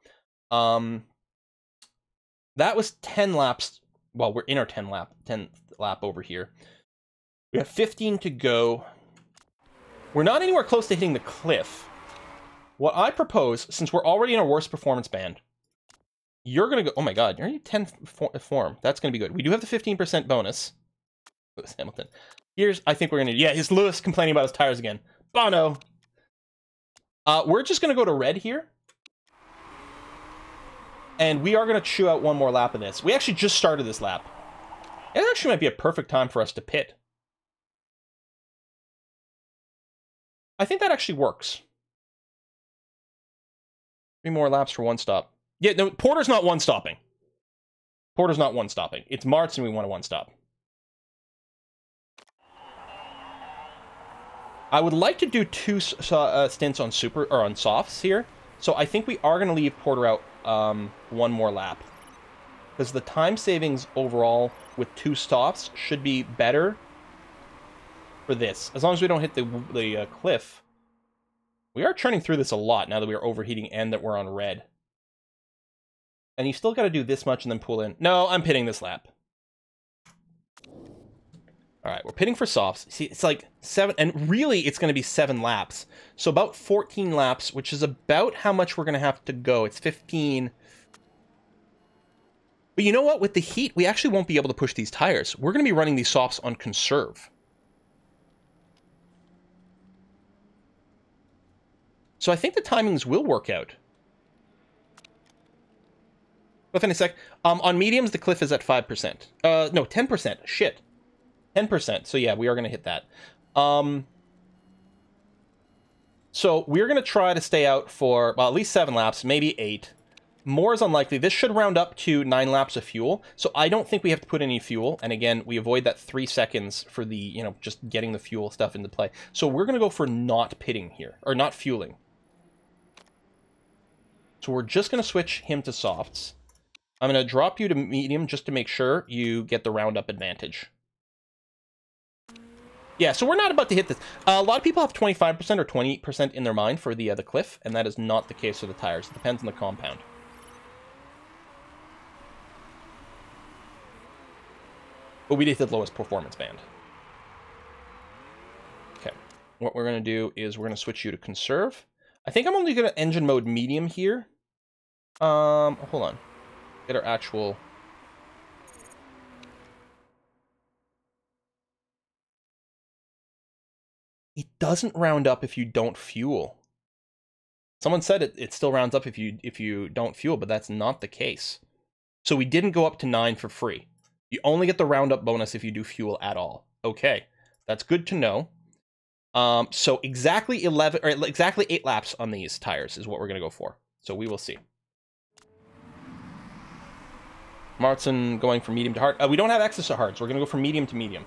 That was 10 laps. Well, we're in our 10th lap over here. We have 15 to go. We're not anywhere close to hitting the cliff. What I propose, since we're already in our worst performance band, you're going to go... Oh my god, you're in 10th form. That's going to be good. We do have the 15% bonus. Lewis Hamilton. Here's... I think we're going to... Yeah, here's Lewis complaining about his tires again. Bono! We're just going to go to red here. And we are going to chew out one more lap of this. We actually just started this lap. It actually might be a perfect time for us to pit. I think that actually works. 3 more laps for one stop. Yeah, no, Porter's not one stopping. Porter's not one stopping. It's Martin we want to one stop. I would like to do 2 stints on super or on softs here. So I think we are going to leave Porter out one more lap. Because the time savings overall with 2 stops should be better for this. As long as we don't hit the cliff. We are churning through this a lot now that we are overheating and that we're on red. And you still got to do this much and then pull in. No, I'm pitting this lap. Alright, we're pitting for softs. See, it's like 7, and really it's going to be 7 laps. So about 14 laps, which is about how much we're going to have to go. It's 15. But you know what? With the heat, we actually won't be able to push these tires. We're going to be running these softs on conserve. So I think the timings will work out. Cliff in a sec. On mediums, the cliff is at 5%. No, 10%. Shit. 10%. So yeah, we are going to hit that. So we're going to try to stay out for, well, at least 7 laps, maybe 8. More is unlikely. This should round up to 9 laps of fuel. So I don't think we have to put any fuel. And again, we avoid that 3 seconds for the, you know, just getting the fuel stuff into play. So we're going to go for not pitting here, or not fueling. So we're just going to switch him to softs. I'm going to drop you to medium just to make sure you get the roundup advantage. Yeah, so we're not about to hit this. A lot of people have 25% or 28% in their mind for the cliff, and that is not the case for the tires. It depends on the compound. But we did hit the lowest performance band. what we're going to do is we're going to switch you to conserve. I think I'm only going to engine mode medium here. Hold on. Get our actual... It doesn't round up if you don't fuel. Someone said it still rounds up if you don't fuel, but that's not the case. So we didn't go up to 9 for free. You only get the roundup bonus if you do fuel at all. Okay, that's good to know. So exactly 11 or exactly 8 laps on these tires is what we're going to go for. So we will see. Martin going from medium to hard. We don't have access to hard, so we're going to go from medium to medium.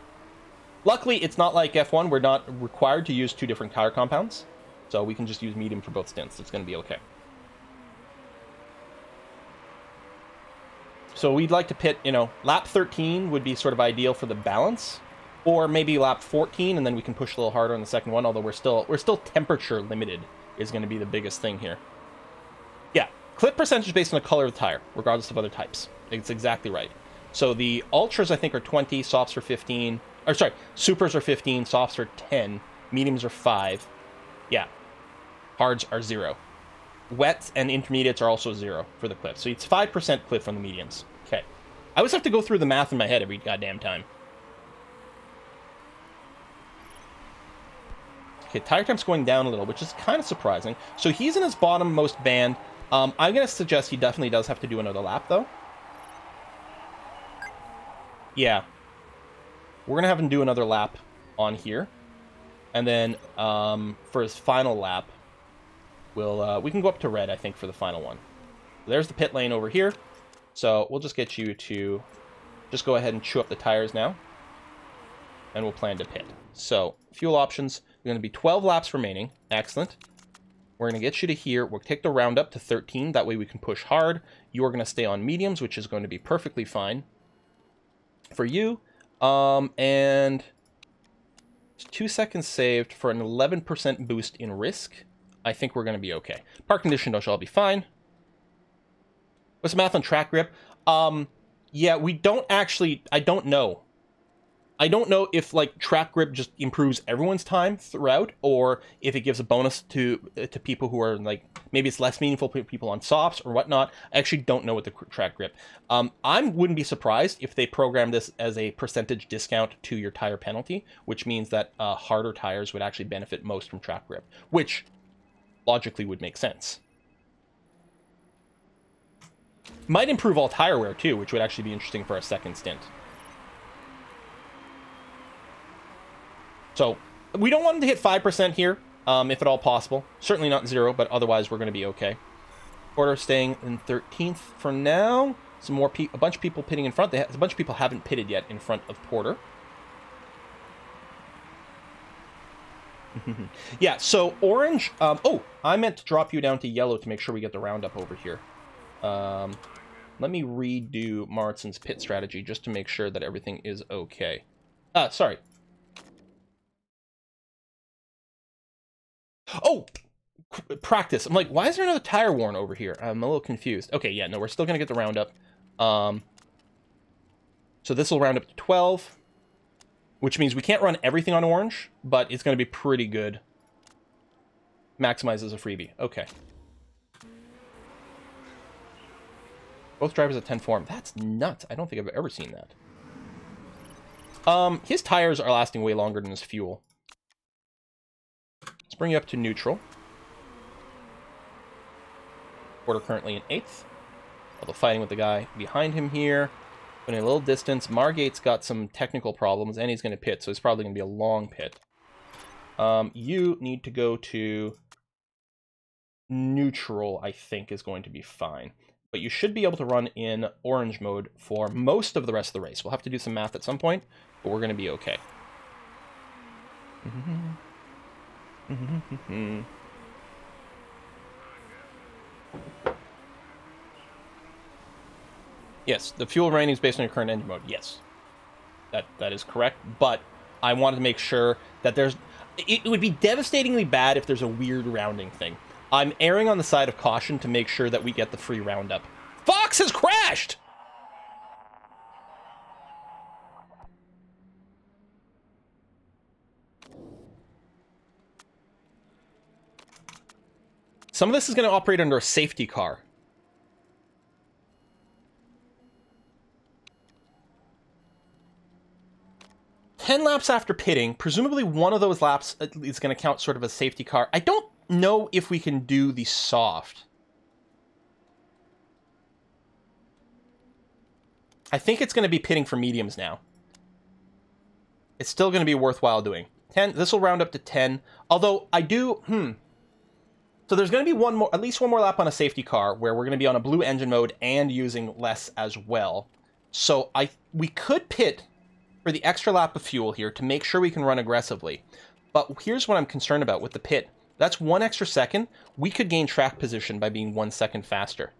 Luckily, it's not like F1. We're not required to use 2 different tire compounds. So we can just use medium for both stints. It's going to be okay. So we'd like to pit, you know, lap 13 would be sort of ideal for the balance. Or maybe lap 14, and then we can push a little harder on the second one, although we're still temperature limited is going to be the biggest thing here. Yeah, clip percentage based on the color of the tire, regardless of other types. It's exactly right. So the Ultras, I think, are 20, softs are 15. Or sorry, Supers are 15, softs are 10, mediums are 5. Yeah, hards are 0. Wets and intermediates are also 0 for the clip. So it's 5% clip from the mediums. Okay. I always have to go through the math in my head every goddamn time. Okay, tire temp's going down a little, which is kind of surprising. So he's in his bottom most band. I'm going to suggest he definitely does have to do another lap, though. Yeah. We're going to have him do another lap on here. And then for his final lap, we can go up to red, I think, for the final one. There's the pit lane over here. So we'll just get you to just go ahead and chew up the tires now. And we'll plan to pit. So, fuel options. We're going to be 12 laps remaining. Excellent. We're going to get you to here. We'll take the round up to 13. That way we can push hard. You're going to stay on mediums, which is going to be perfectly fine for you. And 2 seconds saved for an 11% boost in risk. I think we're going to be okay. Park condition shall be fine. What's the math on track grip? Yeah, we don't actually... I don't know. I don't know if, like, track grip just improves everyone's time throughout, or if it gives a bonus to people who are, like, maybe it's less meaningful for people on softs or whatnot. I actually don't know what the track grip. I wouldn't be surprised if they program this as a percentage discount to your tire penalty, which means that harder tires would actually benefit most from track grip, which logically would make sense. Might improve all tire wear, too, which would actually be interesting for a second stint. So, we don't want them to hit 5% here, if at all possible. Certainly not 0, but otherwise we're going to be okay. Porter staying in 13th for now. Some more a bunch of people pitting in front. A bunch of people haven't pitted yet in front of Porter. Yeah, so orange... oh, I meant to drop you down to yellow to make sure we get the roundup over here. Let me redo Martin's pit strategy just to make sure that everything is okay. Sorry. Oh! Practice. I'm like, why is there another tire worn over here? I'm a little confused. Okay, yeah, no, we're still going to get the roundup. So this will round up to 12, which means we can't run everything on orange, but it's going to be pretty good. Maximizes a freebie. Okay. Both drivers at 10 form. That's nuts. I don't think I've ever seen that. His tires are lasting way longer than his fuel. Let's bring you up to neutral. Porter currently in 8th. Although fighting with the guy behind him here. Putting a little distance. Margate's got some technical problems, and he's going to pit, so it's probably going to be a long pit. You need to go to neutral, I think, is going to be fine. But you should be able to run in orange mode for most of the rest of the race. We'll have to do some math at some point, but we're going to be okay. Yes, the fuel rating is based on your current engine mode. Yes, that is correct. But I wanted to make sure that there's... It would be devastatingly bad if there's a weird rounding thing. I'm erring on the side of caution to make sure that we get the free roundup. Fox has crashed! Some of this is going to operate under a safety car. Ten laps after pitting, presumably one of those laps is going to count sort of as safety car. I don't know if we can do the soft. I think it's going to be pitting for mediums now. It's still going to be worthwhile doing. 10, this will round up to 10. Although I do, So there's going to be at least one more lap on a safety car where we're going to be on a blue engine mode and using less as well. So we could pit for the extra lap of fuel here to make sure we can run aggressively. But here's what I'm concerned about with the pit. That's 1 extra second. We could gain track position by being 1 second faster.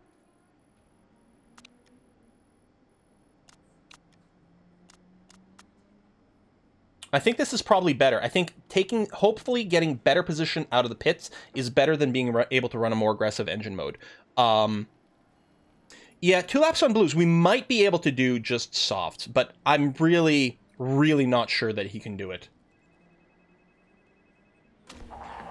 I think this is probably better. I think hopefully getting better position out of the pits is better than being able to run a more aggressive engine mode. Yeah, 2 laps on blues. We might be able to do just soft, but I'm really, really not sure that he can do it.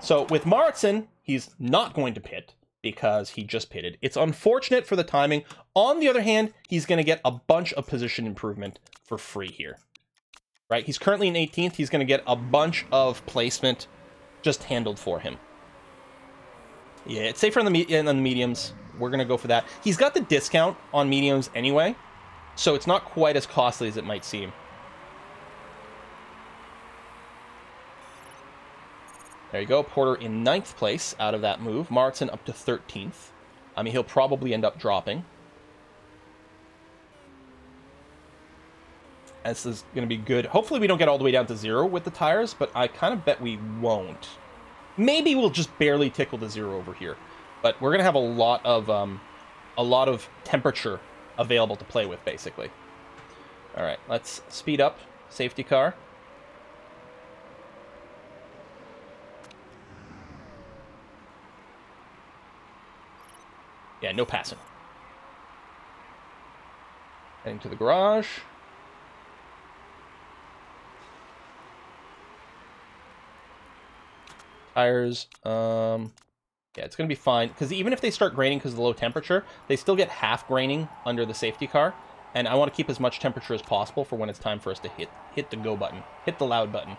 So with Maritson, he's not going to pit because he just pitted. It's unfortunate for the timing. On the other hand, he's going to get a bunch of position improvement for free here. Right? He's currently in 18th. He's going to get a bunch of placement just handled for him. Yeah, it's safer on the mediums. We're going to go for that. He's got the discount on mediums anyway, so it's not quite as costly as it might seem. There you go. Porter in 9th place out of that move. Maritson up to 13th. I mean, he'll probably end up dropping. This is going to be good. Hopefully we don't get all the way down to 0 with the tires, but I kind of bet we won't. Maybe we'll just barely tickle the 0 over here. But we're going to have a lot of temperature available to play with, basically. All right, let's speed up. Safety car. Yeah, no passing. Heading to the garage. Tires, yeah, it's going to be fine, because even if they start graining because of the low temperature, they still get half graining under the safety car, and I want to keep as much temperature as possible for when it's time for us to hit the go button, hit the loud button.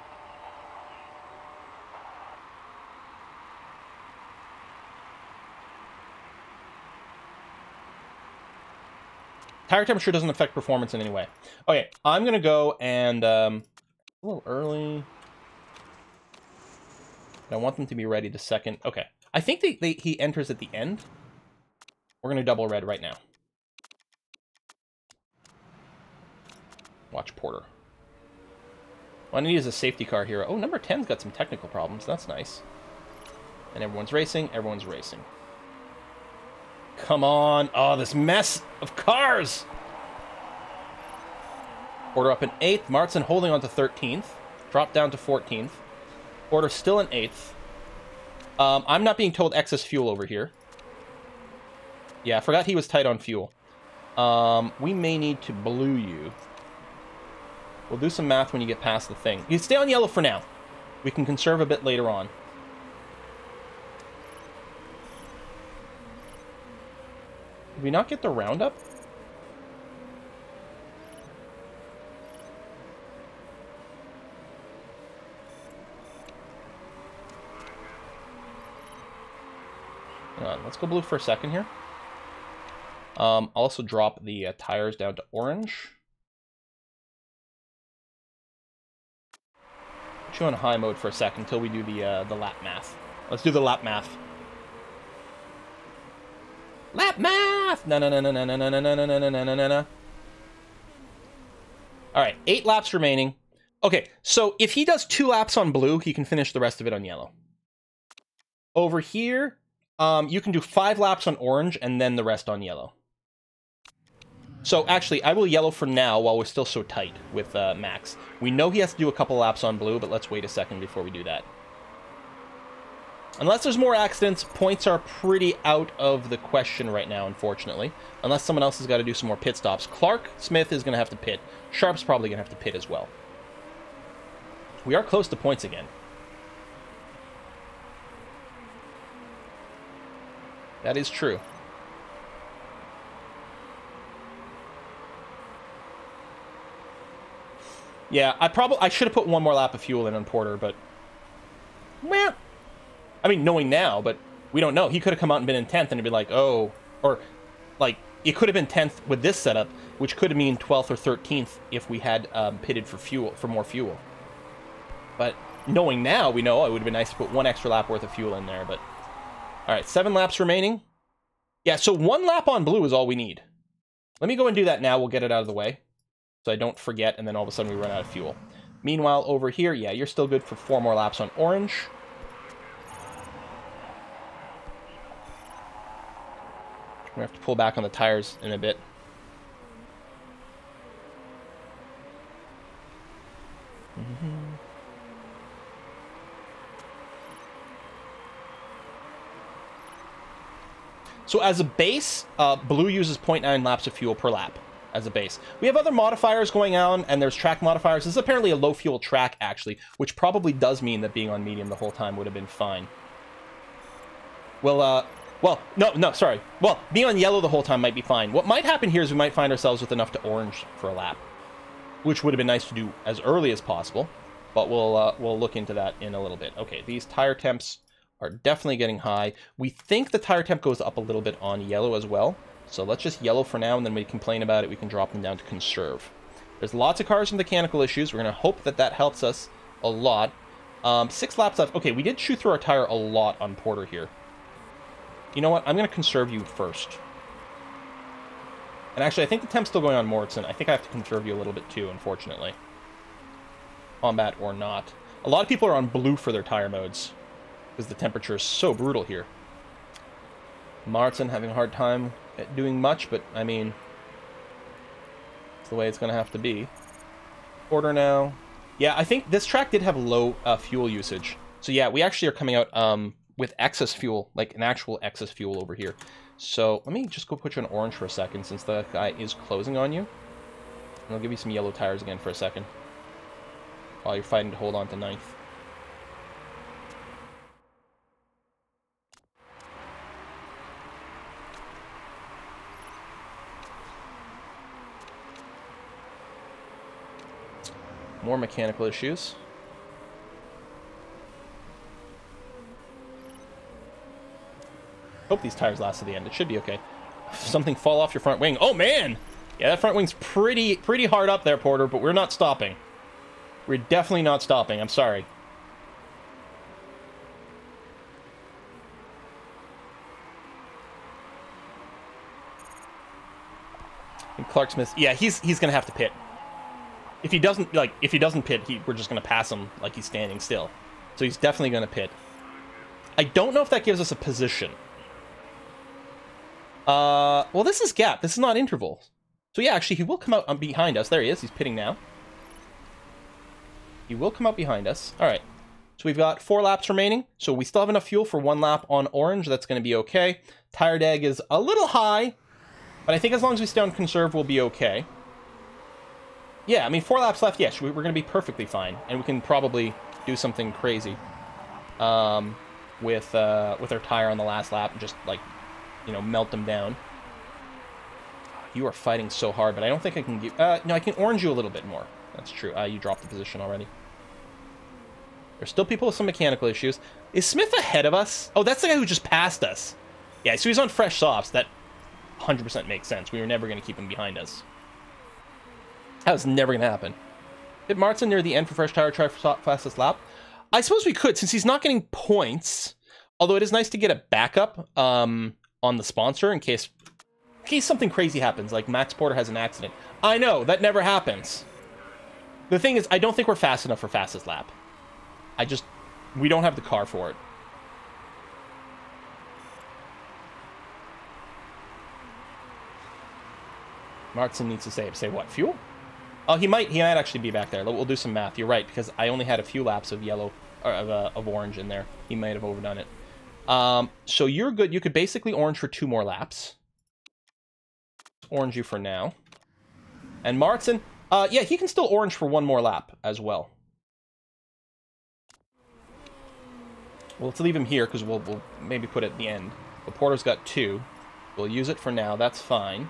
Tire temperature doesn't affect performance in any way. Okay, I'm going to go and, a little early. I want them to be ready to second. Okay. I think he enters at the end. We're going to double red right now. Watch Porter. Well, I need is a safety car hero. Oh, number 10's got some technical problems. That's nice. And everyone's racing. Everyone's racing. Come on. Oh, this mess of cars. Porter up in 8th. Maritson holding on to 13th. Dropped down to 14th. Porter still in 8th. I'm not being told excess fuel over here. Yeah, I forgot he was tight on fuel. We may need to blue you. We'll do some math when you get past the thing. You can stay on yellow for now. We can conserve a bit later on. Did we not get the roundup? Let's go blue for a second here. I'll also drop the tires down to orange. Put you on high mode for a second until we do the lap math. Let's do the lap math. Lap math! No, no, no, no, no, no, no, no, no, no, no, no, no, no. All right, 8 laps remaining. Okay, so if he does 2 laps on blue, he can finish the rest of it on yellow. Over here, you can do 5 laps on orange and then the rest on yellow. So actually, I will yellow for now while we're still so tight with Max. We know he has to do a couple laps on blue, but let's wait a second before we do that. Unless there's more accidents, points are pretty out of the question right now, unfortunately. Unless someone else has got to do some more pit stops. Clark Smith is going to have to pit. Sharp's probably going to have to pit as well. We are close to points again. That is true. Yeah, I should have put one more lap of fuel in on Porter, but... Meh. I mean, knowing now, but we don't know. He could have come out and been in 10th and it'd be like, oh... Or, like, it could have been 10th with this setup, which could have mean 12th or 13th if we had pitted for more fuel. But knowing now, we know it would have been nice to put one extra lap worth of fuel in there, but... Alright, 7 laps remaining. Yeah, so 1 lap on blue is all we need. Let me go and do that now. We'll get it out of the way. So I don't forget, and then all of a sudden we run out of fuel. Meanwhile, over here, yeah, you're still good for 4 more laps on orange. We're going to have to pull back on the tires in a bit. So as a base, blue uses 0.9 laps of fuel per lap. As a base. We have other modifiers going on, and there's track modifiers. This is apparently a low fuel track, actually, which probably does mean that being on medium the whole time would have been fine. Well, no, sorry. Well, being on yellow the whole time might be fine. What might happen here is we might find ourselves with enough to orange for a lap, which would have been nice to do as early as possible, but we'll look into that in a little bit. Okay, these tire temps are definitely getting high. We think the tire temp goes up a little bit on yellow as well. So let's just yellow for now, and then we complain about it. We can drop them down to conserve. There's lots of cars with mechanical issues. We're going to hope that that helps us a lot. 6 laps left. Okay, we did chew through our tire a lot on Porter here. You know what? I'm going to conserve you first. And actually, I think the temp's still going on Morrison. I think I have to conserve you a little bit too, unfortunately. Combat or not. A lot of people are on blue for their tire modes, because the temperature is so brutal here. Martin having a hard time at doing much, but I mean, it's the way it's going to have to be. Porter now. Yeah, I think this track did have low fuel usage. So yeah, we actually are coming out with excess fuel, like an actual excess fuel over here. So let me just go put you on orange for a second, since the guy is closing on you. And I'll give you some yellow tires again for a second, while you're fighting to hold on to 9th. More mechanical issues. Hope these tires last to the end. It should be okay. Something fall off your front wing. Oh, man! Yeah, that front wing's pretty hard up there, Porter, but we're not stopping. We're definitely not stopping. I'm sorry. And Clark Smith, yeah, he's gonna have to pit. If he doesn't pit, we're just going to pass him like he's standing still. So he's definitely going to pit. I don't know if that gives us a position. Well, this is gap. This is not interval. So yeah, actually, he will come out behind us. There he is. He's pitting now. He will come out behind us. All right. So we've got 4 laps remaining. So we still have enough fuel for 1 lap on orange. That's going to be okay. Tire deg is a little high, but I think as long as we stay on conserve, we'll be okay. Yeah, I mean, 4 laps left. Yes, we're going to be perfectly fine, and we can probably do something crazy with our tire on the last lap and just, like, you know, melt them down. You are fighting so hard, but I don't think I can give... no, I can orange you a little bit more. That's true. You dropped the position already. There's still people with some mechanical issues. Is Smith ahead of us? Oh, that's the guy who just passed us. Yeah, so he's on fresh softs. That 100% makes sense. We were never going to keep him behind us. That was never going to happen. Did Martin near the end for fresh tire try for fastest lap? I suppose we could, since he's not getting points. Although it is nice to get a backup on the sponsor in case something crazy happens, like Max Porter has an accident. I know, that never happens. The thing is, I don't think we're fast enough for fastest lap. We don't have the car for it. Martin needs to say what, fuel? Oh, he might actually be back there. We'll do some math. You're right, because I only had a few laps of yellow, or of orange in there. He might have overdone it. So you're good. You could basically orange for 2 more laps. Orange you for now. And Martin, yeah, he can still orange for 1 more lap as well. Well, let's leave him here, because we'll maybe put it at the end. But Porter's got 2. We'll use it for now. That's fine.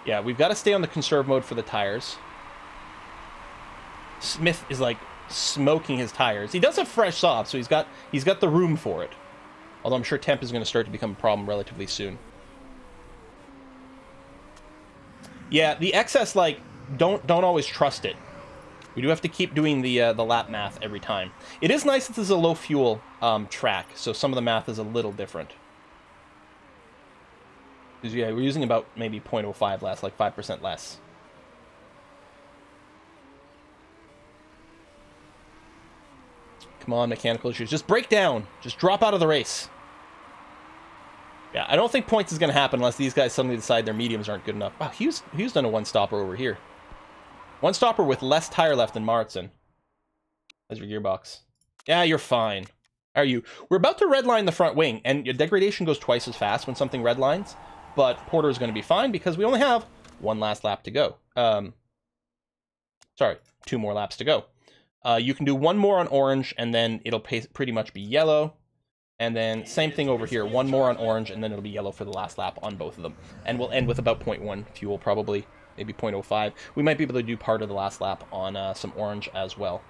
Yeah, we've got to stay on the conserve mode for the tires. Smith is like smoking his tires. He does have fresh softs, so he's got the room for it. Although I'm sure temp is going to start to become a problem relatively soon. Yeah, the excess, like, don't always trust it. We do have to keep doing the lap math every time. It is nice that this is a low fuel track, so some of the math is a little different. Because, yeah, we're using about maybe 0.05 less, like 5% less. Come on, mechanical issues. Just break down. Just drop out of the race. Yeah, I don't think points is going to happen unless these guys suddenly decide their mediums aren't good enough. Wow, Hughes done a one-stopper over here. One-stopper with less tire left than Maritson. As your gearbox. Yeah, you're fine. How are you? We're about to redline the front wing, and your degradation goes twice as fast when something redlines. But Porter is going to be fine because we only have one last lap to go. Sorry, 2 more laps to go. You can do 1 more on orange, and then it'll pretty much be yellow. And then same thing over here, 1 more on orange, and then it'll be yellow for the last lap on both of them. And we'll end with about 0.1 fuel, probably, maybe 0.05. We might be able to do part of the last lap on some orange as well.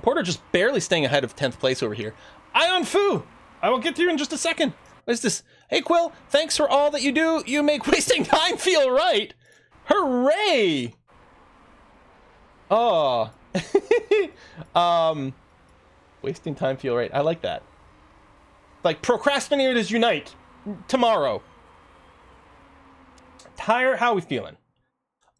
Porter just barely staying ahead of 10th place over here. Ion Fu! I will get to you in just a second. What is this? Hey, Quill, thanks for all that you do. You make wasting time feel right. Hooray! Oh. Wasting time feel right. I like that. Like, procrastinators unite tomorrow. Tire, how are we feeling?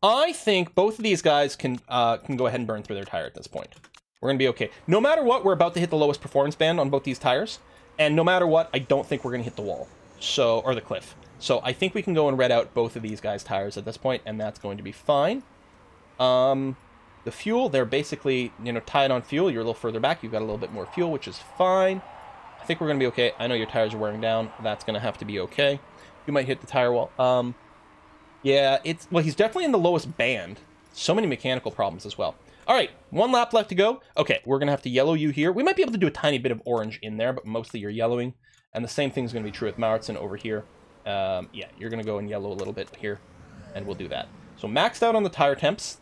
I think both of these guys can go ahead and burn through their tire at this point. We're going to be okay. No matter what, we're about to hit the lowest performance band on both these tires. And no matter what, I don't think we're going to hit the wall. So, or the cliff. So I think we can go and red out both of these guys' tires at this point, and that's going to be fine. The fuel, they're basically, you know, tied on fuel. You're a little further back. You've got a little bit more fuel, which is fine. I think we're going to be okay. I know your tires are wearing down. That's going to have to be okay. You might hit the tire wall. Yeah, well, he's definitely in the lowest band. So many mechanical problems as well. All right, 1 lap left to go. Okay, we're going to have to yellow you here. We might be able to do a tiny bit of orange in there, but mostly you're yellowing. And the same thing's going to be true with Maritson over here. Yeah, you're going to go and yellow a little bit here, and we'll do that. So maxed out on the tire temps.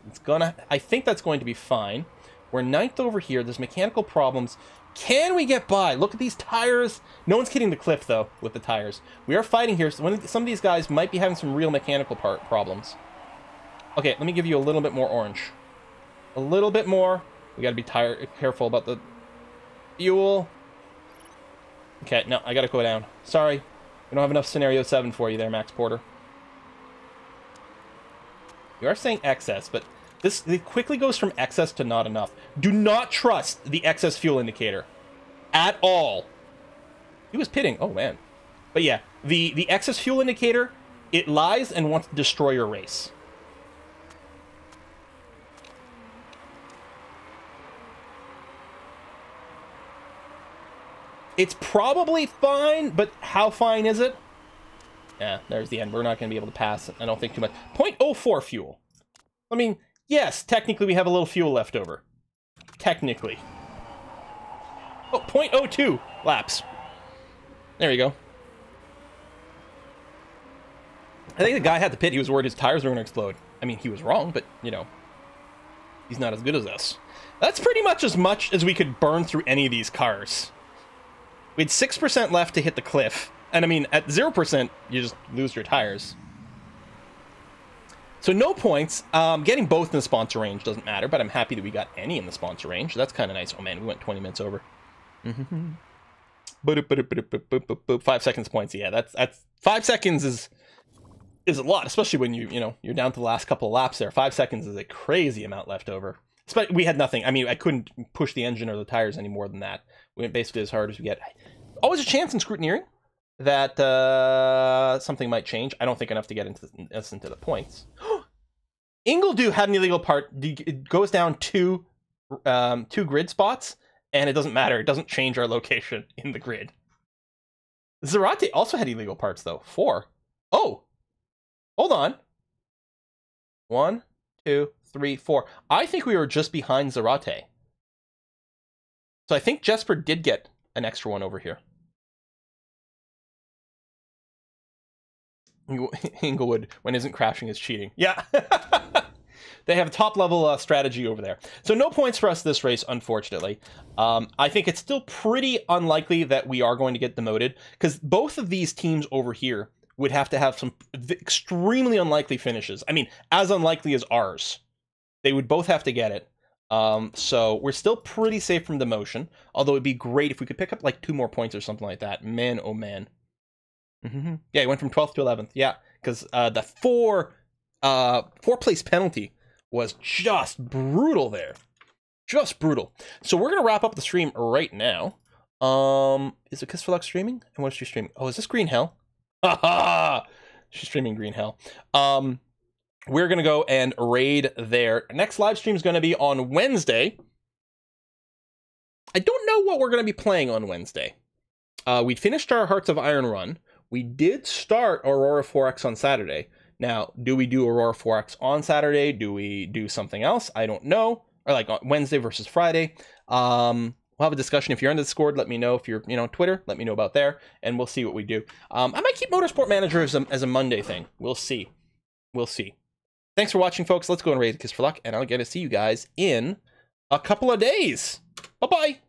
I think that's going to be fine. We're 9th over here. There's mechanical problems. Can we get by? Look at these tires. No one's hitting the cliff, though, with the tires. We are fighting here. So some of these guys might be having some real mechanical problems. Okay, let me give you a little bit more orange. A little bit more. We got to be careful about the fuel. Okay, no, I got to go down. Sorry. We don't have enough Scenario 7 for you there, Max Porter. You are saying excess, but it quickly goes from excess to not enough. Do not trust the excess fuel indicator. At all. He was pitting. Oh, man. But yeah, the excess fuel indicator, it lies and wants to destroy your race. It's probably fine, but how fine is it? Yeah, there's the end. We're not going to be able to pass, I don't think, too much. 0.04 fuel. I mean, yes, technically we have a little fuel left over. Technically. Oh, 0.02 laps. There you go. I think the guy had the pit. He was worried his tires were going to explode. I mean, he was wrong, but, you know, he's not as good as us. That's pretty much as we could burn through any of these cars. We had 6% left to hit the cliff. And I mean, at 0%, you just lose your tires. So no points. Getting both in the sponsor range doesn't matter, but I'm happy that we got any in the sponsor range. That's kind of nice. Oh man, we went 20 minutes over. 5 seconds points. Yeah, that's 5 seconds is a lot, especially when you're down to the last couple of laps there. 5 seconds is a crazy amount left over. We had nothing. I mean, I couldn't push the engine or the tires any more than that. We went basically as hard as we get. Always a chance in scrutineering that something might change. I don't think enough to get into the points. Ingledew had an illegal part. It goes down two grid spots, and it doesn't matter. It doesn't change our location in the grid. Zarate also had illegal parts, though. 4. Oh! Hold on. 1, 2, 3, 4. I think we were just behind Zarate. So I think Jesper did get an extra one over here. Inglewood, when isn't crashing is cheating. Yeah. They have top level strategy over there. So no points for us this race, unfortunately. I think it's still pretty unlikely that we are going to get demoted, because both of these teams over here would have to have some extremely unlikely finishes. I mean, as unlikely as ours. They would both have to get it. So we're still pretty safe from demotion, although it'd be great if we could pick up like 2 more points or something like that. Man, oh man. Yeah, he went from 12th to 11th. Yeah, because the 4-place penalty was just brutal there. Just brutal. So we're going to wrap up the stream right now. Is it Kiss for Luck streaming? And what is she streaming? Oh, is this Green Hell? Haha! She's streaming Green Hell. We're going to go and raid there. Next live stream is going to be on Wednesday. I don't know what we're going to be playing on Wednesday. We finished our Hearts of Iron run. We did start Aurora 4X on Saturday. Now, do we do Aurora 4X on Saturday? Do we do something else? I don't know. Or like on Wednesday versus Friday. We'll have a discussion. If you're on the Discord, let me know. If you're, Twitter, let me know about there, and we'll see what we do. I might keep Motorsport Manager as a Monday thing. We'll see. We'll see. Thanks for watching, folks. Let's go and raid Kiss for Luck, and I'll get to see you guys in a couple of days. Bye-bye.